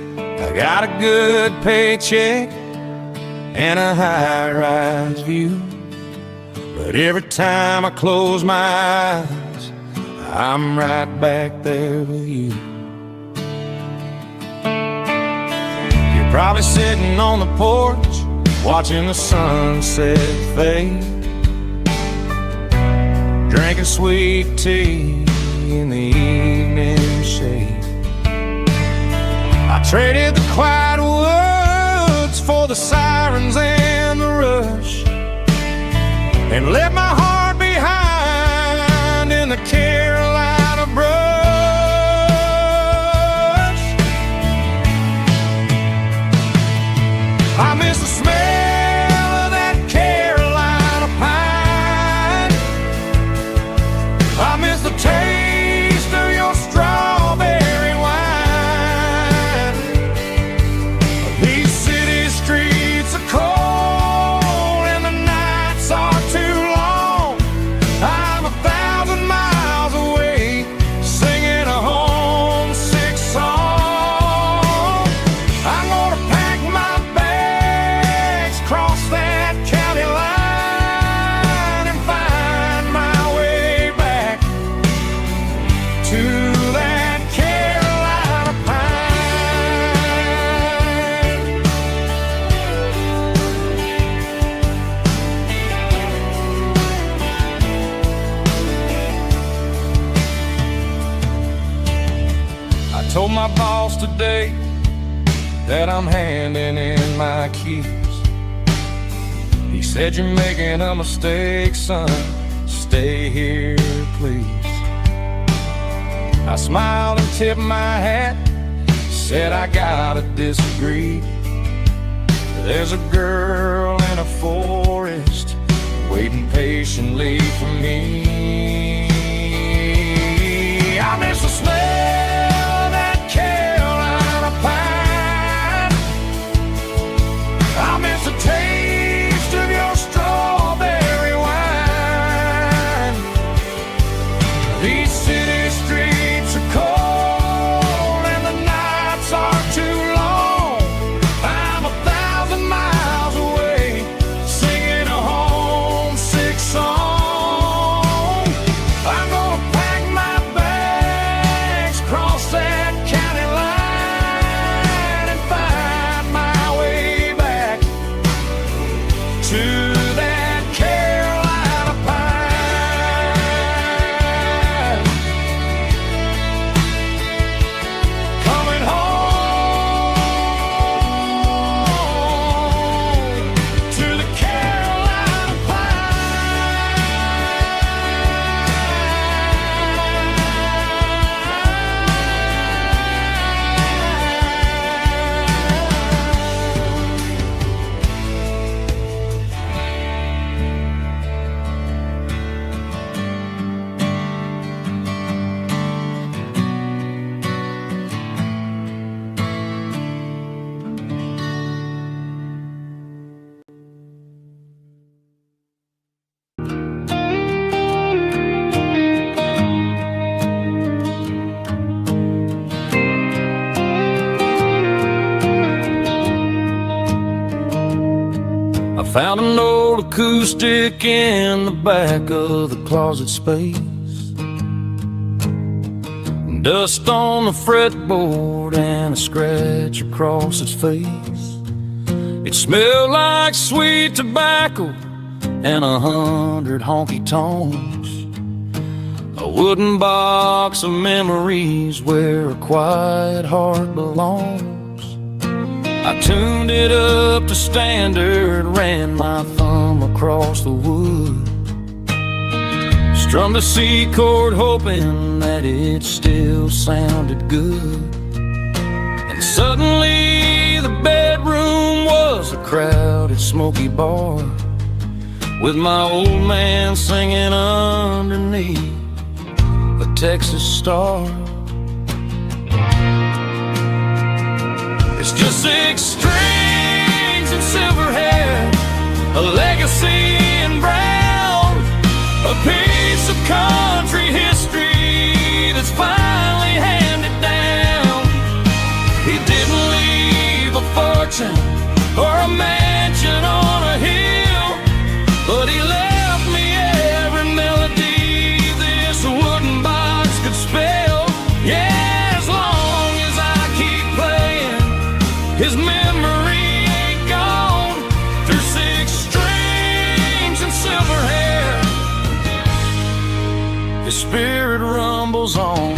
I got a good paycheck and a high-rise view, but every time I close my eyes, I'm right back there with you. Probably sitting on the porch, watching the sunset fade, drinking sweet tea in the evening shade. I traded the quiet woods for the sirens and the rush, and left my heart behind in the Carolina brush. I miss the smell of that Carolina pine. I miss the taste of your strawberry wine. These city streets are cold and the nights are too long. Told my boss today that I'm handing in my keys. He said, "You're making a mistake, son. Stay here, please." I smiled and tipped my hat, said I gotta disagree. There's a girl in a forest waiting patiently for me. I miss the smell of that Carolina pine. I miss the taste of your strawberry wine. These city streets are cold and the nights are too long. I'm 1,000 miles away singing a homesick song. I'm gonna pack my bags, cross that county line, and find my way back to that Carolina pine. Coming home to the Carolina I found an old acoustic in the back of the closet space. Dust on the fretboard and a scratch across its face. It smelled like sweet tobacco and 100 honky tonks. A wooden box of memories where a quiet heart belongs. I tuned it up to standard, ran my thumb across the wood, strummed a C chord hoping that it still sounded good. And suddenly the bedroom was a crowded smoky bar, with my old man singing underneath the Texas star. It's just 6 strings and silver hair, a legacy in brown, a piece of country history that's finally handed down. He didn't leave a fortune or a mansion on a hill, but he left me every melody this wooden box could spell. Yeah, as long as I keep playing, his memory ain't gone. Through 6 strings and silver hair, his spirit rumbles on.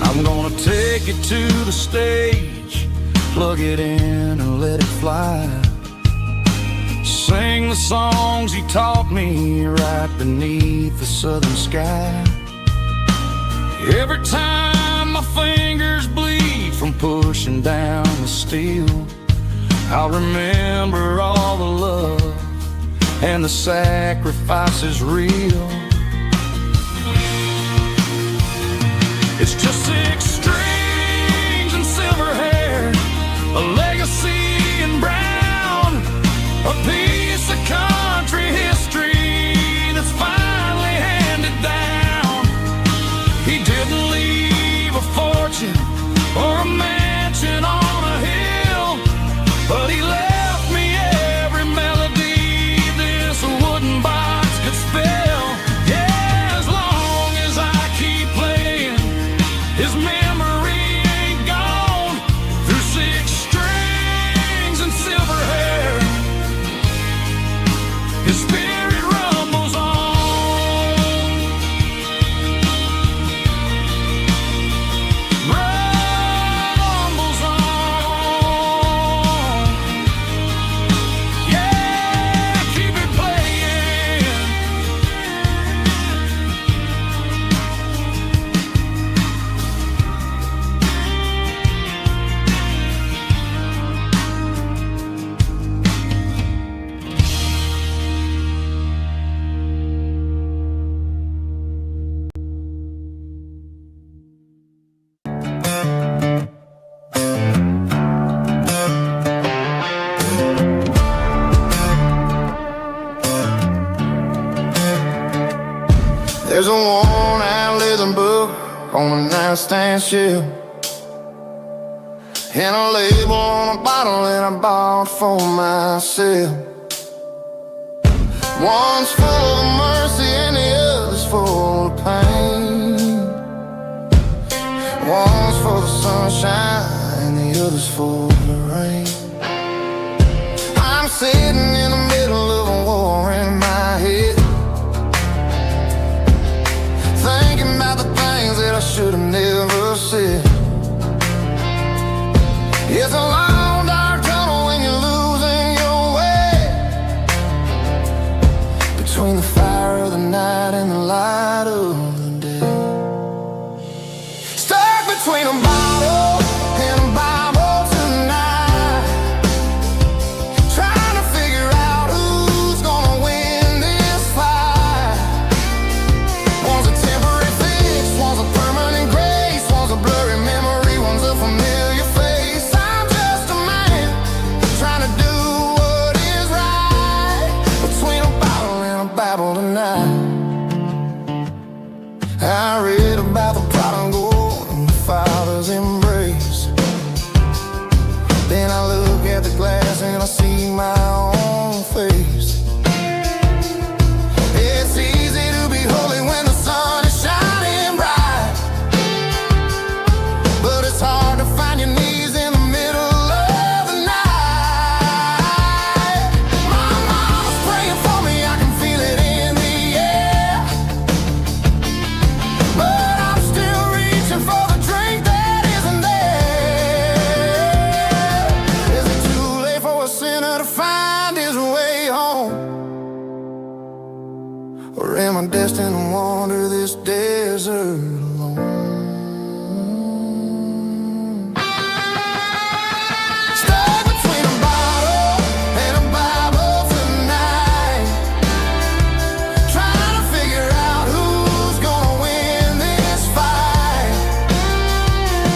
I'm gonna take it to the stage, plug it in and let it fly. Sing the songs he taught me right beneath the southern sky. Every time my fingers bleed from pushing down the steel, I'll remember all the love and the sacrifices real. It's just 6 strings and silver hair, a legacy in brown, a piece of country history that's finally handed down. He didn't leave a fortune or a mansion on a hill, but he left me every melody this wooden box could spell. worn out leather book on a nightstand shelf, and a label on a bottle that I bought for myself. One's full of mercy and the other's full of pain. One's full of sunshine and the other's full of rain. I'm sitting in the middle of a war in my head, thinking about the things that I should have never said. It's a long dark tunnel when you're losing your way, between the fire of the night and the light of the day. Stuck between a bottle and a Bible tonight, trying to figure out who's gonna win this fight. One's a temporary fix, one's a permanent grace, one's a blurry memory, one's a familiar face. I'm just a man trying to do what is right, between a bottle and a Bible tonight. I read about the prodigal and the Father's embrace. Then I look at the glass and I see my own face. It's easy to be holy when the sun is shining bright, but it's hard to find your knees in the middle of the night. My mama's praying for me, I can feel it in the air, but I'm still reaching for the drink that isn't there. Is it too late for a sinner to find his way home? Or am I destined to wander this desert alone? Stuck between a bottle and a Bible tonight, trying to figure out who's gonna win this fight.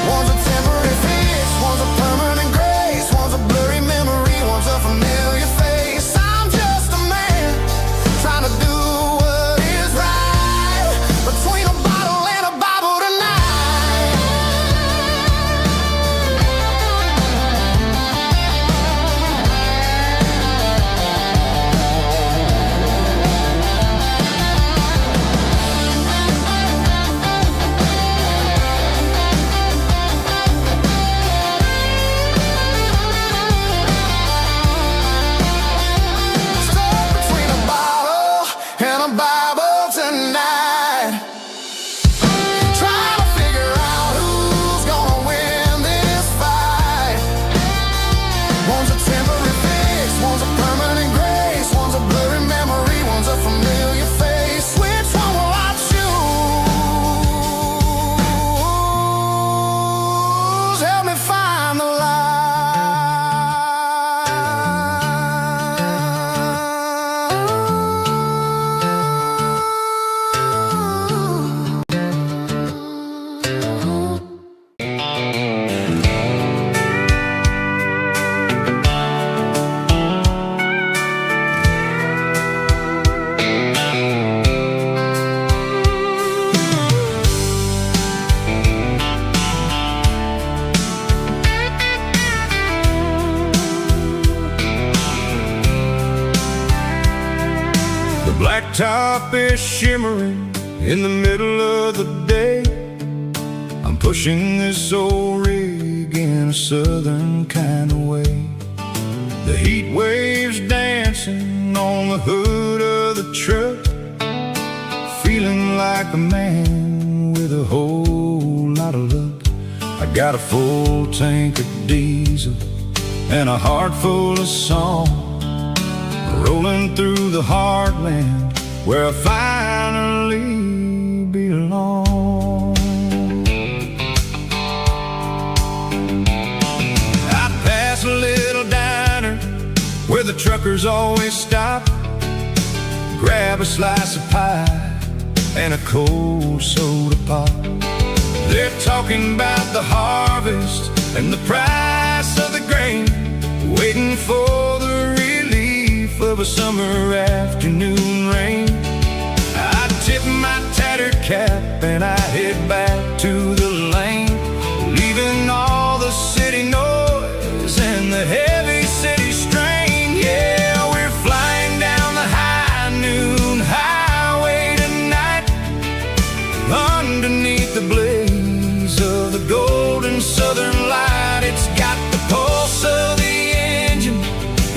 One's a temporary fix, one's a permanent grace, one's a blurry memory, one's a familiar face. I'm just a man trying to do what is right, between a bottle and a Bible tonight. Stuck between a bottle and a Bible tonight, trying to figure out who's gonna win this fight. One's a temporary fix, one's a permanent grace, one's a blurry memory, one's a familiar face. Which one will I choose? Help me find the light. The blacktop is shimmering in the middle of the day. I'm pushing this old rig in a southern kind of way. The heat waves dancing on the hood of the truck, feeling like a man with a whole lot of luck. I got a full tank of diesel and a heart full of song, rolling through the heartland where I finally belong. I pass a little diner where the truckers always stop, grab a slice of pie and a cold soda pop. They're talking about the harvest and the price of the grain, waiting for the relief of a summer afternoon rain. I tip my tattered letter cap and I head back to the lane, leaving all the city noise and the heavy city strain. Yeah, we're flying down the high noon highway tonight, underneath the blaze of the golden southern light. It's got the pulse of the engine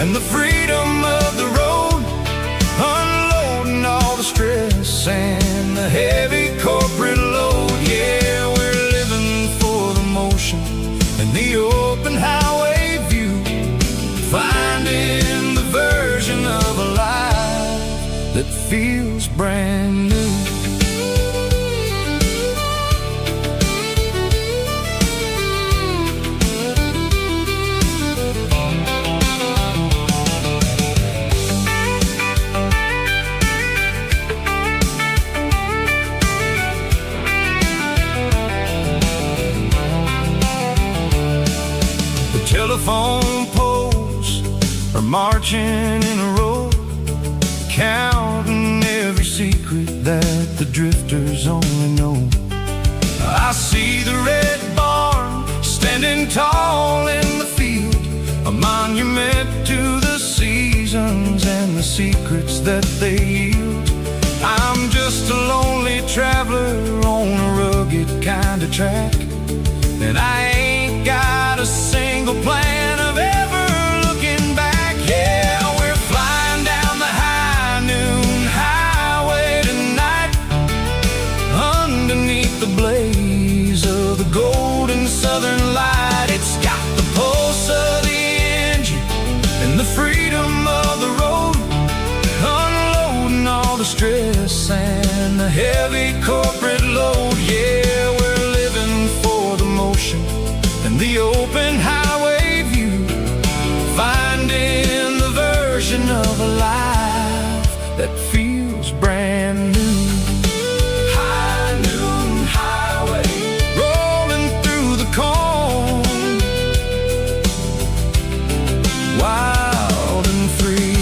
and the freedom of the road, unloading all the stress and the heavy corporate load. Yeah, we're living for the motion and the open highway view, finding the version of a life that feels brand new. Telephone poles are marching in a row, counting every secret that the drifters only know. I see the red barn standing tall in the field, a monument to the seasons and the secrets that they yield. I'm just a lonely traveler on a rugged kind of track, and I ain't got a single plan of ever looking back. Yeah, we're flying down the high noon highway tonight, underneath the blaze of the golden southern light. It's got the pulse of the engine and the freedom of the road, unloading all the stress and the heavy corporate load. Yeah, we're living for the motion and the open highway view, finding the version of a life that feels brand new. High noon highway, rolling through the corn, wild and free.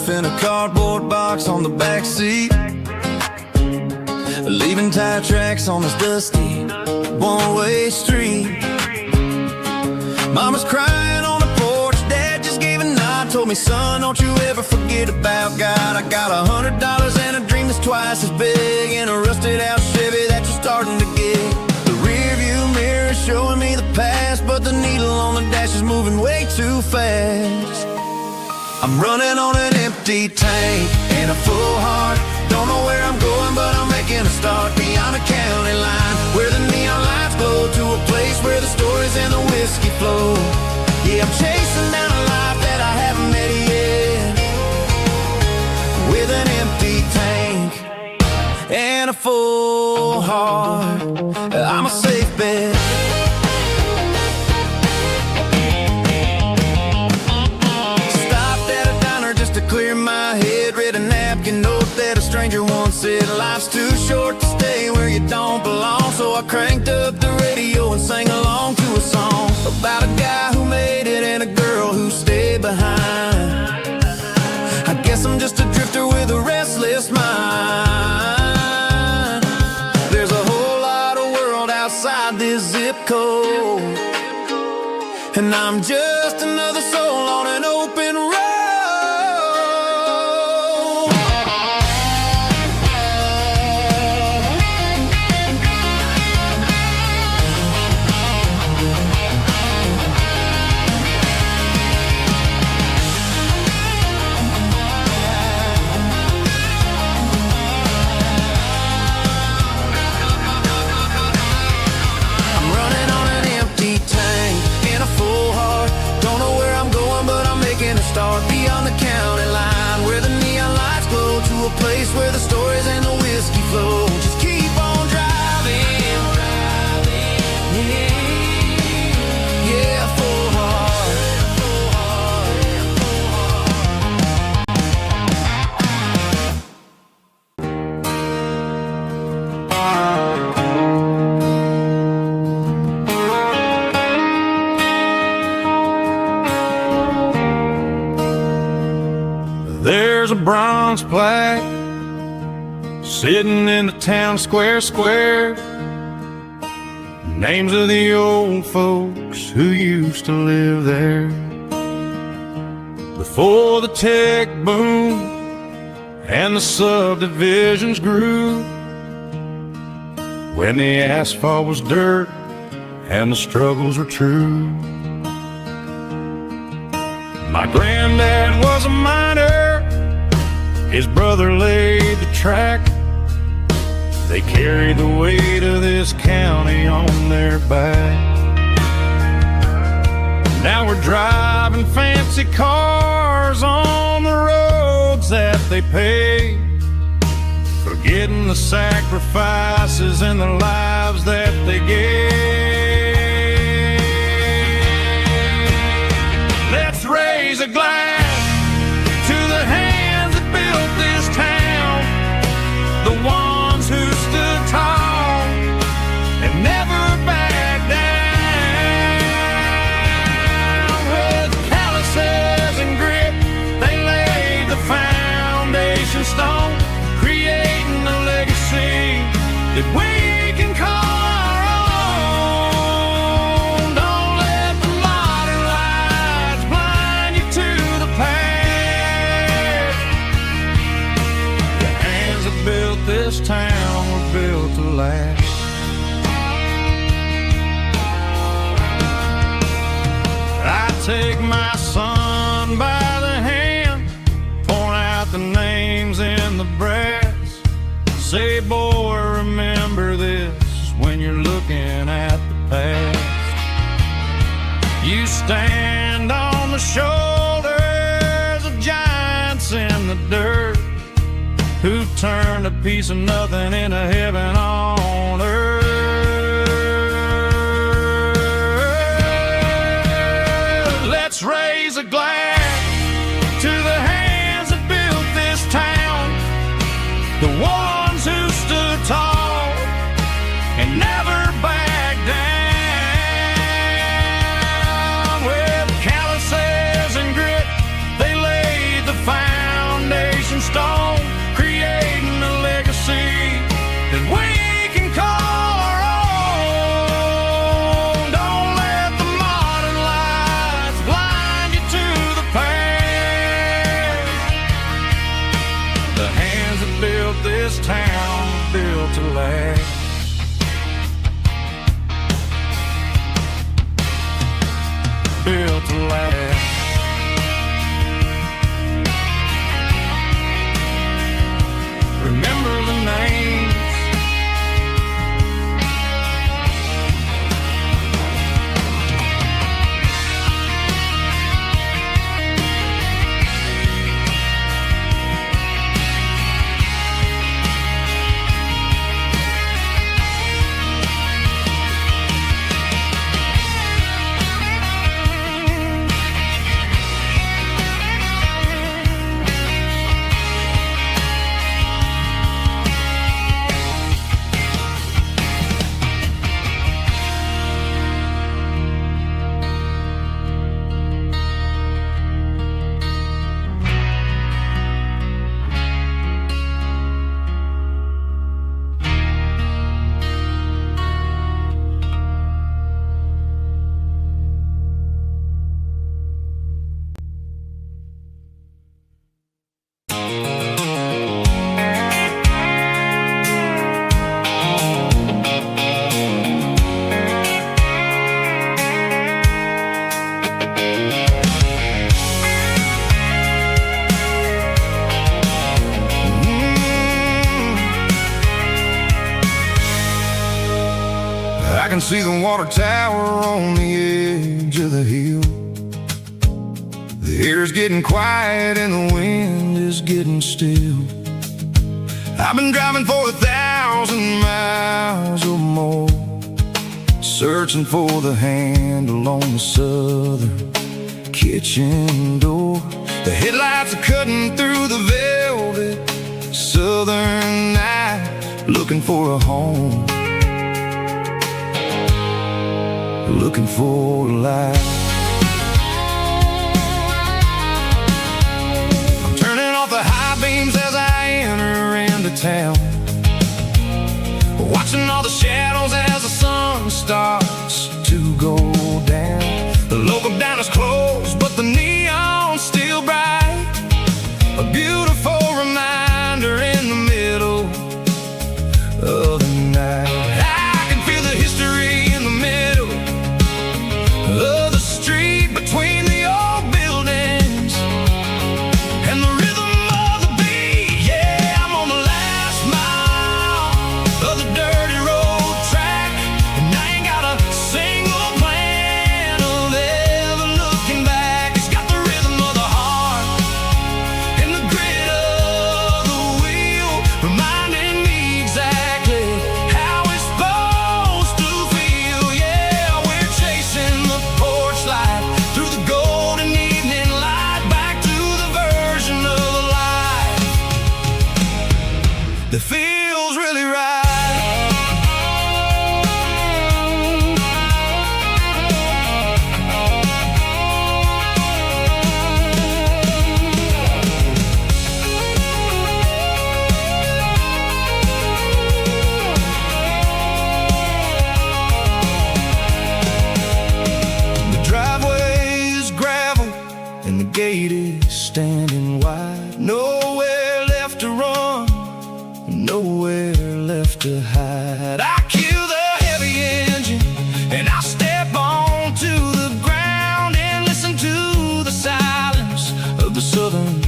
In a cardboard box on the back seat, leaving tire tracks on this dusty one-way street. Mama's crying on the porch, Dad just gave a nod, told me, son, don't you ever forget about God. I got $100 and a dream that's twice as big, in a rusted out Chevy that you're starting to get. The rear view mirror is showing me the past, but the needle on the dash is moving way too fast. I'm running on an empty tank and a full heart. Don't know where I'm going, but I'm making a start beyond a county line, where the neon lights glow, to a place where the stories and the whiskey flow. Yeah, I'm chasing down a life that I haven't met yet, with an empty tank and a full heart. I'm a safe bet. Clear my head, read a napkin note that a stranger once said, life's too short to stay where you don't belong. So I cranked up the radio and sang along to a song about a guy who made it and a girl who stayed behind. I guess I'm just a drifter with a restless mind. There's a whole lot of world outside this zip code, and I'm just another soul on an open road. heart beyond the county line, where the neon lights glow, to a place where the stories and the whiskey flow. Just keep on driving, yeah, full heart. There's a bronze plaque sitting in the town square. Names of the old folks who used to live there before the tech boom and the subdivisions grew, when the asphalt was dirt and the struggles were true. My granddad was a miner, his brother laid the track. They carried the weight of this county on their back. Now we're driving fancy cars on the roads that they paved, forgetting the sacrifices and the lives that they gave. Let's raise a glass to the hands that built this town, the ones who stood tall and never backed down. With calluses and grit, they laid the foundation stone, creating a legacy that we can call our own. Don't let the modern lights blind you to the past. The hands that built this town were built to last. I take my son by the hand, point out the names in the brass. Say, boy, remember this when you're looking at the past. You stand on the shoulders of giants in the dirt, who turned a piece of nothing into heaven on earth. Let's raise a glass to the hands that built this town, the ones who stood tall and never backed down. With calluses and grit, they laid the foundation stone, creating a legacy that we can call our own. Don't let the modern lights blind you to the past. The hands that built this town built to last. Built to last. Remember the names. I can see the water tower on the edge of the hill. The air's getting quiet and the wind is getting still. I've been driving for 1,000 miles or more, searching for the handle on the southern kitchen door. The headlights are cutting through the velvet southern night, looking for a home, looking for a life. I'm turning off the high beams as I enter into town, watching all the shadows as the sun starts to go down. The local diner's closed, but the neon's still bright, a beautiful reminder in the middle of the night. I can feel the history in the middle of the street, between the old buildings and the rhythm of the beat. Yeah, I'm on the last mile of the dirty road track, and I ain't got a single plan of ever looking back. It's got the rhythm of the heart and the grit of the wheel, reminding me exactly how it's supposed to feel. Yeah, we're chasing the porch light through the golden evening light, back to the version of life that feels really right. The driveway is gravel and the gate is standing wide. Nowhere left to run, nowhere left to hide. I kill the heavy engine and I step onto the ground and listen to the silence of the southern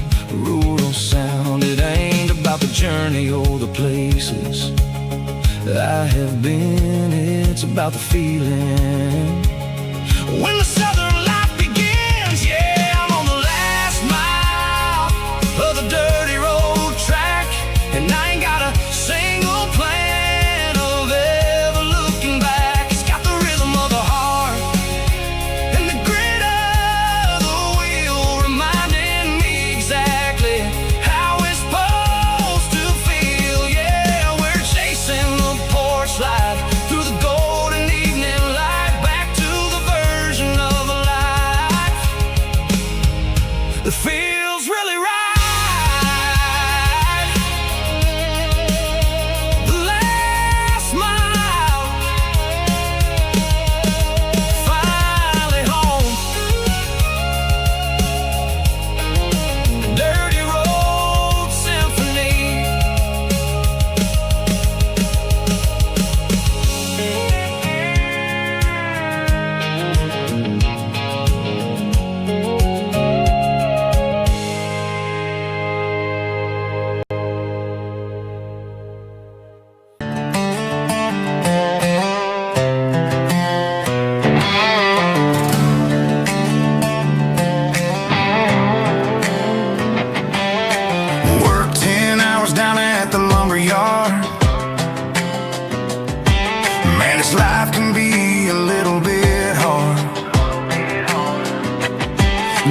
rural sound. It ain't about the journey or the places I have been, it's about the feeling when the southern life begins. Yeah, I'm on the last mile of the dirty road track, and I ain't got a single plan of ever looking back. It's got the rhythm of the heart and the grit of the wheel, reminding me exactly how it's supposed to feel. Yeah, we're chasing the porch light through the golden evening light, back to the version of a life that feels really right. The last mile, finally home. Dirty road symphony. Worked 10 hours down at the lumber yard. Man, this life can be a little bit hard.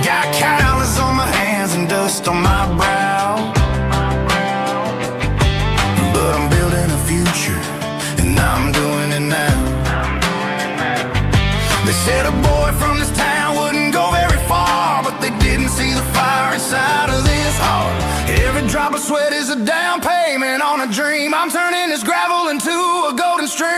Got calluses on my hands and dust on my brow, but I'm building a future and I'm doing it now. They said a boy from this town wouldn't go very far, but they didn't see the fire inside of this heart. Every drop of sweat is a down payment on a dream. I'm turning this gravel into a golden stream.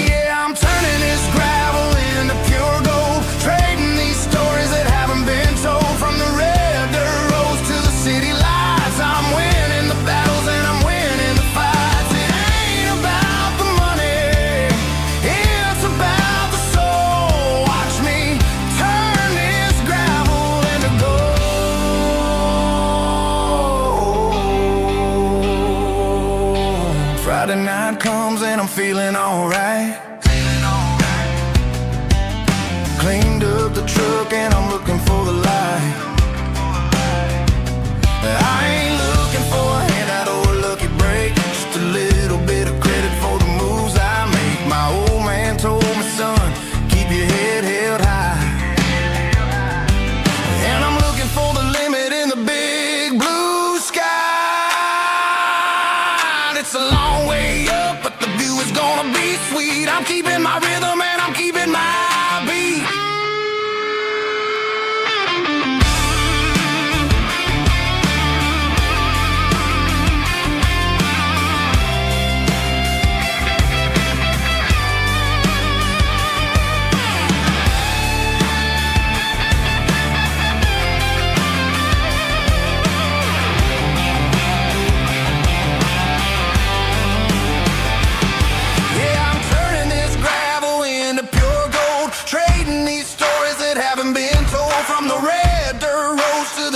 Yeah, I'm turning this gravel into pure gold, trading these stories that haven't been told. From the red dirt roads to the city lights, I'm winning the battles and I'm winning the fights. It ain't about the money, it's about the soul. Watch me turn this gravel into gold. Friday night comes and I'm feeling alright. Cleaned up the truck and I'm looking for the light. I ain't looking for a handout or a lucky break, just a little bit of credit for the moves I make. My old man told me, son, keep your head held high. And I'm looking for the limit in the big blue sky. It's a long way up, but the view is gonna be sweet. I'm keeping my rhythm and I'm keeping my beat.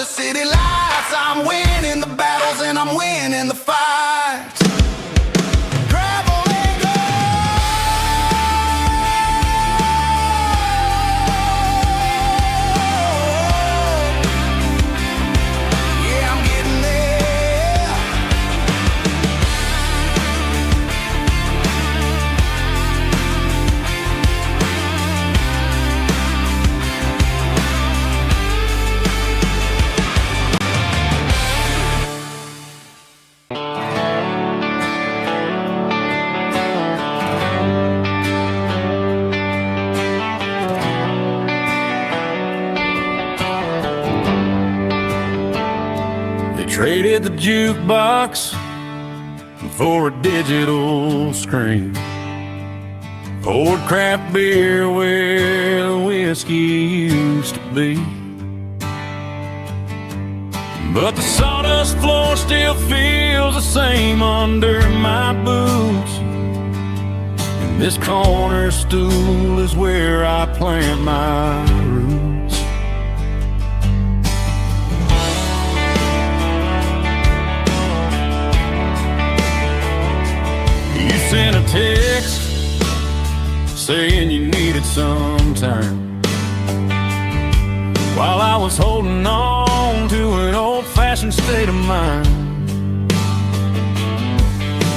City lights, I'm winning the battles and I'm winning the fights. Gravel and gold. Yeah, I'm getting there. Traded the jukebox for a digital screen, poured craft beer where the whiskey used to be. But the sawdust floor still feels the same under my boots, and this corner stool is where I plant my roots. Sent a text saying you needed some time, while I was holding on to an old-fashioned state of mind.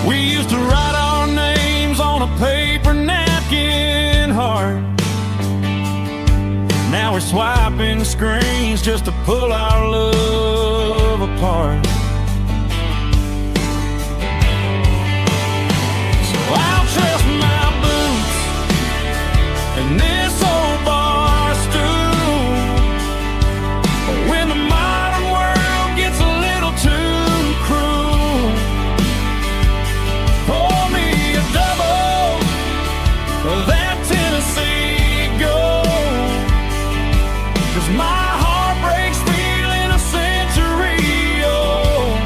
We used to write our names on a paper napkin heart. Now we're swiping screens just to pull our love apart. I'll trust my boots and this old bar stool. When the modern world gets a little too cruel, pour me a double of that Tennessee Gold, 'cause my heart breaks feeling a century old.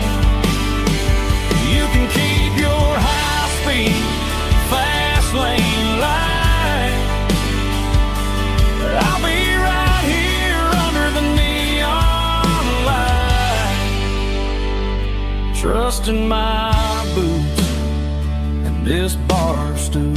You can keep your high-speed fast lane light, I'll be right here under the neon light, trusting my boots and this bar stool.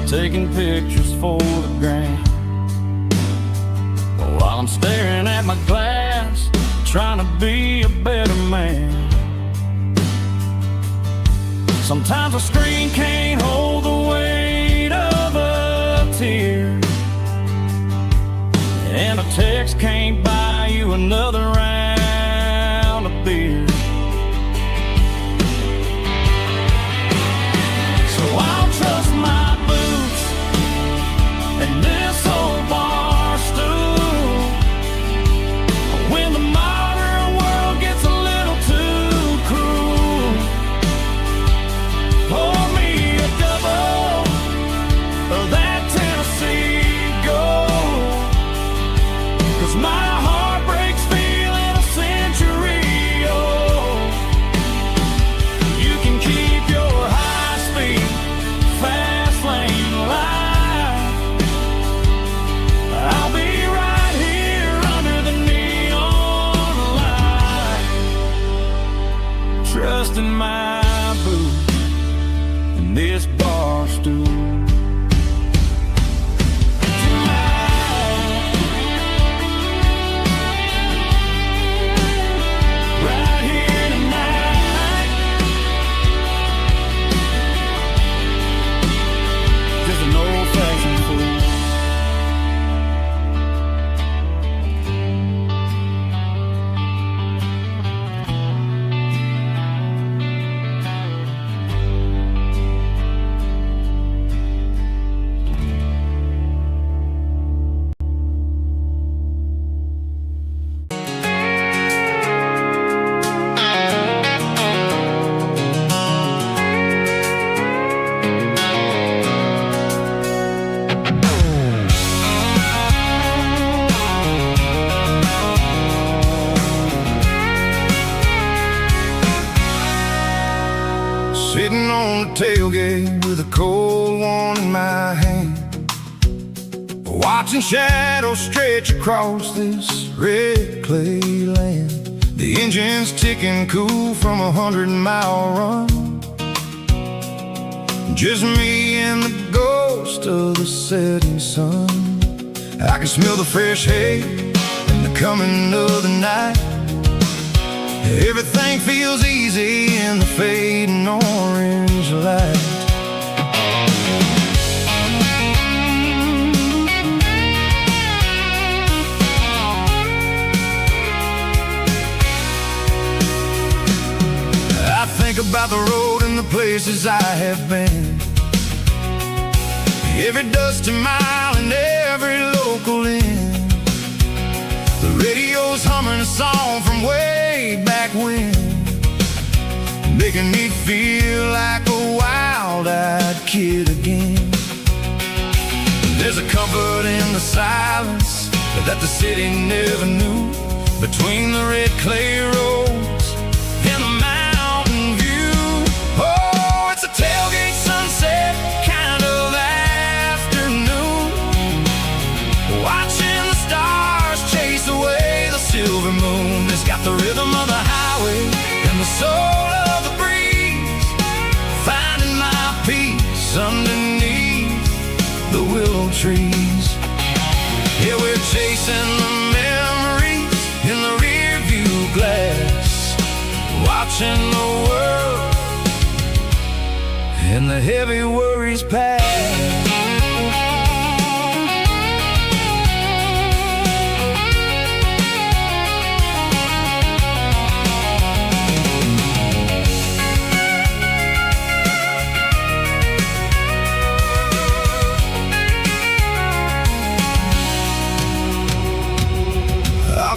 Taking pictures for the gram, while I'm staring at my glass, trying to be a better man. Sometimes a screen can't hold the weight of a tear, and a text can't buy you another round of beer. So I'll trust my and this old bar stool. When the modern world gets a little too cruel, pour me a double of that Tennessee Gold, 'cause my heart breaks feeling tailgate with a cold one in my hand, watching shadows stretch across this red clay land. The engine's ticking cool from 100-mile run. Just me and the ghost of the setting sun. I can smell the fresh hay and the coming of the night. Everything feels easy in the fading orange light. I think about the road and the places I have been, every dusty mile and every local inn. The radio's humming a song from way back when, making me feel like a wild-eyed kid again. There's a comfort in the silence that the city never knew, between the red clay roads and the mountain view. Oh, it's a tailgate sunset kind of afternoon, watching the stars chase away the silver moon. It's got the rhythm of the highway and the soul of the breeze, finding my peace underneath the willow trees. Yeah, we're chasing the memories in the rear view glass, watching the world and the heavy worries pass.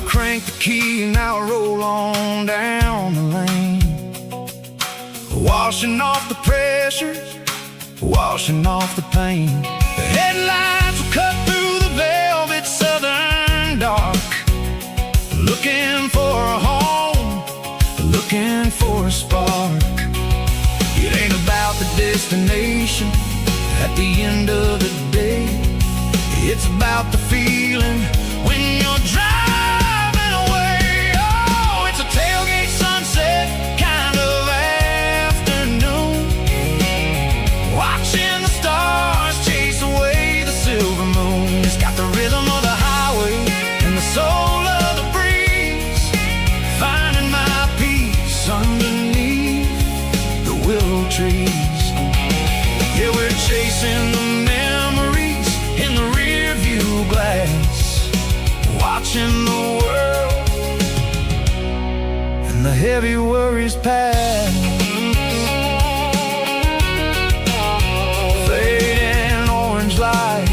Crank the key and I'll roll on down the lane, washing off the pressure, washing off the pain. The headlights will cut through the velvet southern dark, looking for a home, looking for a spark. It ain't about the destination at the end of the day, it's about the feeling when you're driving. Tailgate sunset kind of afternoon, watching the stars chase away the silver moon. It's got the rhythm of the highway and the soul of the breeze, finding my peace underneath the willow trees. Yeah, we're chasing the memories in the rear view glass, watching the world the heavy worries pass. Fading orange light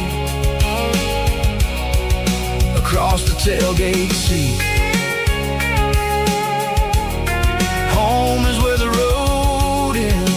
across the tailgate seat. Home is where the road ends.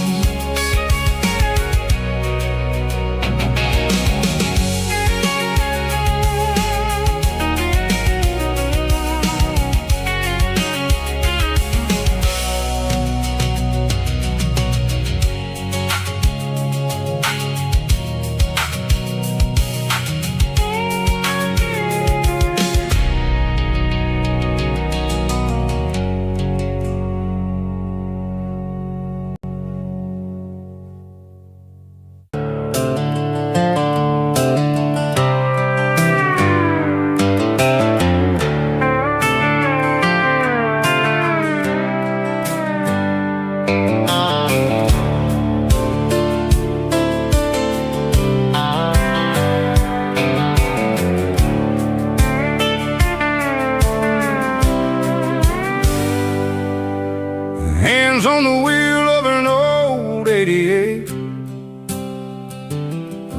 Hands on the wheel of an old 88,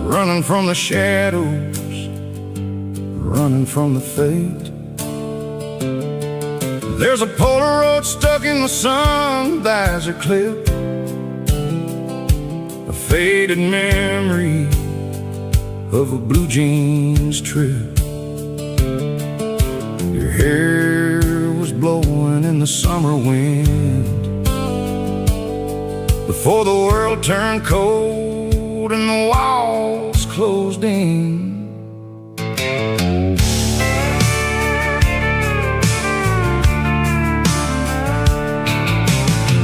running from the shadows, running from the fate. There's a Polaroid stuck in the sun, there's a clip, a faded memory of a blue jeans trip. Your hair was blowing in the summer wind, the before the world turned cold and the walls closed in.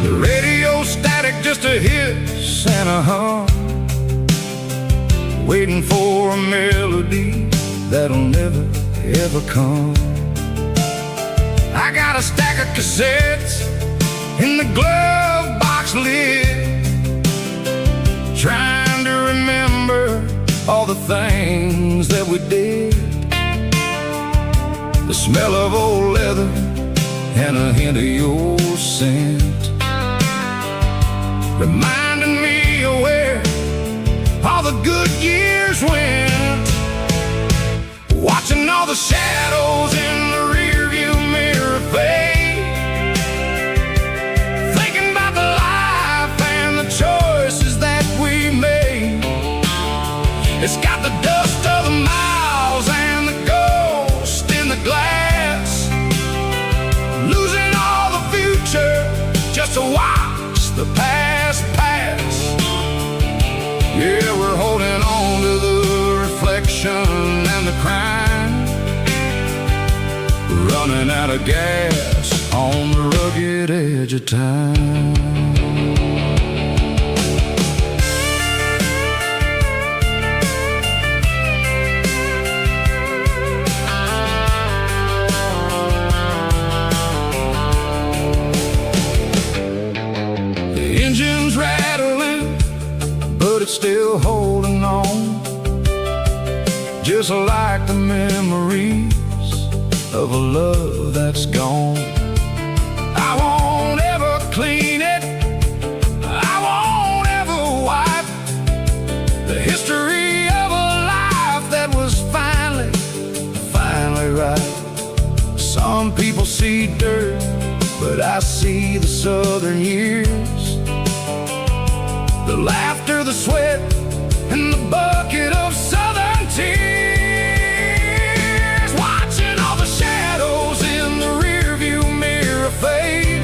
The radio static, just a hiss and a hum, waiting for a melody that'll never ever come. I got a stack of cassettes in the glove box lid, trying to remember all the things that we did. The smell of old leather and a hint of your scent, reminding me of where all the good years went. Watching all the shadows in the rearview mirror fade, thinking about the life and the choices that we made. It's got the dust of the miles and the ghost in the glass, losing all the future just to watch the past pass. Yeah, we're holding on to the reflection and the crime, running out of gas on the rugged edge of time. The engine's rattling, but it's still holding on, just like the memories of a love that's gone. I won't ever clean it, I won't ever wipe the history of a life that was finally right. Some people see dirt, but I see the southern years, the laughter, the sweat, and the bucket of southern tears. Watching all the shadows in the rearview mirror fade,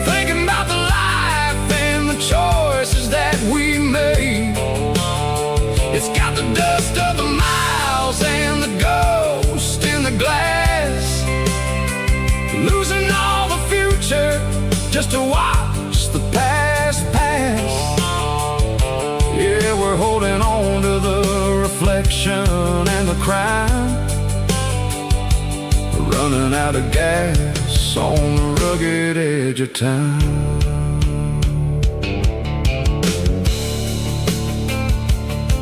thinking about the life and the choices that we made. It's got the dust of the miles and the ghost in the glass, losing all the future just to watch the past pass. Yeah, we're holding on to the reflection and the crime, running out of gas on the rugged edge of time.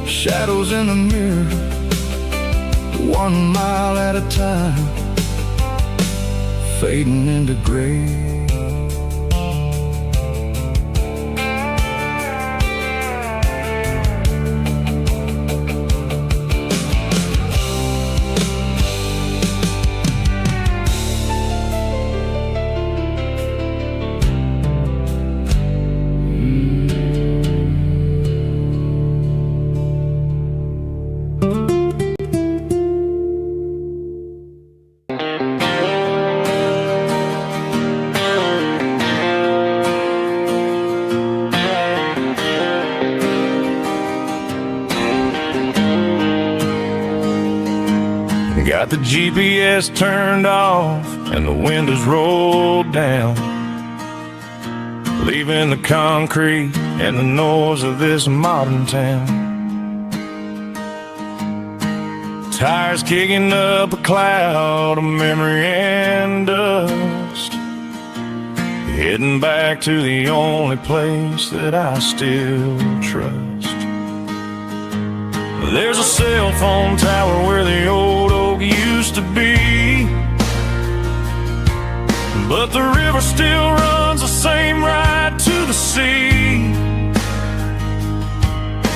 Shadows in the mirror, 1 mile at a time, fading into gray. Got the GPS turned off and the windows rolled down, leaving the concrete and the noise of this modern town. Tires kicking up a cloud of memory and dust, heading back to the only place that I still trust. There's a cell phone tower where the old oak used to be, but the river still runs the same right to the sea.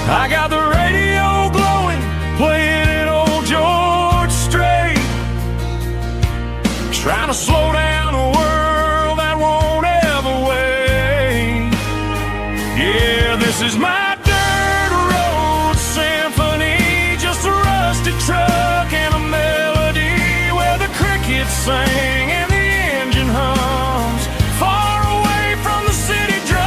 I got the radio glowing, playing an old George Strait, trying to slow down a world that won't ever wait. Yeah, this is my truck and a melody where the crickets sing and the engine hums, far away from the city drums.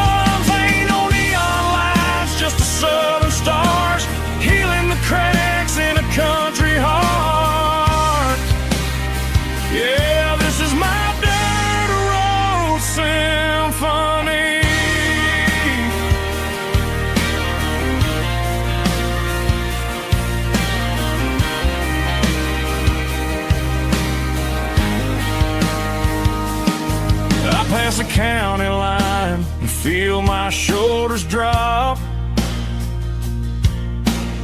county line and feel my shoulders drop.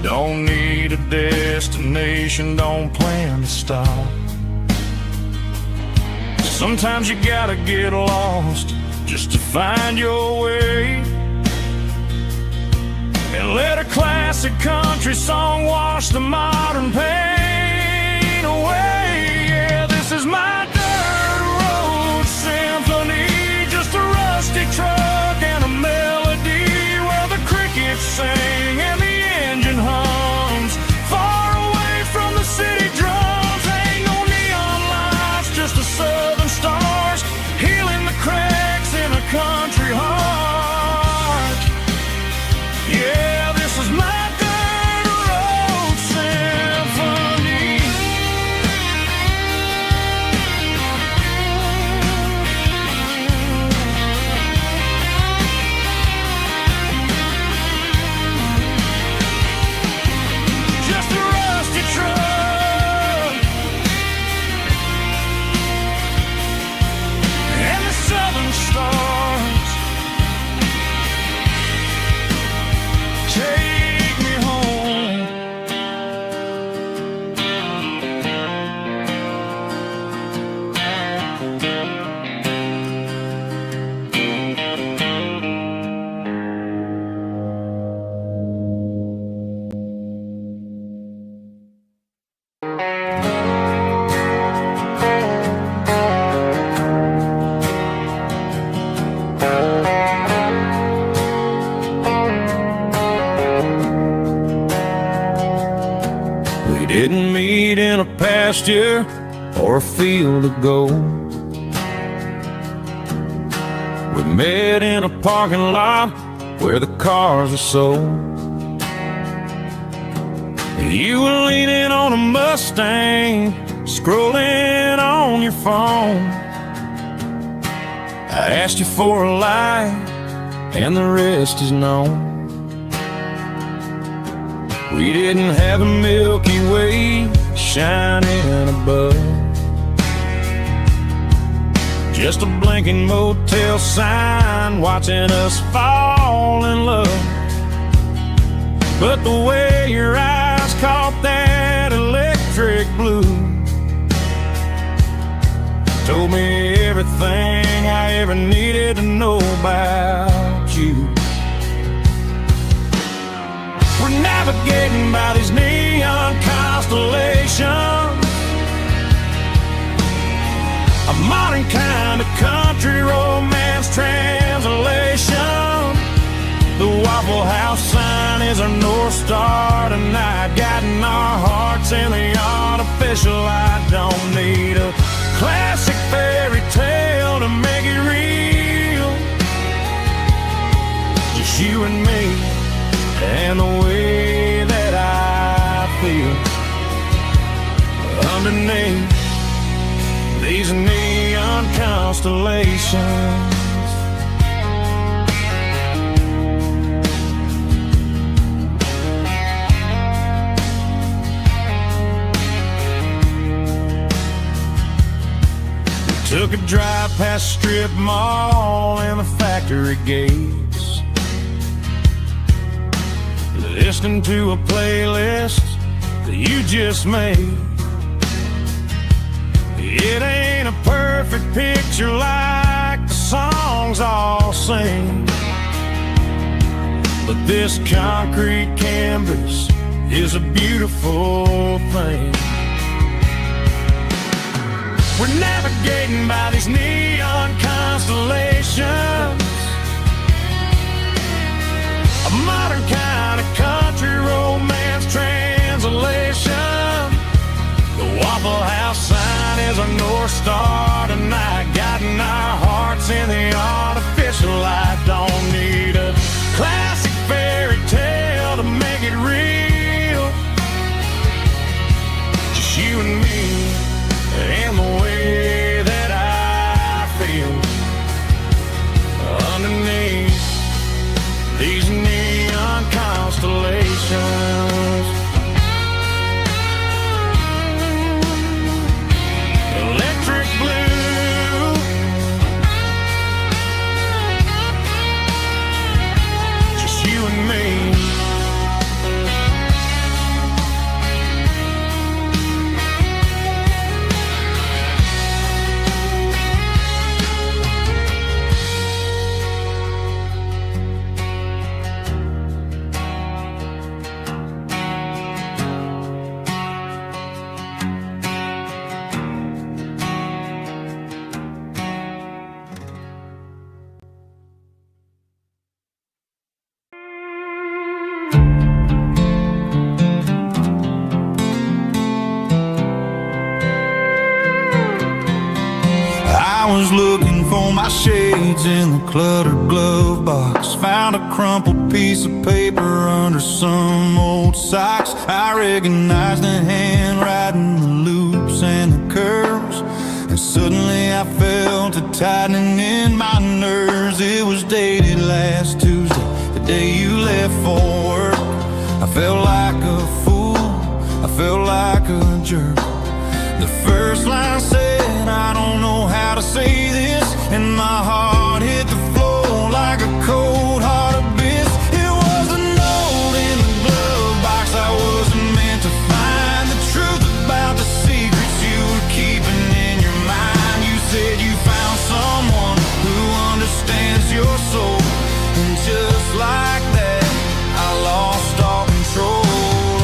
Don't need a destination, don't plan to stop. Sometimes you gotta get lost just to find your way, and let a classic country song wash the modern pain away. Yeah, this is my dirt road symphony, just a rusty truck and a melody where the crickets sing and the engine hums far away from the city drums. Ain't no neon lights, just the southern stars healing the cracks in a country heart. Yeah, this is my dirt road symphony. Just a rusty truck and the southern stars take me home. We didn't meet in a pasture or a field of gold. We met in a parking lot where the cars were sold. You were leaning on a Mustang, scrolling on your phone. I asked you for a light, and the rest is known. We didn't have a Milky Way shining above, just a blinking motel sign watching us fall in love. But the way your eyes caught that electric blue told me everything I ever needed to know about you. We're navigating by these neon constellations, a modern kind of country romance translation. The Waffle House sign is our North Star tonight, guiding our hearts in the artificial light. Don't need a classic fairy tale to make it real, just you and me and the way that I feel underneath these neon constellations. We took a drive past strip mall and the factory gates, listening to a playlist that you just made. It ain't a perfect picture like the songs all sing, but this concrete canvas is a beautiful thing. We're navigating by these neon constellations, a modern kind of country romance translation. The Waffle House sign is our North Star tonight, guiding our hearts in the artificial light. Don't need a classic fairy tale to make it real, just you and me and the way that I feel underneath these neon constellations. Electric blue was looking for my shades in the cluttered glove box. Found a crumpled piece of paper under some old socks. I recognized the handwriting, the loops and the curves, and suddenly I felt a tightening in my nerves. It was dated last Tuesday, the day you left for work. I felt like a fool, I felt like a jerk. The first line said, I don't know how to say this, and my heart hit the floor like a cold heart abyss. It was a note in the glove box I wasn't meant to find. The truth about the secrets you were keeping in your mind. You said you found someone who understands your soul, and just like that, I lost all control.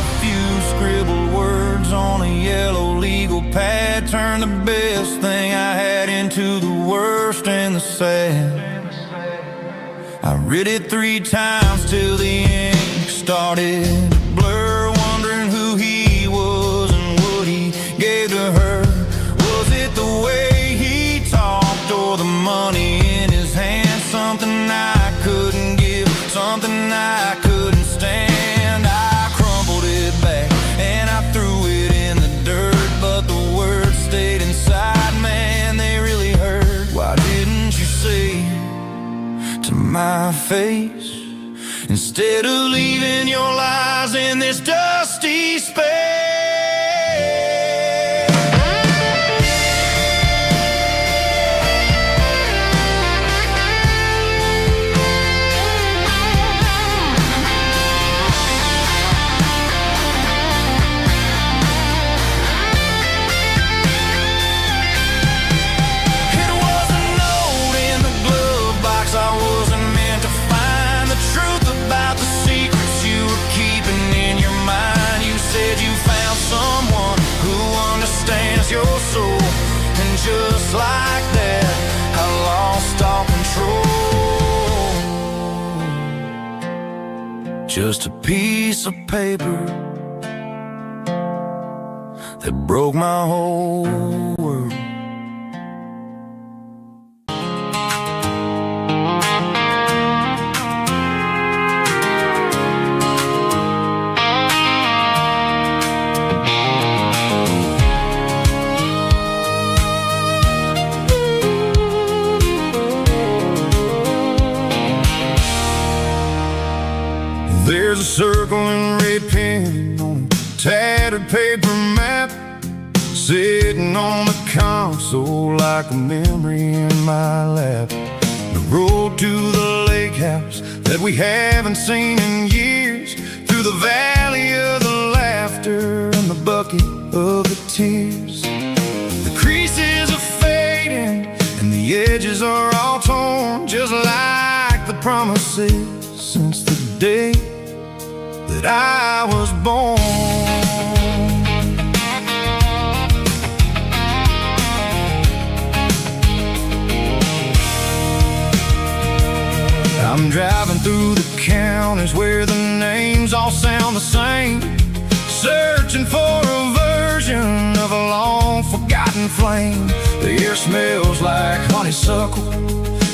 A few scribbled words on a yellow legal pad turned the best thing I had into the worst and the sad. I read it 3 times till the ink started to blur, wondering who he was and what he gave to her. Was it the way he talked or the money in his hand? Something I couldn't give, something I couldn't stand. I crumpled it back and I threw it in the dirt, but the words stayed inside, man, they really hurt. Why didn't you say to my face, instead of leaving your lies in this dusty space? Your soul, and just like that, I lost all control. Just a piece of paper that broke my whole world. There's a circle in red pen on a tattered paper map, sitting on the console like a memory in my lap. The road to the lake house that we haven't seen in years, through the valley of the laughter and the bucket of the tears. The creases are fading and the edges are all torn, just like the promises since the day that I was born. I'm driving through the counties where the names all sound the same, searching for a version of a long forgotten flame. The air smells like honeysuckle,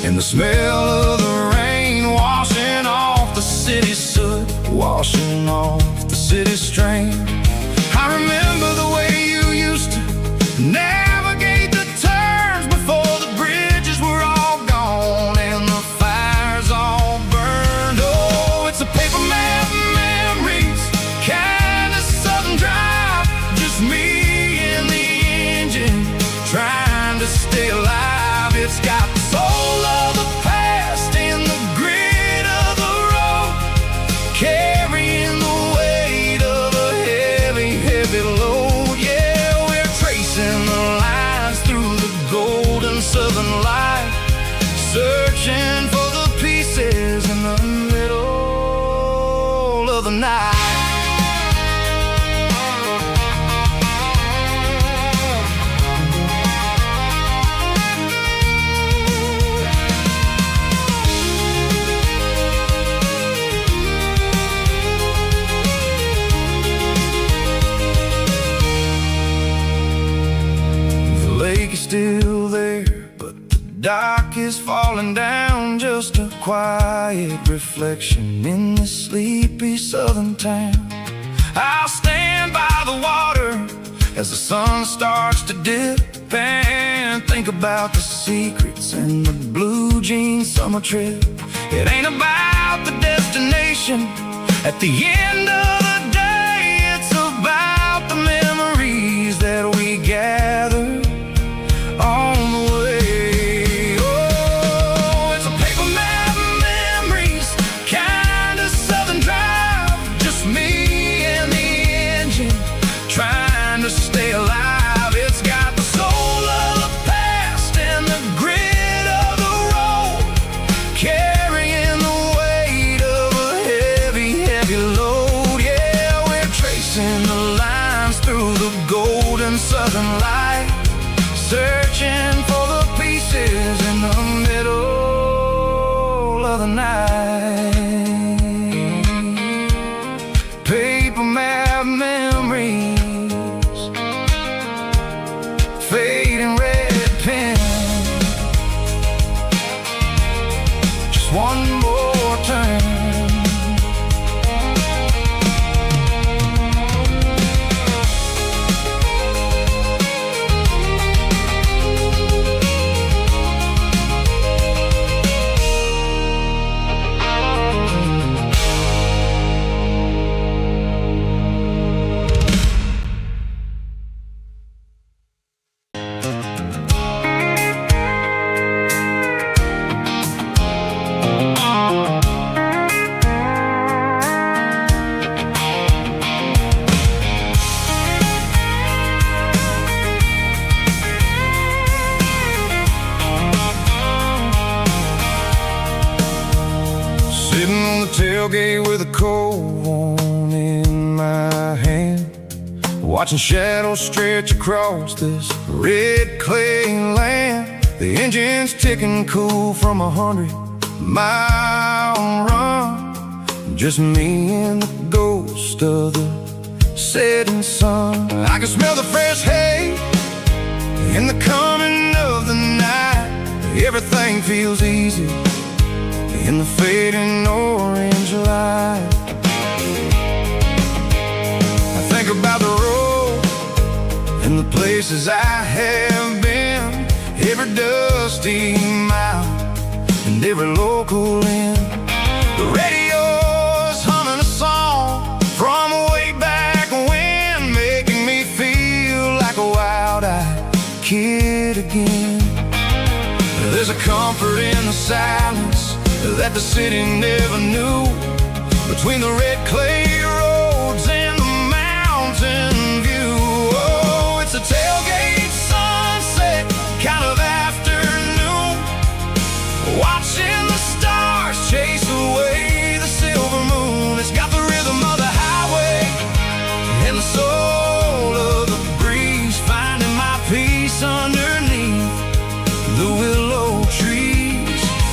and the smell of the rain washing off the city's soot, washing off the city's strain. I remember the way you used to navigate the turns before the bridges were all gone and the fires all burned. Oh, it's a paper map memories, kind of sudden drive, just me and the engine trying to stay alive. It's got the soul of the past in the grit of the road, carrying the weight of a heavy, heavy load. Yeah, we're tracing the lines through the golden southern light, searching for the pieces in the middle of the night. Still there, but the dock is falling down, just a quiet reflection in this sleepy southern town. I'll stand by the water as the sun starts to dip and think about the secrets and the blue jean summer trip. It ain't about the destination at the end of the day, it's about the memories that we gather on the way. Oh, it's a paper map memories, kind of southern drive, just me and the engine trying to stay alive. It's got the soul of the past and the grit of the road, carrying the weight of a heavy, heavy load. Yeah, we're tracing the lines through the golden southern light, searching for the pieces in the middle of the night. Paper map memories, fading red pen, just one more turn. Sitting on the tailgate with a cold one in my hand, watching shadows stretch across this red clay land. The engine's ticking cool from 100-mile run, just me and the ghost of the setting sun. I can smell the fresh hay in the coming of the night. Everything feels easy in the fading orange light. I think about the road and the places I have been, every dusty mile and every local inn. The radio's humming a song from way back when, making me feel like a wild-eyed kid again. There's a comfort in the silence that the city never knew, between the red clay roads and the mountain view. Oh, it's a tailgate sunset kind of afternoon, watching the stars chase away the silver moon. It's got the rhythm of the highway and the soul of the breeze, finding my peace underneath the willow trees.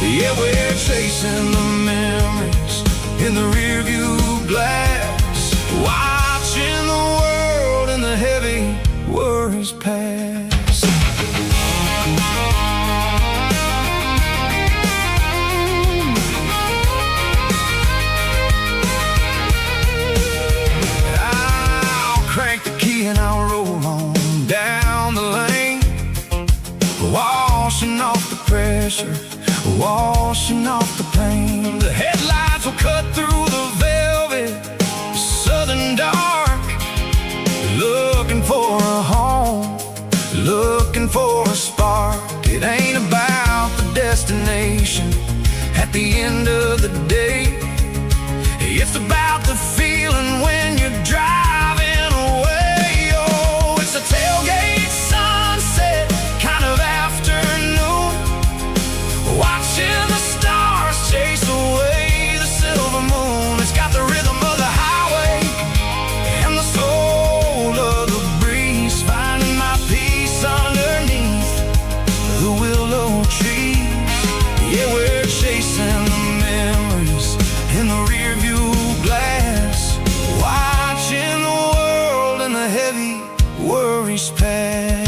Yeah, we're chasing the memories in the rearview glass, watching the world and the heavy worries pass. I'll crank the key and I'll roll on down the lane, washing off the pressure, washing off the pain. The headlights will cut through the velvet southern dark, looking for a home, looking for a spark. It ain't about the destination at the end of the day, it's about the feeling when you're driving away. Oh, it's a tailgate sunset kind of afternoon, watching the stars chase away the silver moon. It's got the rhythm of the highway and the soul of the breeze, finding my peace underneath the willow trees. Yeah, we're chasing the memories in the rearview glass, watching the world and the heavy worries pass.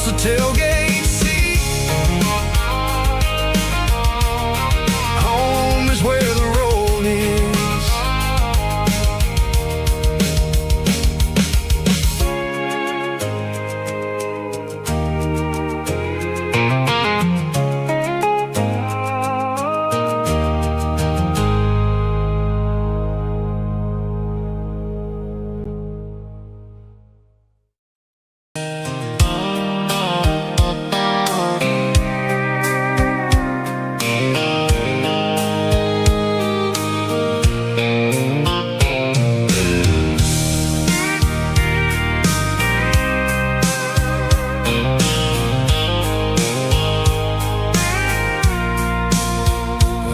the tailgate seat. Home is where the road is.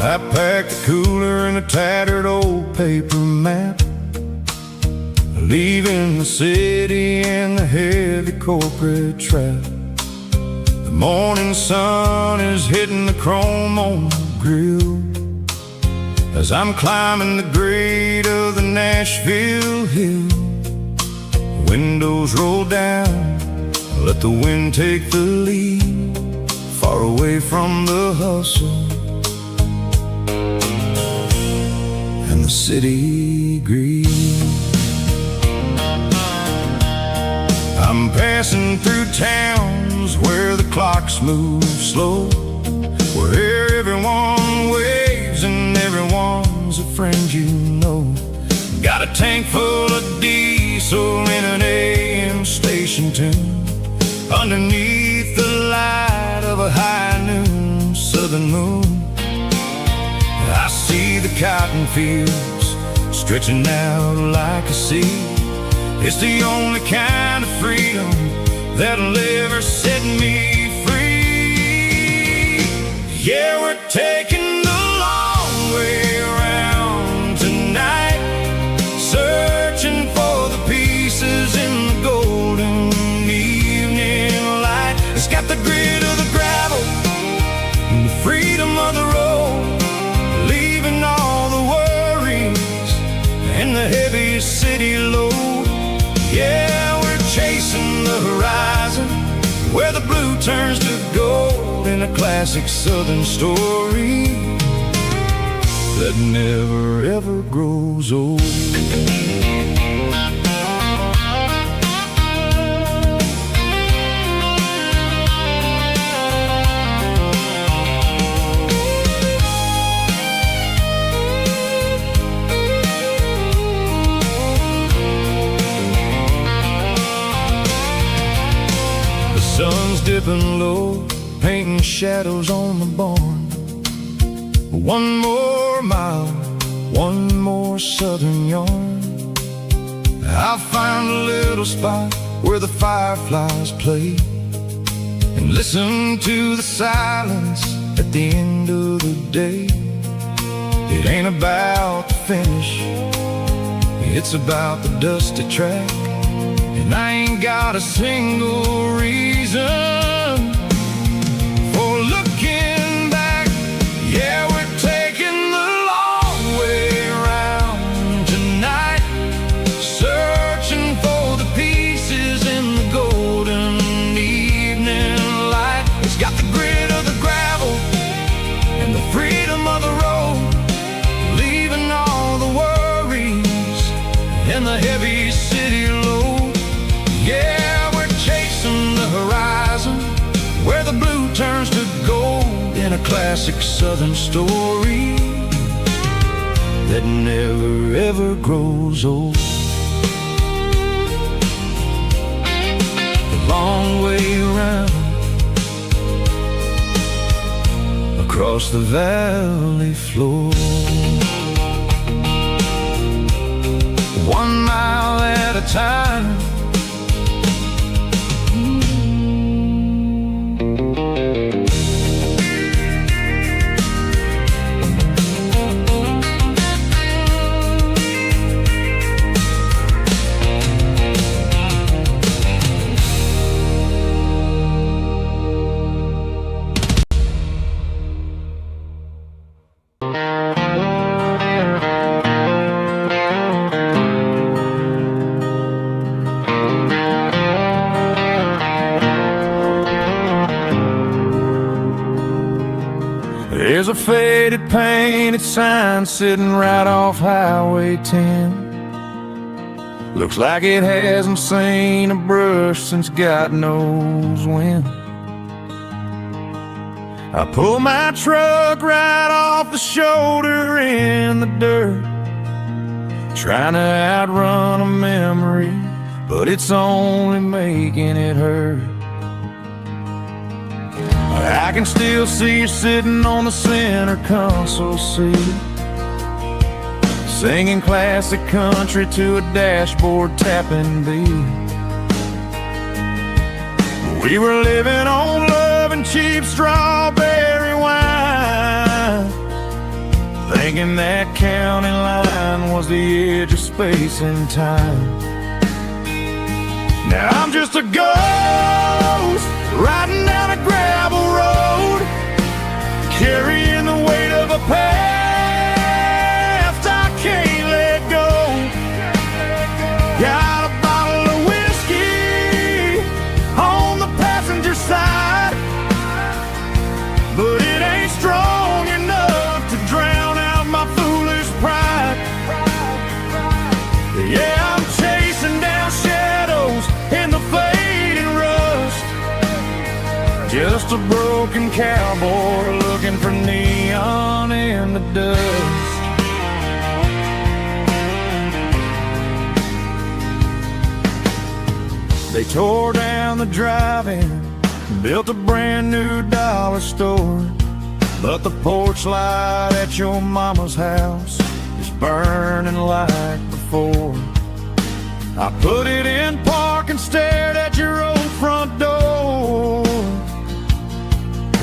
I packed a cooler and a tattered old paper map, leaving the city and the heavy corporate trap. The morning sun is hitting the chrome on the grill as I'm climbing the grade of the Nashville hill. The windows roll down, I let the wind take the lead, far away from the hustle and the city greed. I'm passing through towns where the clocks move slow, where everyone waves and everyone's a friend you know. Got a tank full of diesel in an AM station tune, underneath the light of a high noon southern moon. I see the cotton fields stretching out like a sea. It's the only kind of freedom that'll ever set me free. Yeah, we're taking the long way around tonight, searching for the pieces in the golden evening light. It's got the grit of the gravel and the freedom of the road, leaving all the worries and the heavy city load. Yeah, we're chasing the horizon, where the blue turns to gold, in a classic southern story that never ever grows old. Sun's dipping low, painting shadows on the barn. One more mile, one more southern yarn. I'll find a little spot where the fireflies play, and listen to the silence at the end of the day. It ain't about the finish, it's about the dusty track. And I ain't got a single reason for looking back. Yeah, we're taking the long way around tonight, searching for the pieces in the golden evening light. It's got the grit of the gravel and the freedom of the road, leaving all the worries and the heavy city load. Yeah, we're chasing the horizon, where the blue turns to gold, in a classic southern story that never ever grows old. The long way around, across the valley floor, 1 mile at a time. There's a faded painted sign sitting right off Highway 10. Looks like it hasn't seen a brush since God knows when. I pull my truck right off the shoulder in the dirt, trying to outrun a memory, but it's only making it hurt. I can still see you sitting on the center console seat, singing classic country to a dashboard tapping beat. We were living on love and cheap strawberry wine, thinking that county line was the edge of space and time. Now I'm just a ghost riding down a gravel road, carrying the weight of a past I can't let go. Got a bottle of whiskey on the passenger side, but it ain't strong enough to drown out my foolish pride. Yeah, I'm chasing down shadows in the fading rust, just a broken cowboy looking for neon in the dust. They tore down the drive-in, built a brand new dollar store, but the porch light at your mama's house is burning like before. I put it in park and stared at your old front door,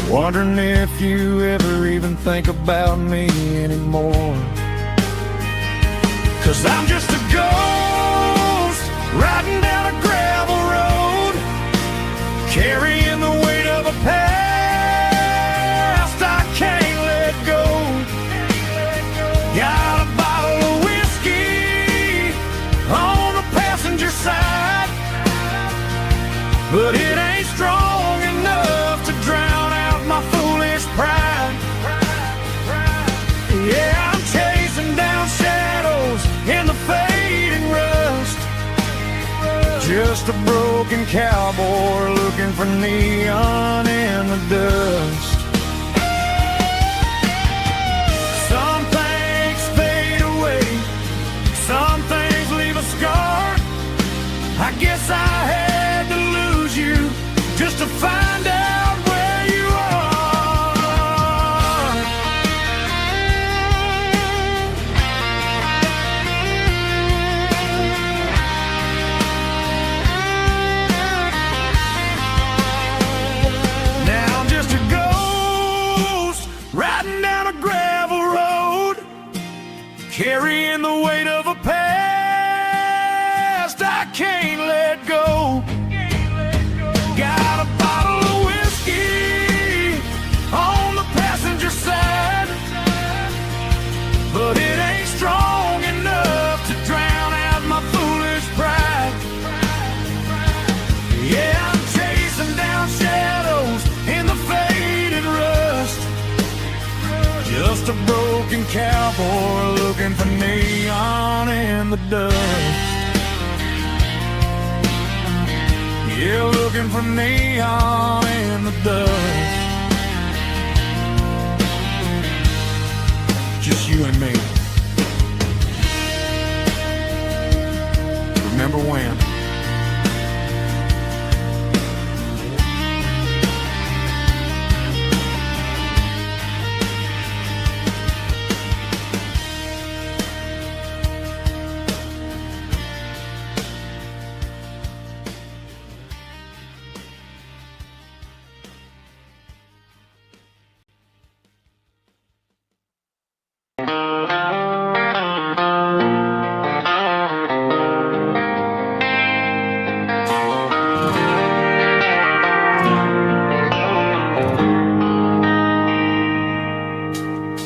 wondering if you ever even think about me anymore. 'Cause I'm just a ghost riding down a gravel road, carrying the weight of a past I can't let go. Got a bottle of whiskey on the passenger side, but it ain't strong enough to drown out my foolish pride. Yeah, I'm chasing down shadows in the fading rust, just a broken cowboy looking for neon in the dust. Some things fade away, some things leave a scar. I guess I had to lose you just to find out where you are. Now I'm just a ghost riding down a gravel road, carrying the weight of a past I can't let go. Got a bottle of whiskey on the passenger side, but it ain't strong enough to drown out my foolish pride. Yeah, I'm chasing down shadows in the faded rust, just a broken cowboy looking for neon in the dust. Yeah, looking for neon in the dust. Just you and me. Remember when?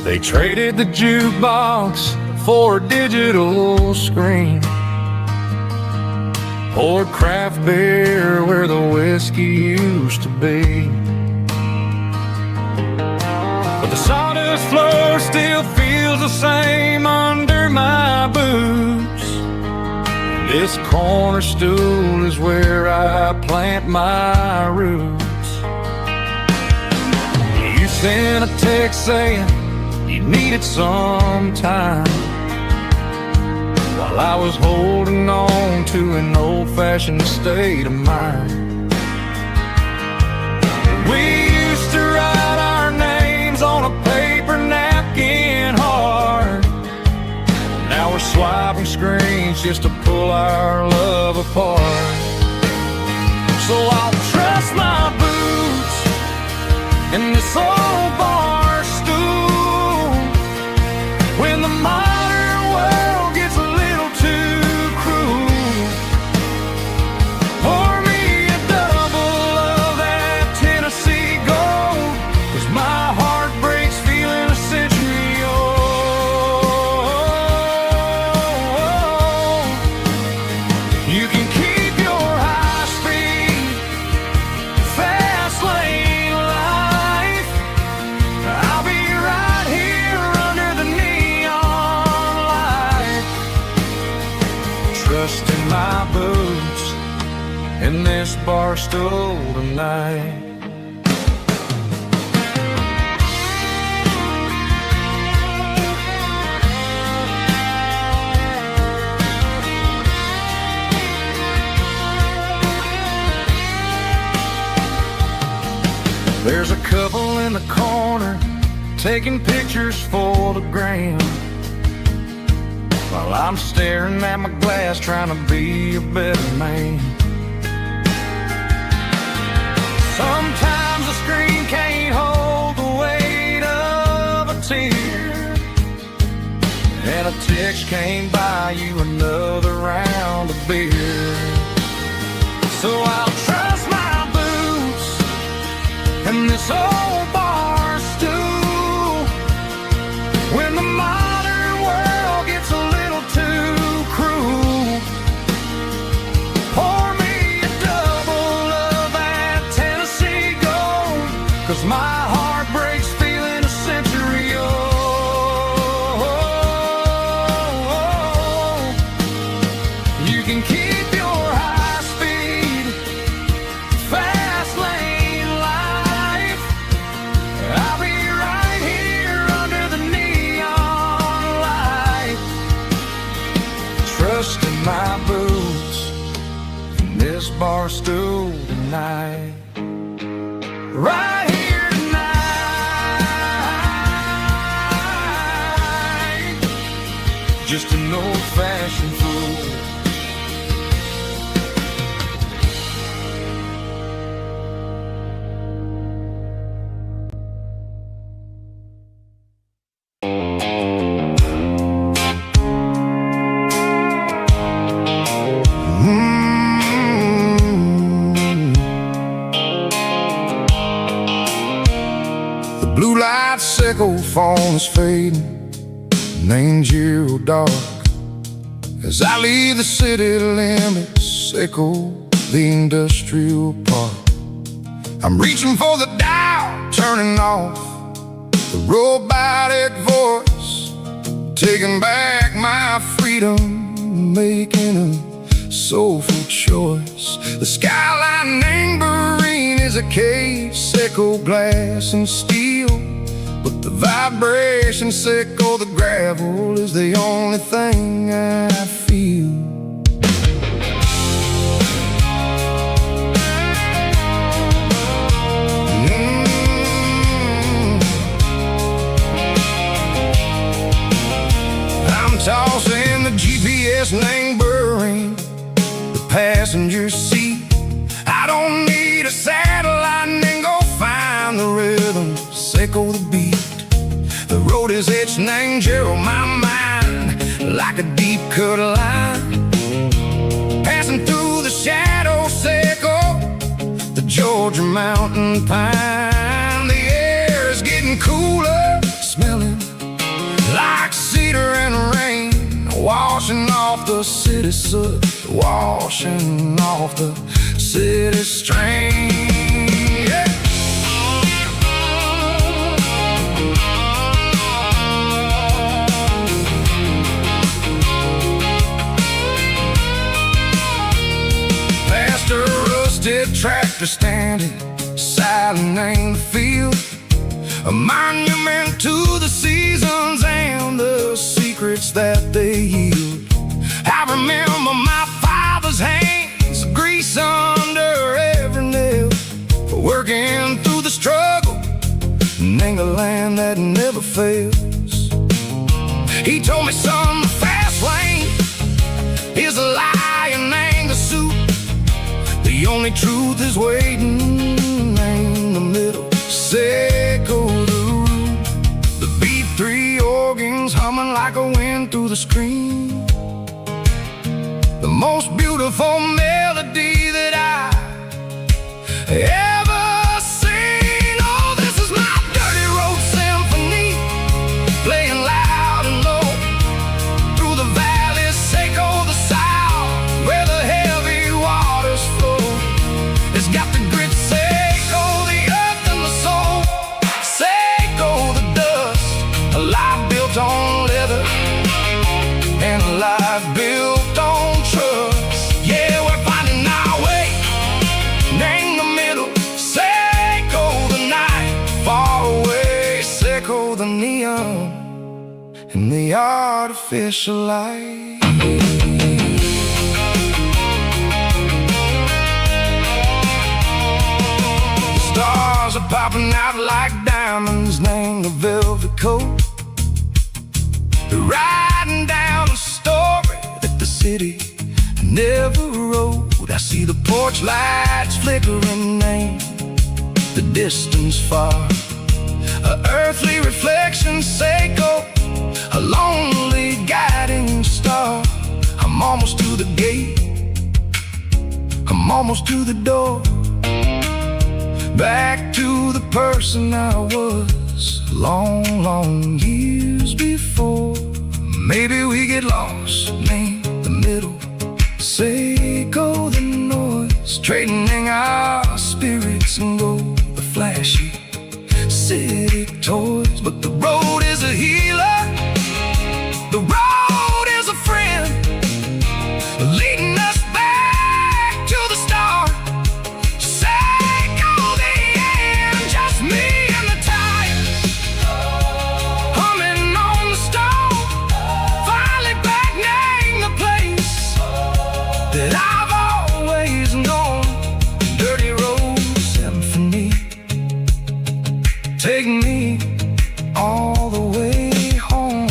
They traded the jukebox for a digital screen, poured craft beer where the whiskey used to be. but the sawdust floor still feels the same under my boots. This corner stool is where I plant my roots. You sent a text saying you needed some time, while I was holding on to an old-fashioned state of mind. We used to write our names on a paper napkin hard. Now we're swiping screens just to pull our love apart. So I'll trust my boots in this old bar stool when the modern world gets a little too cruel. Pour me a double of that Tennessee Gold, 'cause my heart breaks feeling a century old. You can keep your high-speed, fast lane life. I'll be right here under the neon light, trusting my boots in this bar stool tonight. There's a couple in the corner taking pictures for the gram, while I'm staring at my glass trying to be a better man. Sometimes the screen can't hold the weight of a tear, and a text can't buy you another round of beer. So I'll trust my boots and this old bar stool when the modern world gets a little too cruel. Pour me a double of that Tennessee Gold, 'cause my heart breaks feeling a century old. You can keep your high-speed, fast lane life. I'll be right here under the neon light, trusting my boots in this bar stool tonight. Right here tonight, just an old-fashioned fool. The blue light sickle phone is fading, name's zero dark. As I leave the city limits, sickle the industrial park. I'm reaching for the dial, turning off the robotic voice, taking back my freedom, making a soulful choice. The skyline neighboring is a case, sickle glass and steel, but the vibration sickle, the gravel is the only thing I feel. I'm tossing the GPS neighboring the passenger seat. I don't need a satellite and go find the rhythm, sickle the beat. The road is etched and Gerald my mind like a deep cut line, passing through the shadow sickle, the Georgia mountain pine. The air is getting cooler, smelling like cedar and rain, washing off the city soot, washing off the city strain. Yeah. tractor standing silent in the field, a monument to the seasons and the secrets that they yield. I remember my father's hands, grease under every nail, working through the struggle, and the land that never fails. He told me, son, the fast lane is a lion and the suit. The only truth is waiting in the middle. Seco the root, the B3 organs humming like a wind through the screen. The most beautiful melody that I ever seen. Oh, this is my dirty road symphony, playing loud and low through the valleys, Seco the south, where the heavy waters flow. It's got the grit, Seco the earth and the soul, Seco the dust, a life built on leather and a life built on trust. Yeah, we're finding our way in the middle. Seco the night, far away, Seco the neon and the artificial light. The stars are popping out like diamonds, named the velvet coat. They're riding down a story that the city never wrote. I see the porch lights flickering, name the distance far, a earthly reflection, Seco, a lonely guiding star. I'm almost to the gate, I'm almost to the door, back to the person I was long, long years before. Maybe we get lost in the middle, Seco the noise, trading our spirits and go the flashy city toys. But the road is a healer, the road is a friend, leading us back to the start. Seco the end, just me and the tires, humming on the stone, finally back name the place that I've always known. Dirty road symphony, take me all the way home.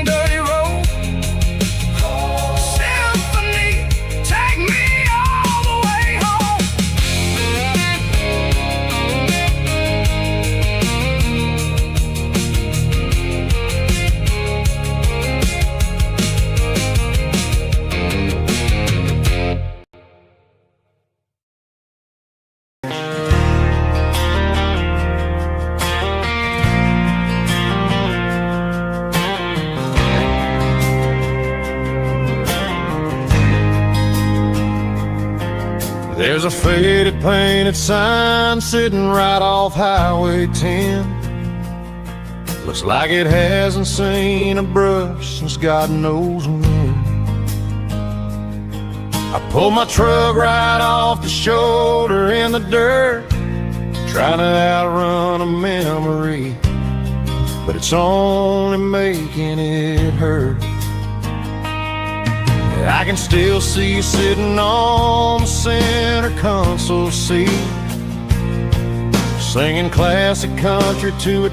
Dirty road symphony, take me all the way home. There's a faded painted sign sitting right off Highway 10. Looks like it hasn't seen a brush since God knows when. I pulled my truck right off the shoulder in the dirt, trying to outrun a memory, but it's only making it hurt. I can still see you sitting on the center console seat, singing classic country to a